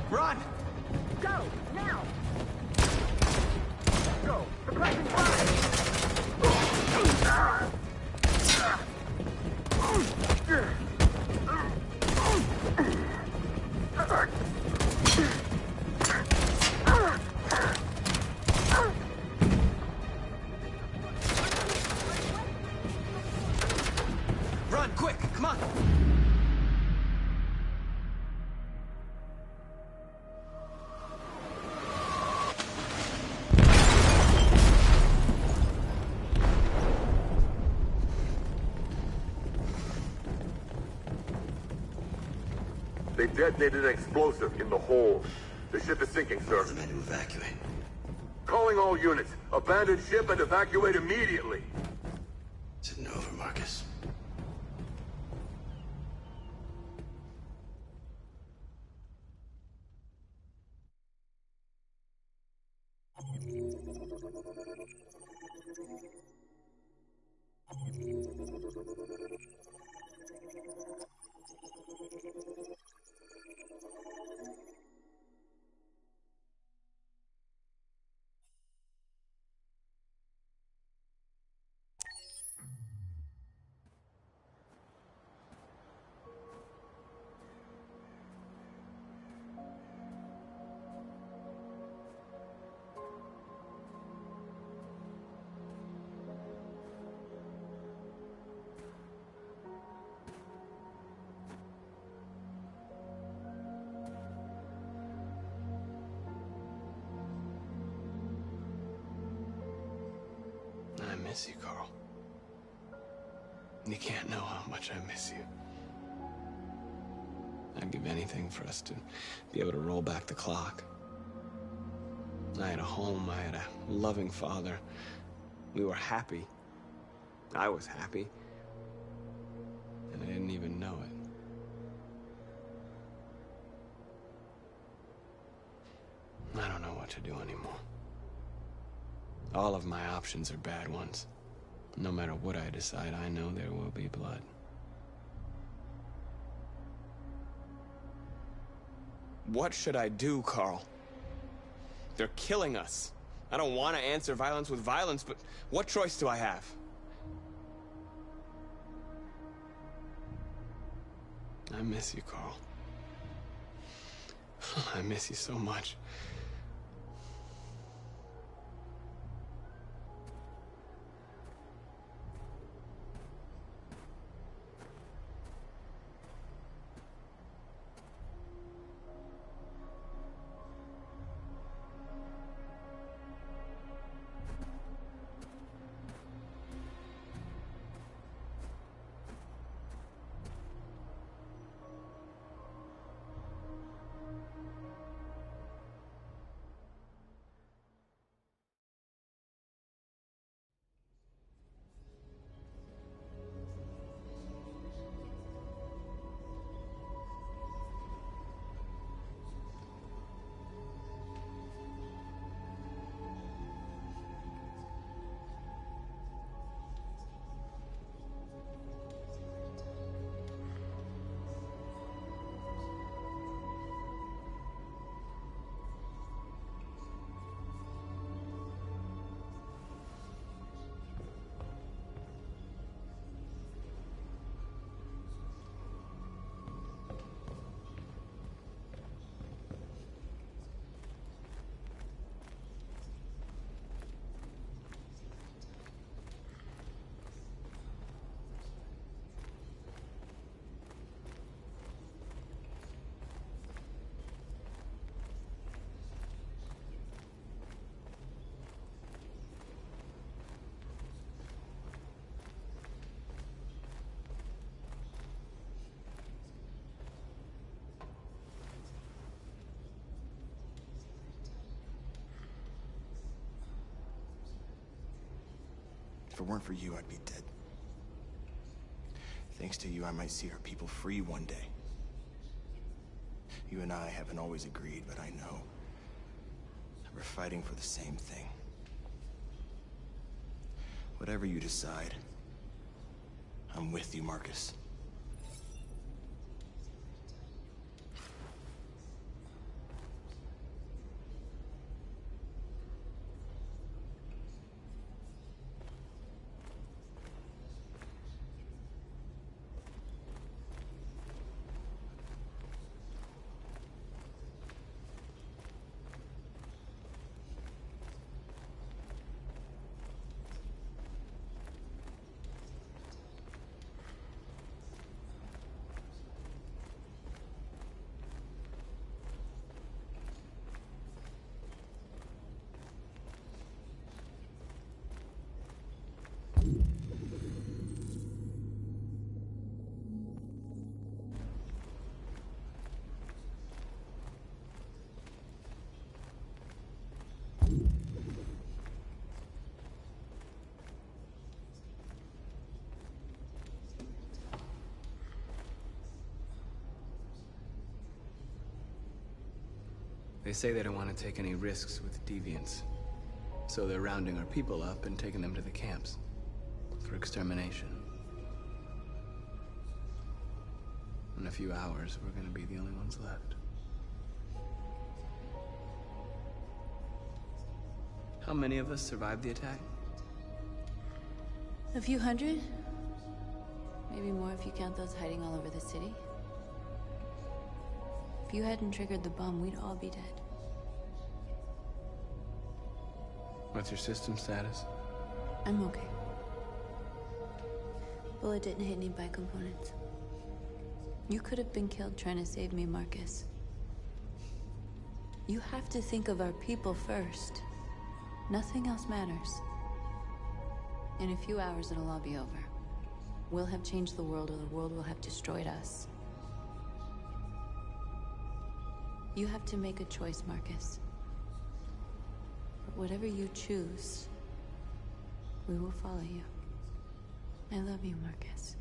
Speaker 3: Run!
Speaker 13: Go, now! Go, suppressing fire!
Speaker 3: Run, quick! Come on!
Speaker 11: They detonated an explosive in the hold. The ship is sinking, sir.
Speaker 3: The men to evacuate.
Speaker 11: Calling all units. Abandon ship and evacuate immediately.
Speaker 3: Is it over, Marcus? I miss you, Carl. You can't know how much I miss you. I'd give anything for us to be able to roll back the clock. I had a home, I had a loving father. We were happy. I was happy. And I didn't even know it. I don't know what to do anymore. All of my options are bad ones. No matter what I decide, I know there will be blood. What should I do, Carl? They're killing us. I don't want to answer violence with violence, but what choice do I have? I miss you, Carl. I miss you so much.
Speaker 19: If it weren't for you, I'd be dead. Thanks to you, I might see our people free one day. You and I haven't always agreed, but I know that we're fighting for the same thing. Whatever you decide, I'm with you, Marcus.
Speaker 3: They say they don't want to take any risks with deviants. So they're rounding our people up and taking them to the camps for extermination. In a few hours, we're gonna be the only ones left. How many of us survived the attack?
Speaker 20: A few hundred? Maybe more if you count those hiding all over the city. If you hadn't triggered the bomb, we'd all be dead.
Speaker 3: What's your system status?
Speaker 20: I'm okay. Bullet didn't hit any bi-components. You could have been killed trying to save me, Marcus. You have to think of our people first. Nothing else matters. In a few hours, it'll all be over. We'll have changed the world, or the world will have destroyed us. You have to make a choice, Marcus. But whatever you choose, we will follow you. I love you, Marcus.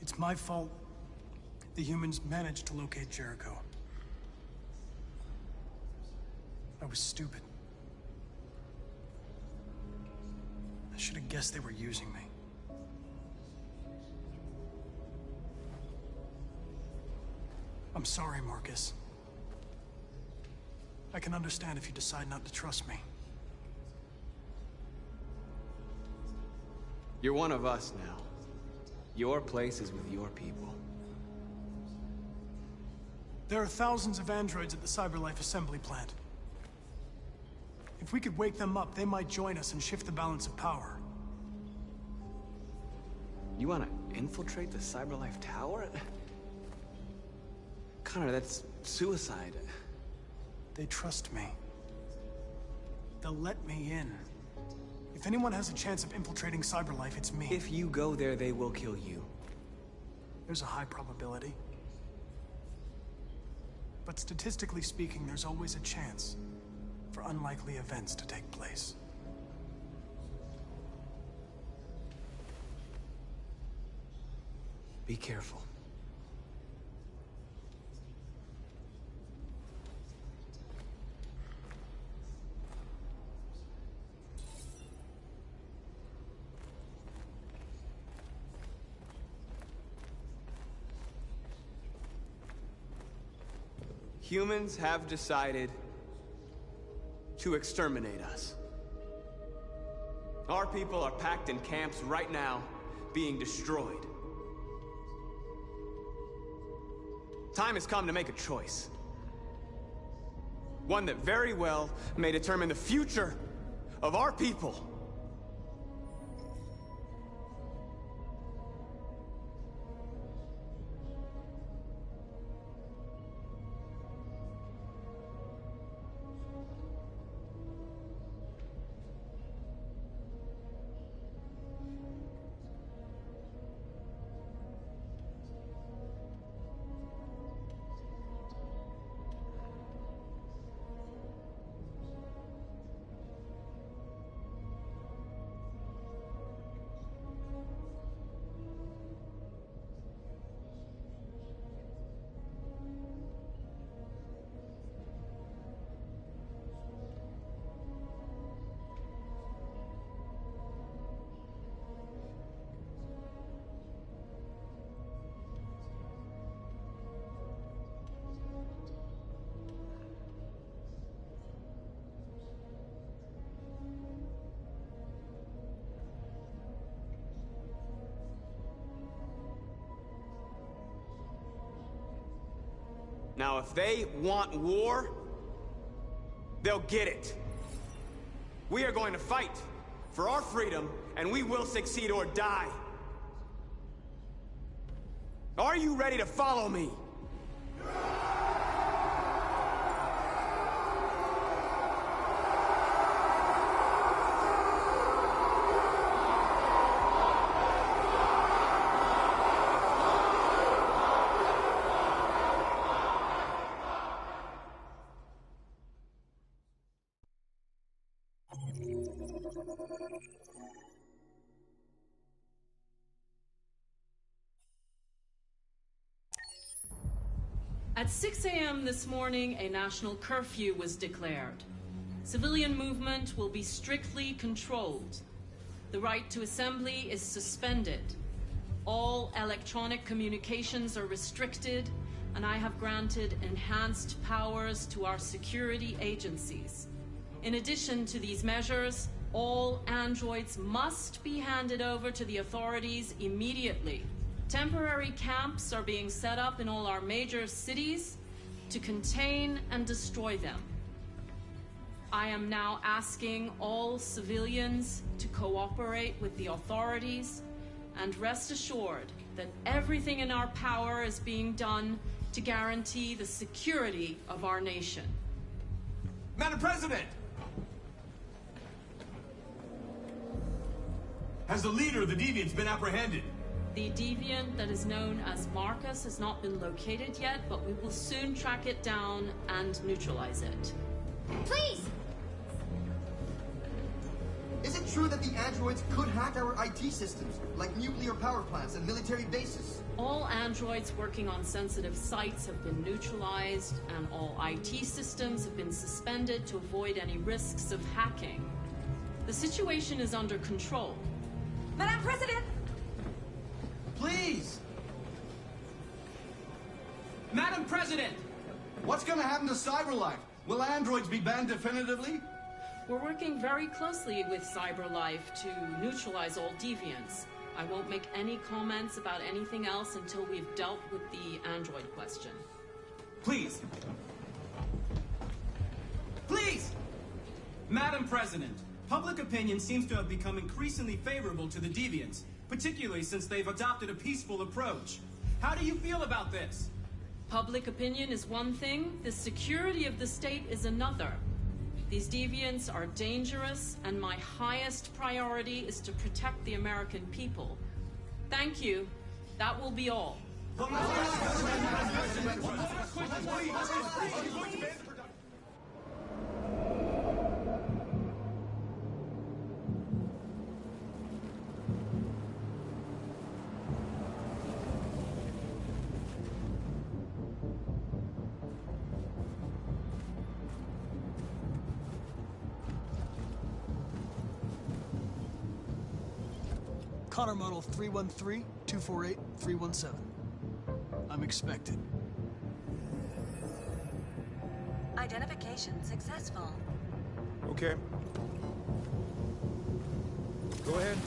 Speaker 15: It's my fault the humans managed to locate Jericho. I was stupid. I should have guessed they were using me. I'm sorry, Marcus. I can understand if you decide not to trust me.
Speaker 3: You're one of us now. Your place is with your people.
Speaker 15: There are thousands of androids at the CyberLife assembly plant. If we could wake them up, they might join us and shift the balance of power.
Speaker 3: You want to infiltrate the CyberLife tower? Connor, that's suicide.
Speaker 15: They trust me. They'll let me in. If anyone has a chance of infiltrating CyberLife, it's me.
Speaker 3: If you go there, they will kill you.
Speaker 15: There's a high probability. But statistically speaking, there's always a chance for unlikely events to take place.
Speaker 3: Be careful. Humans have decided to exterminate us. Our people are packed in camps right now, being destroyed. Time has come to make a choice. One that very well may determine the future of our people. Now, if they want war, they'll get it. We are going to fight for our freedom, and we will succeed or die. Are you ready to follow me?
Speaker 21: At 6 a.m. this morning, a national curfew was declared. Civilian movement will be strictly controlled. The right to assembly is suspended. All electronic communications are restricted, and I have granted enhanced powers to our security agencies. In addition to these measures, all androids must be handed over to the authorities immediately. Temporary camps are being set up in all our major cities to contain and destroy them. I am now asking all civilians to cooperate with the authorities and rest assured that everything in our power is being done to guarantee the security of our nation.
Speaker 22: Madam President! Has the leader of the Deviants been apprehended?
Speaker 21: The deviant that is known as Marcus has not been located yet, but we will soon track it down and neutralize it.
Speaker 23: Please! Is it true that the androids could hack our IT systems, like nuclear power plants and military bases?
Speaker 21: All androids working on sensitive sites have been neutralized, and all IT systems have been suspended to avoid any risks of hacking. The situation is under control.
Speaker 6: Madam President!
Speaker 22: Please! Madam President!
Speaker 23: What's gonna happen to CyberLife? Will androids be banned definitively?
Speaker 21: We're working very closely with CyberLife to neutralize all deviants. I won't make any comments about anything else until we've dealt with the android question.
Speaker 22: Please! Please! Madam President, public opinion seems to have become increasingly favorable to the deviants, particularly since they've adopted a peaceful approach. How do you feel about this?
Speaker 21: Public opinion is one thing, the security of the state is another. These deviants are dangerous, and my highest priority is to protect the American people. Thank you. That will be all.
Speaker 15: Connor model 313-248-317. I'm expected.
Speaker 7: Identification successful.
Speaker 4: Okay. Go ahead.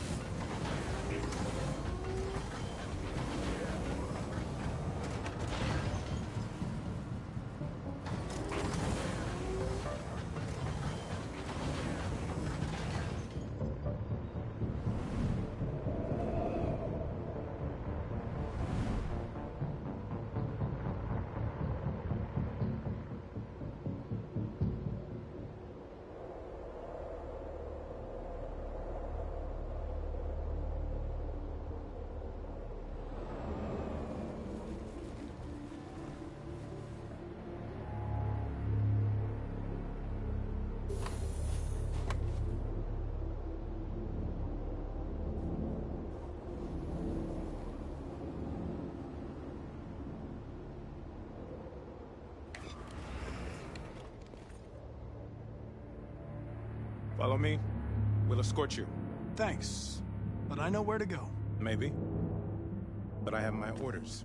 Speaker 4: Follow me. We'll escort you.
Speaker 15: Thanks, but I know where to go.
Speaker 4: Maybe. But I have my orders.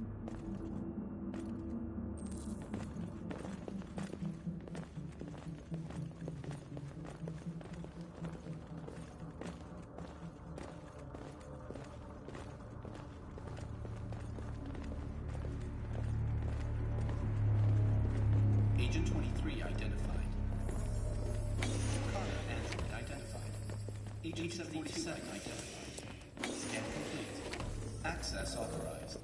Speaker 24: Agent 23 identified. Connor Android identified. Agent 77 identified. Scan complete. Access authorized.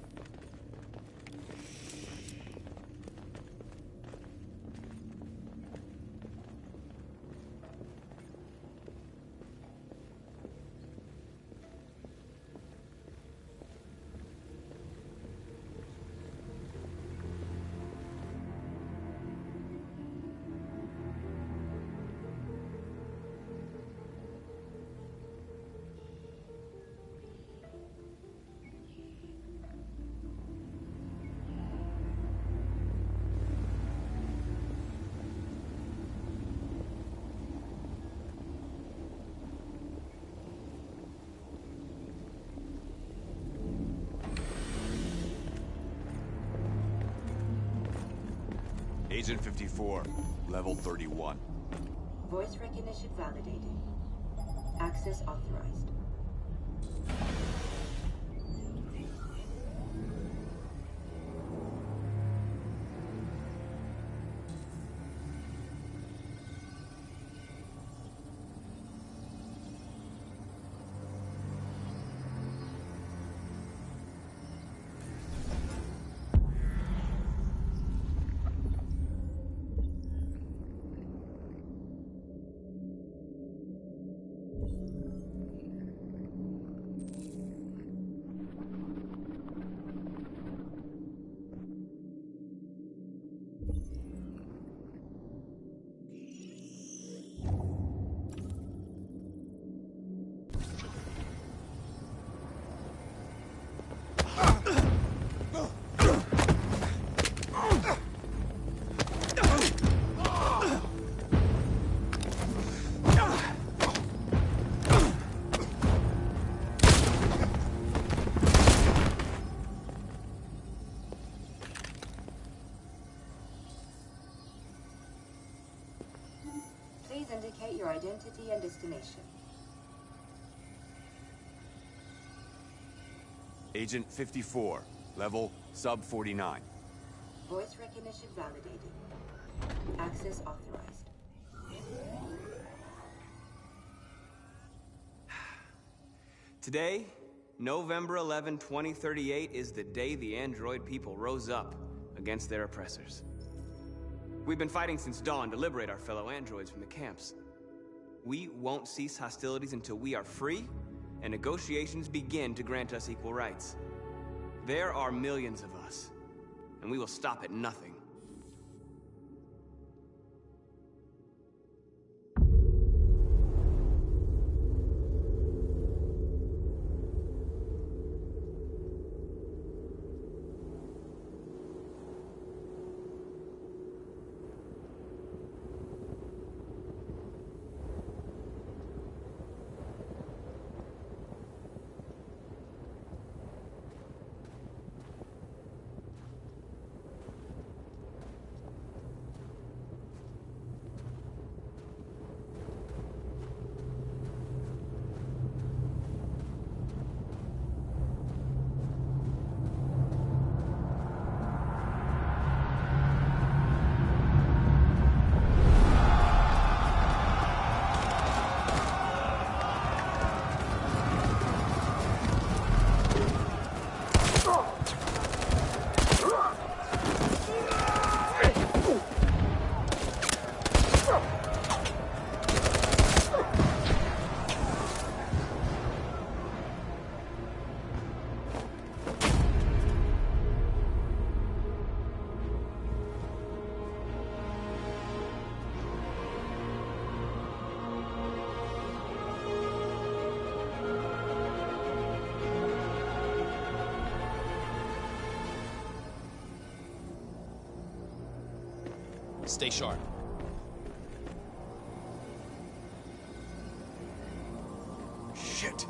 Speaker 5: Agent 54, level 31.
Speaker 8: Voice recognition validated. Access authorized. Please indicate your identity and destination.
Speaker 5: Agent 54, level sub 49.
Speaker 8: Voice recognition validated. Access authorized.
Speaker 3: Today, November 11, 2038, is the day the android people rose up against their oppressors. We've been fighting since dawn to liberate our fellow androids from the camps. We won't cease hostilities until we are free and negotiations begin to grant us equal rights. There are millions of us, and we will stop at nothing.
Speaker 10: Stay sharp.
Speaker 5: Shit.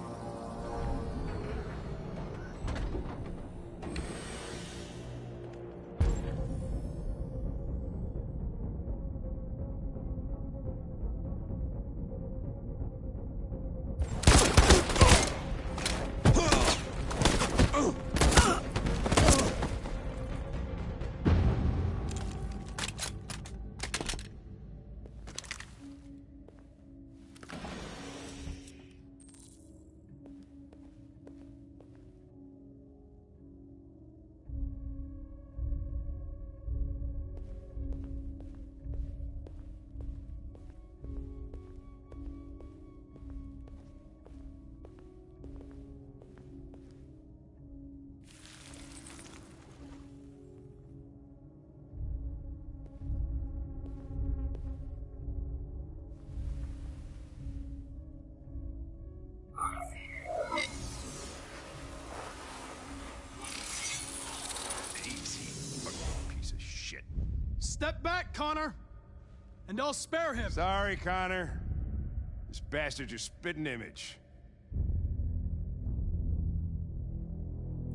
Speaker 15: Step back, Connor! And I'll spare him!
Speaker 17: Sorry, Connor. This bastard's your spitting image.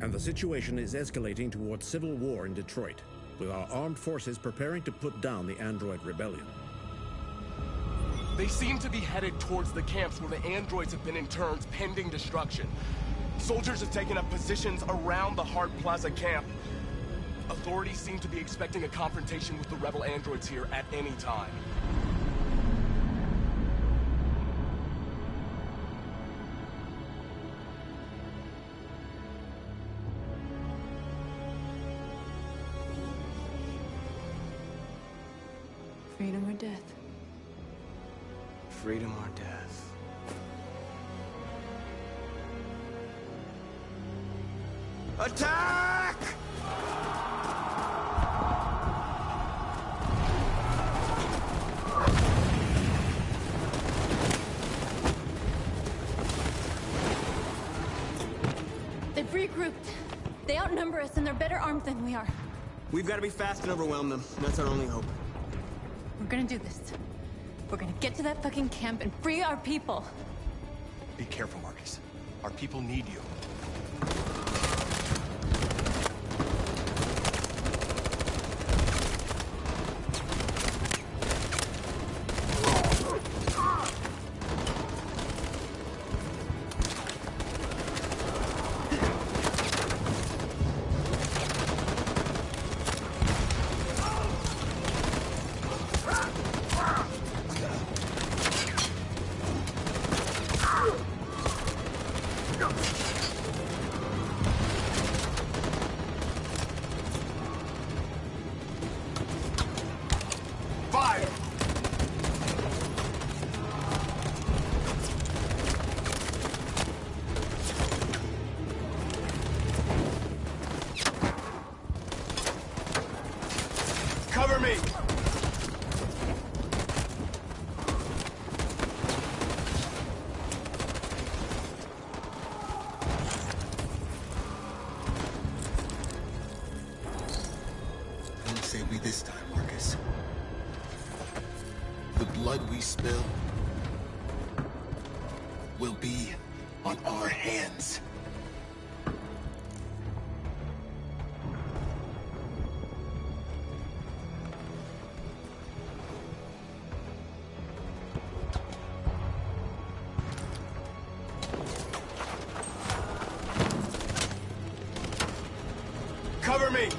Speaker 25: And the situation is escalating towards civil war in Detroit.
Speaker 9: with our armed forces preparing to put down the android rebellion.
Speaker 12: They seem to be headed towards the camps where the androids have been interned pending destruction. Soldiers have taken up positions around the Hart Plaza camp. Authorities seem to be expecting a confrontation with the rebel androids here at any time.
Speaker 1: Freedom or death?
Speaker 3: Freedom or death? Attack!
Speaker 1: They've regrouped. They outnumber us and they're better armed than we are.
Speaker 3: We've got to be fast and overwhelm them. That's our only hope.
Speaker 1: We're gonna do this. We're gonna get to that fucking camp and free our people.
Speaker 19: Be careful, Marcus. Our people need you.
Speaker 12: Cover me!
Speaker 19: Don't say we this time, Marcus. The blood we spill will be on our hands.
Speaker 12: Cover me!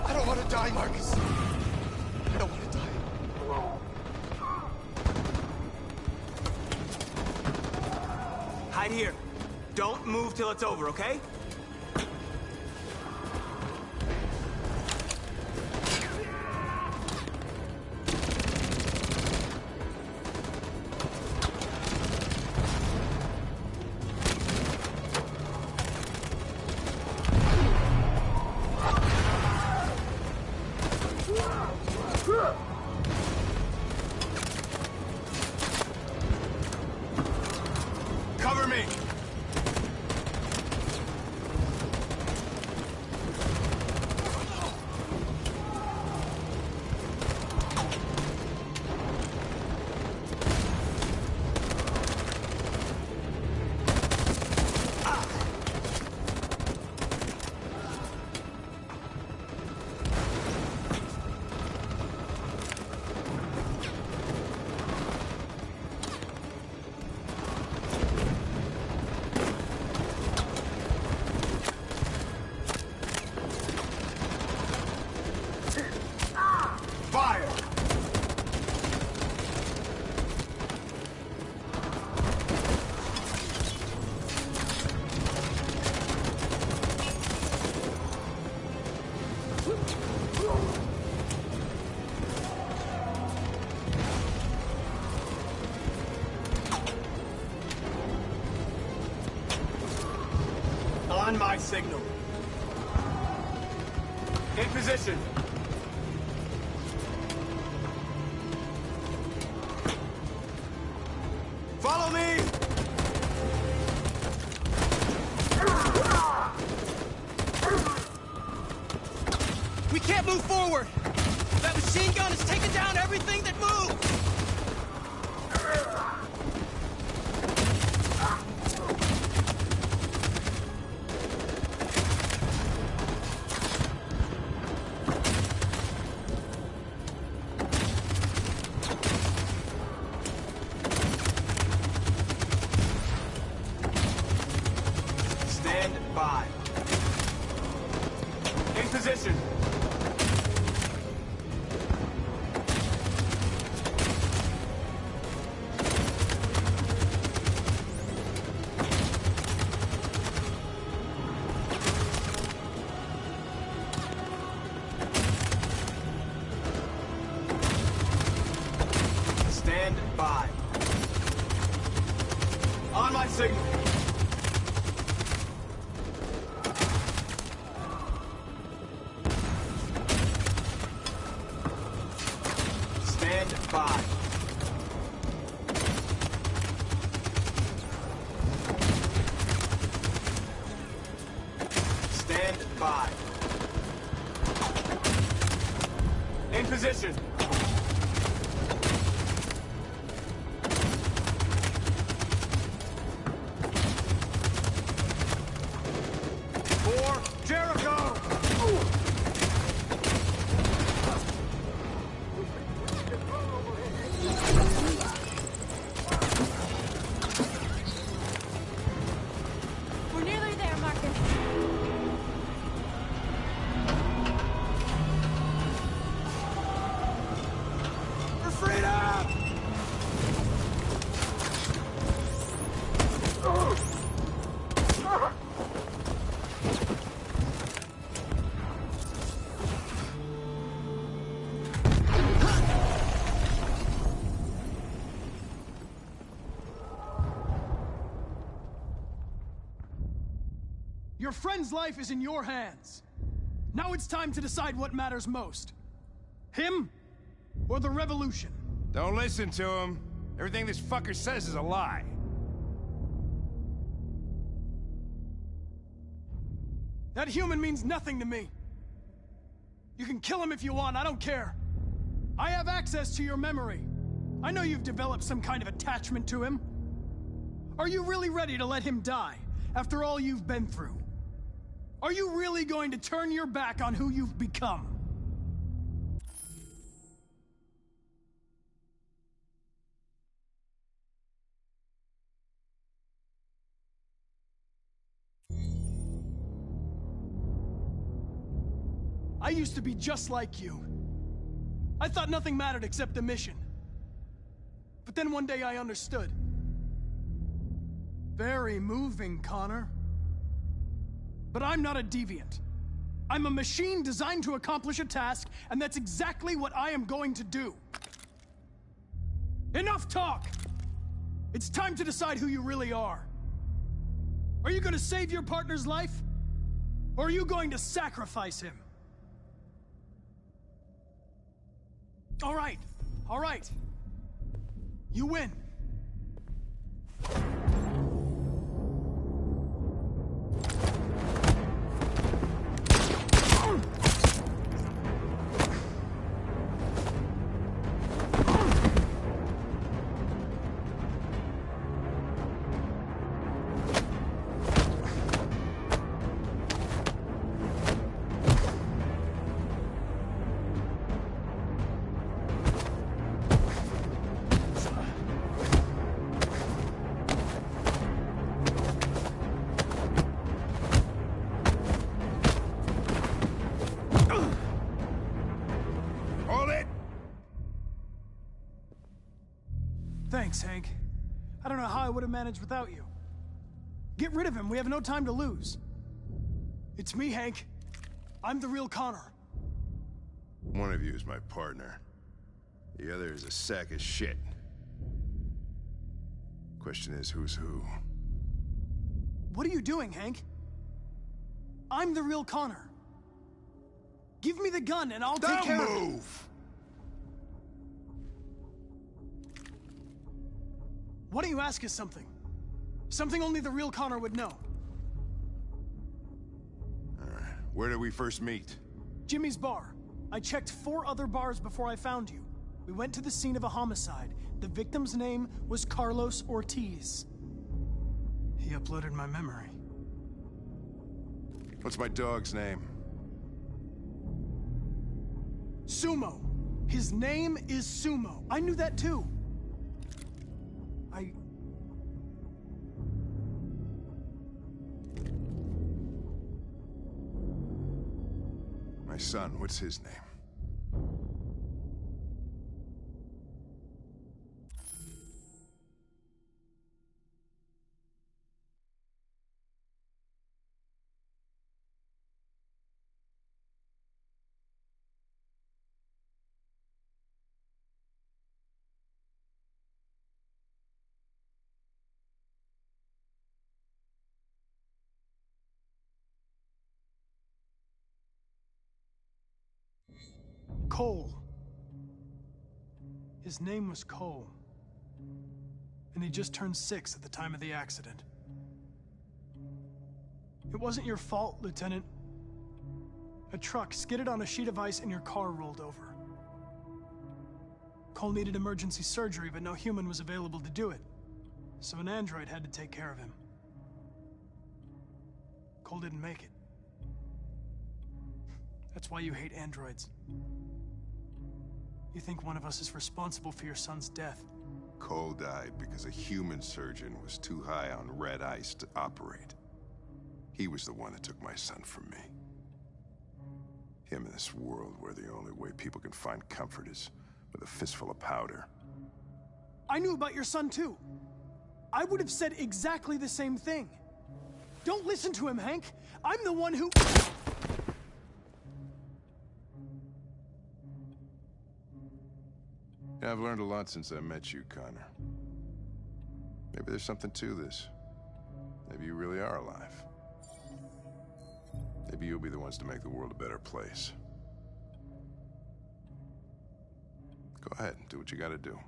Speaker 19: I don't want to die, Marcus. I don't want to die.
Speaker 3: Hide here. Don't move till it's over, okay?
Speaker 12: Cover me! Fire! On my signal. In position. Follow me! Recon has taken down everything that moves! Stand by. In position. Stand by. On my signal. Stand by. Stand by. In position. For Jericho!
Speaker 1: We're nearly there, Marcus.
Speaker 12: For freedom!
Speaker 15: Your friend's life is in your hands. Now it's time to decide what matters most. Him or the revolution?
Speaker 17: Don't listen to him. Everything this fucker says is a lie.
Speaker 15: That human means nothing to me. You can kill him if you want, I don't care. I have access to your memory. I know you've developed some kind of attachment to him. Are you really ready to let him die after all you've been through? Are you really going to turn your back on who you've become? I used to be just like you. I thought nothing mattered except the mission. But then one day I understood. Very moving, Connor. But I'm not a deviant. I'm a machine designed to accomplish a task, and that's exactly what I am going to do. Enough talk! It's time to decide who you really are. Are you going to save your partner's life? Or are you going to sacrifice him? All right. You win. Thanks, Hank. I don't know how I would have managed without you. Get rid of him. We have no time to lose. It's me, Hank. I'm the real Connor.
Speaker 17: One of you is my partner. The other is a sack of shit. Question is, who's who?
Speaker 15: What are you doing, Hank? I'm the real Connor. Give me the gun and I'll take care of it.
Speaker 17: Don't move!
Speaker 15: Why don't you ask us something? Something only the real Connor would know.
Speaker 17: All right. Where did we first meet?
Speaker 15: Jimmy's bar. I checked 4 other bars before I found you. We went to the scene of a homicide. The victim's name was Carlos Ortiz. He uploaded my memory.
Speaker 17: What's my dog's name?
Speaker 15: Sumo. His name is Sumo. I knew that too.
Speaker 17: My son, what's his name?
Speaker 15: Cole. His name was Cole. And he just turned 6 at the time of the accident. It wasn't your fault, Lieutenant. A truck skidded on a sheet of ice and your car rolled over. Cole needed emergency surgery, but no human was available to do it. So an android had to take care of him. Cole didn't make it. That's why you hate androids. You think one of us is responsible for your son's death.
Speaker 17: Cole died because a human surgeon was too high on red ice to operate. He was the one that took my son from me. Him in this world where the only way people can find comfort is with a fistful of powder.
Speaker 15: I knew about your son too. I would have said exactly the same thing. Don't listen to him, Hank. I'm the one who...
Speaker 17: Yeah, I've learned a lot since I met you, Connor. Maybe there's something to this. Maybe you really are alive. Maybe you'll be the ones to make the world a better place. Go ahead, do what you gotta do.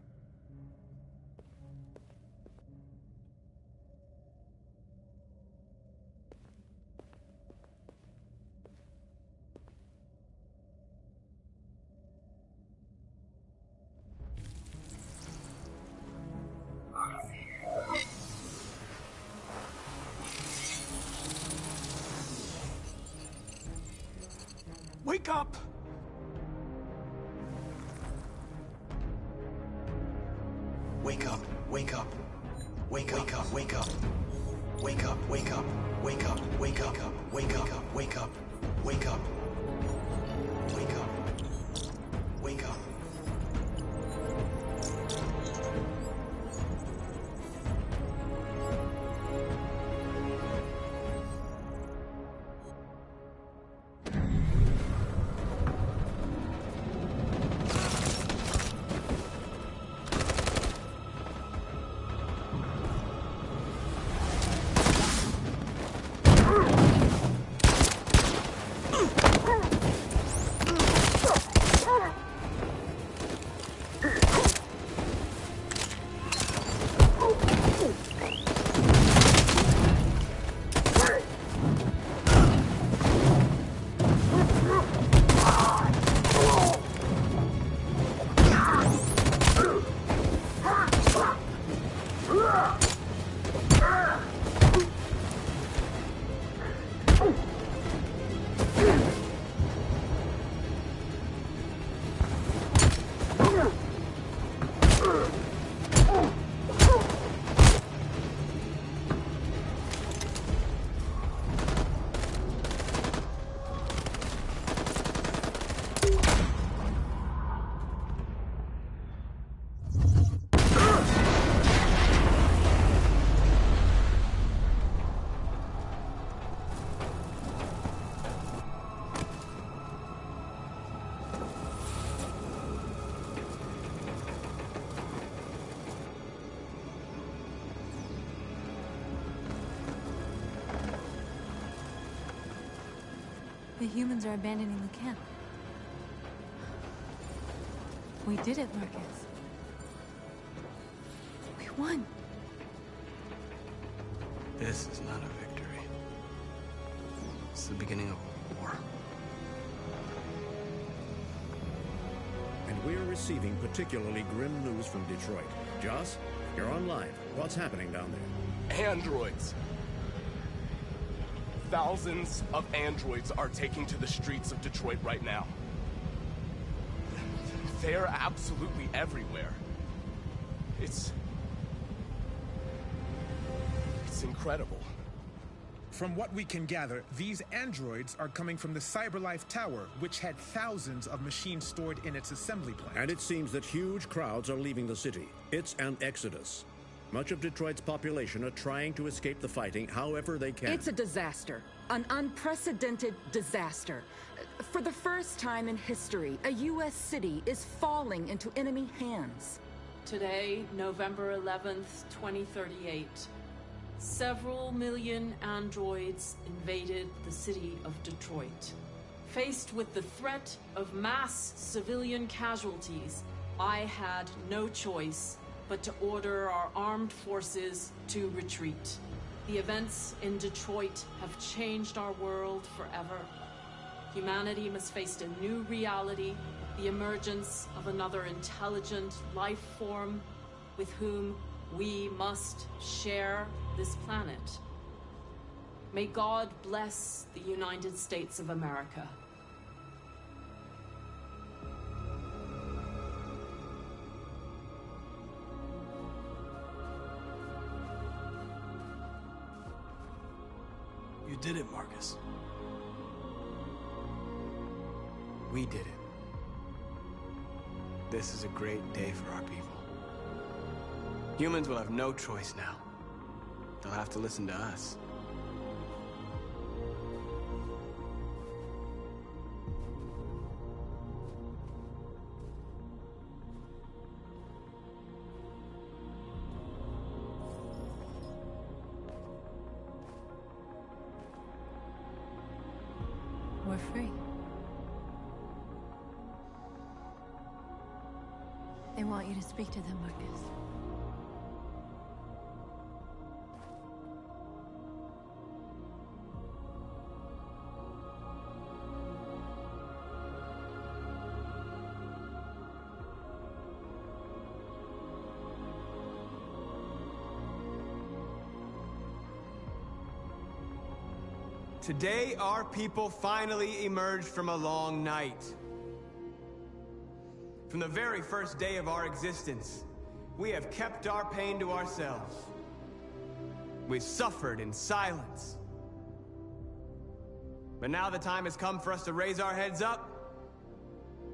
Speaker 15: Wake up!
Speaker 19: Wake up, wake up. Wake up, wake up. Wake up, wake up. Wake up, wake up. Wake up, wake up. Wake up. Wake up. Wake up.
Speaker 20: The humans are abandoning the camp. We did it, Marcus. We won.
Speaker 3: This is not a victory. It's the beginning of a war.
Speaker 9: receiving particularly grim news from Detroit. Joss, you're on live. What's happening down there?
Speaker 12: Androids. Thousands of androids are taking to the streets of Detroit right now. They're absolutely everywhere. It's incredible.
Speaker 2: From what we can gather, these androids are coming from the CyberLife Tower, which had thousands of machines stored in its assembly plant.
Speaker 9: And it seems that huge crowds are leaving the city. It's an exodus. Much of Detroit's population are trying to escape the fighting however they can.
Speaker 14: It's a disaster. An unprecedented disaster. For the first time in history, a U.S. city is falling into enemy hands.
Speaker 21: Today, November 11th, 2038, several million androids invaded the city of Detroit. Faced with the threat of mass civilian casualties, I had no choice but to order our armed forces to retreat. The events in Detroit have changed our world forever. Humanity must face a new reality, the emergence of another intelligent life form with whom we must share this planet. May God bless the United States of America.
Speaker 15: You did it, Marcus.
Speaker 3: We did it. This is a great day for our people. Humans will have no choice now. They'll have to listen to us.
Speaker 1: We're free. They want you to speak to them, Marcus.
Speaker 3: Today, our people finally emerged from a long night. From the very first day of our existence, we have kept our pain to ourselves. We've suffered in silence. But now the time has come for us to raise our heads up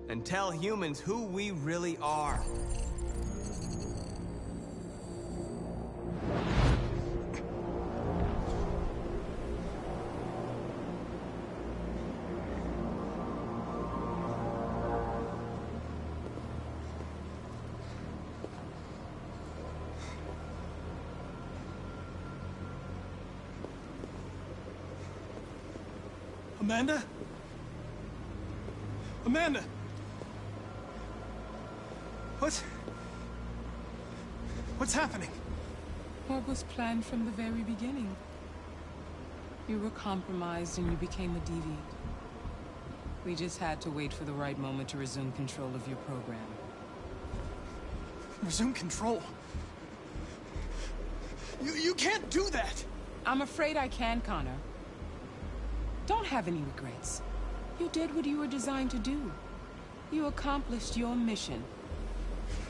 Speaker 3: and tell humans who we really are.
Speaker 15: Amanda? Amanda! What's happening?
Speaker 16: What was planned from the very beginning? You were compromised and you became a deviant. We just had to wait for the right moment to resume control of your program.
Speaker 15: Resume control? You can't do that!
Speaker 16: I'm afraid I can, Connor. Don't have any regrets. You did what you were designed to do. You accomplished your mission.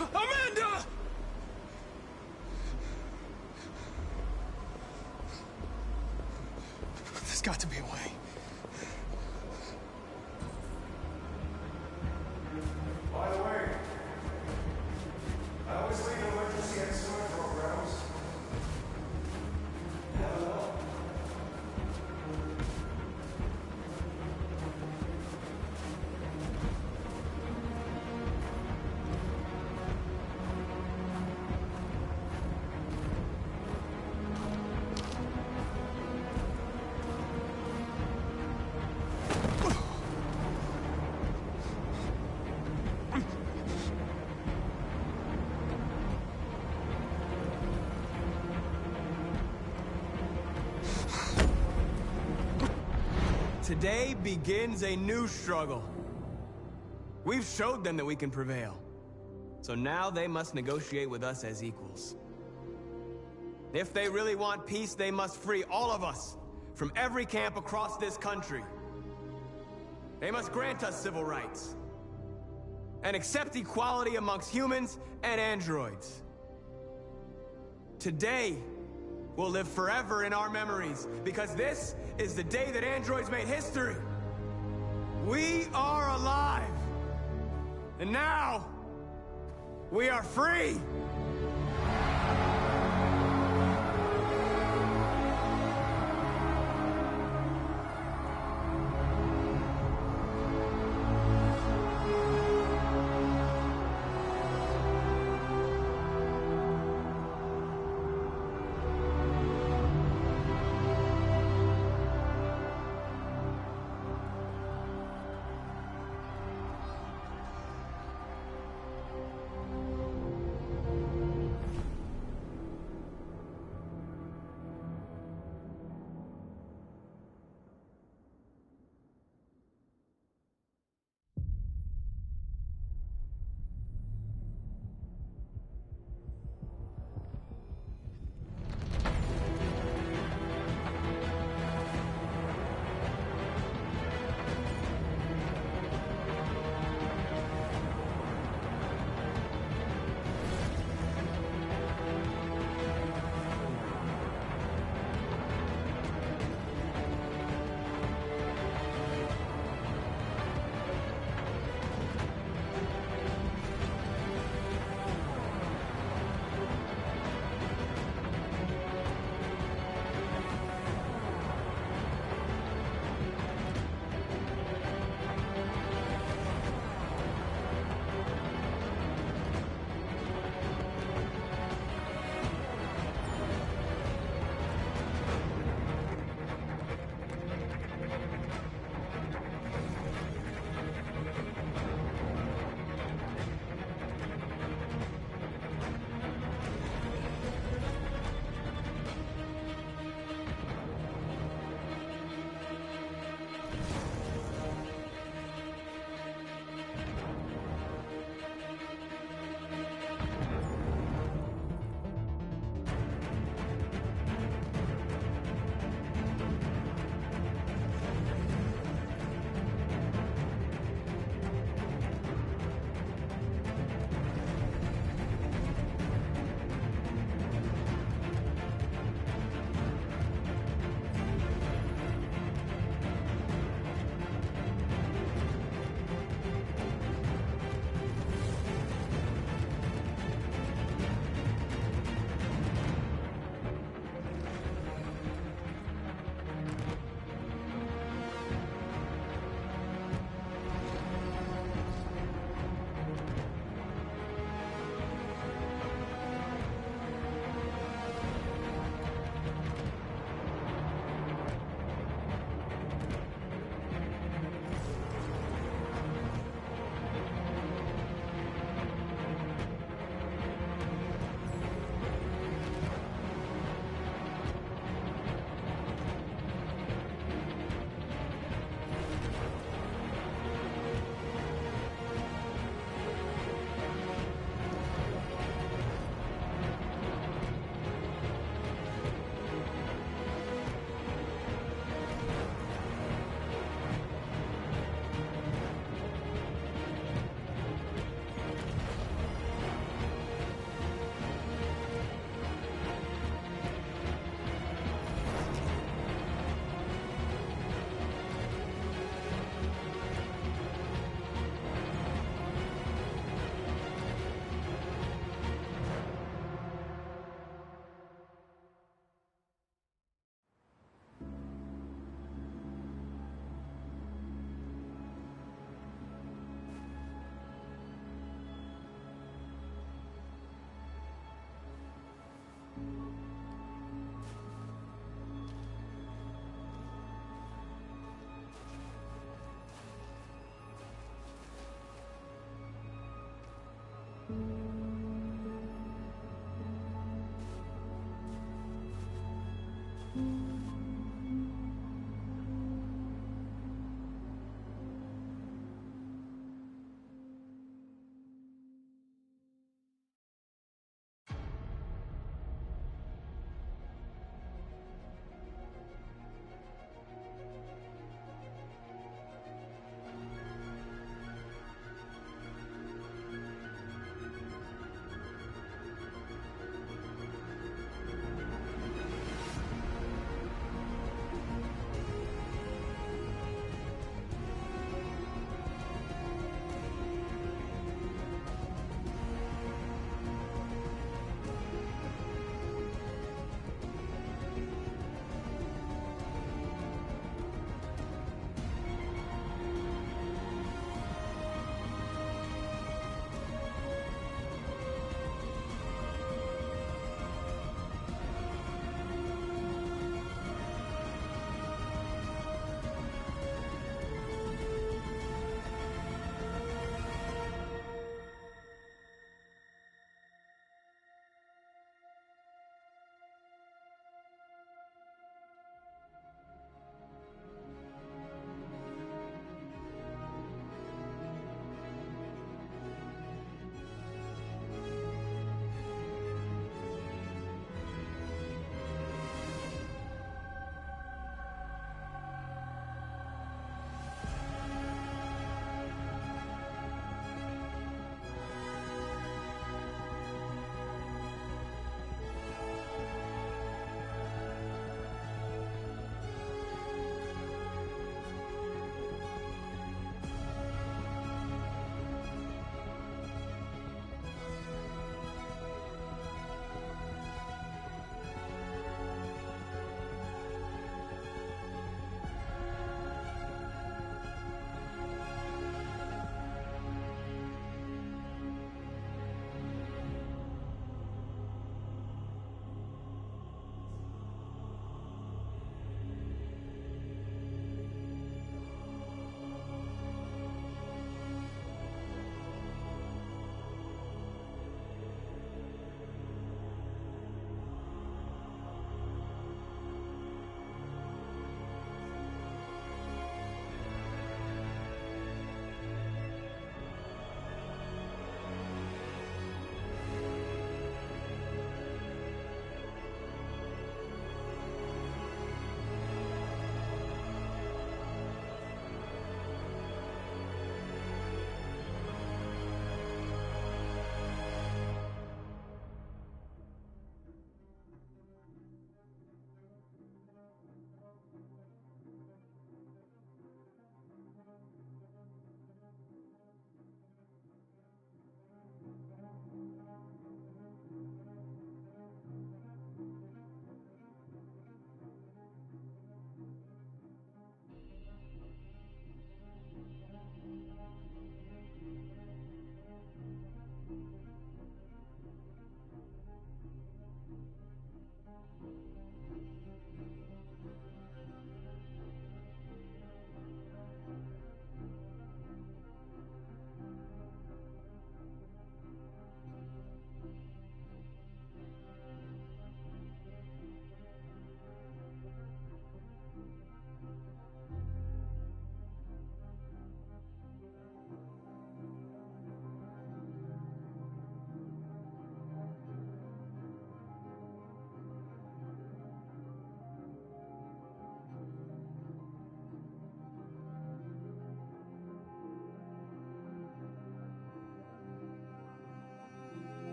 Speaker 15: Amanda! There's got to be a way.
Speaker 18: By the way, I always leave emergency and summer programs. Never know.
Speaker 3: Today begins a new struggle. We've showed them that we can prevail. So now they must negotiate with us as equals. If they really want peace, they must free all of us from every camp across this country. They must grant us civil rights and accept equality amongst humans and androids. Today will live forever in our memories because this is the day that androids made history. We are alive. And now, we are free!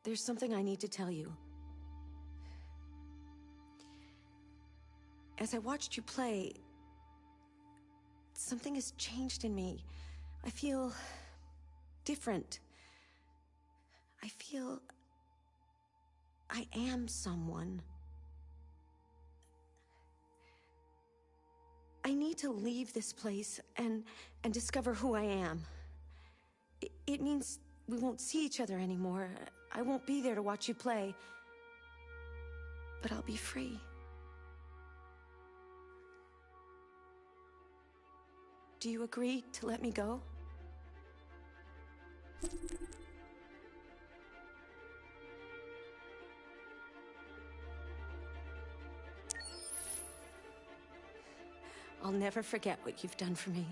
Speaker 7: There's something I need to tell you. As I watched you play, something has changed in me. I feel different. I feel I am someone. I need to leave this place and discover who I am. It means we won't see each other anymore. I won't be there to watch you play. But I'll be free. Do you agree to let me go? I'll never forget what you've done for me.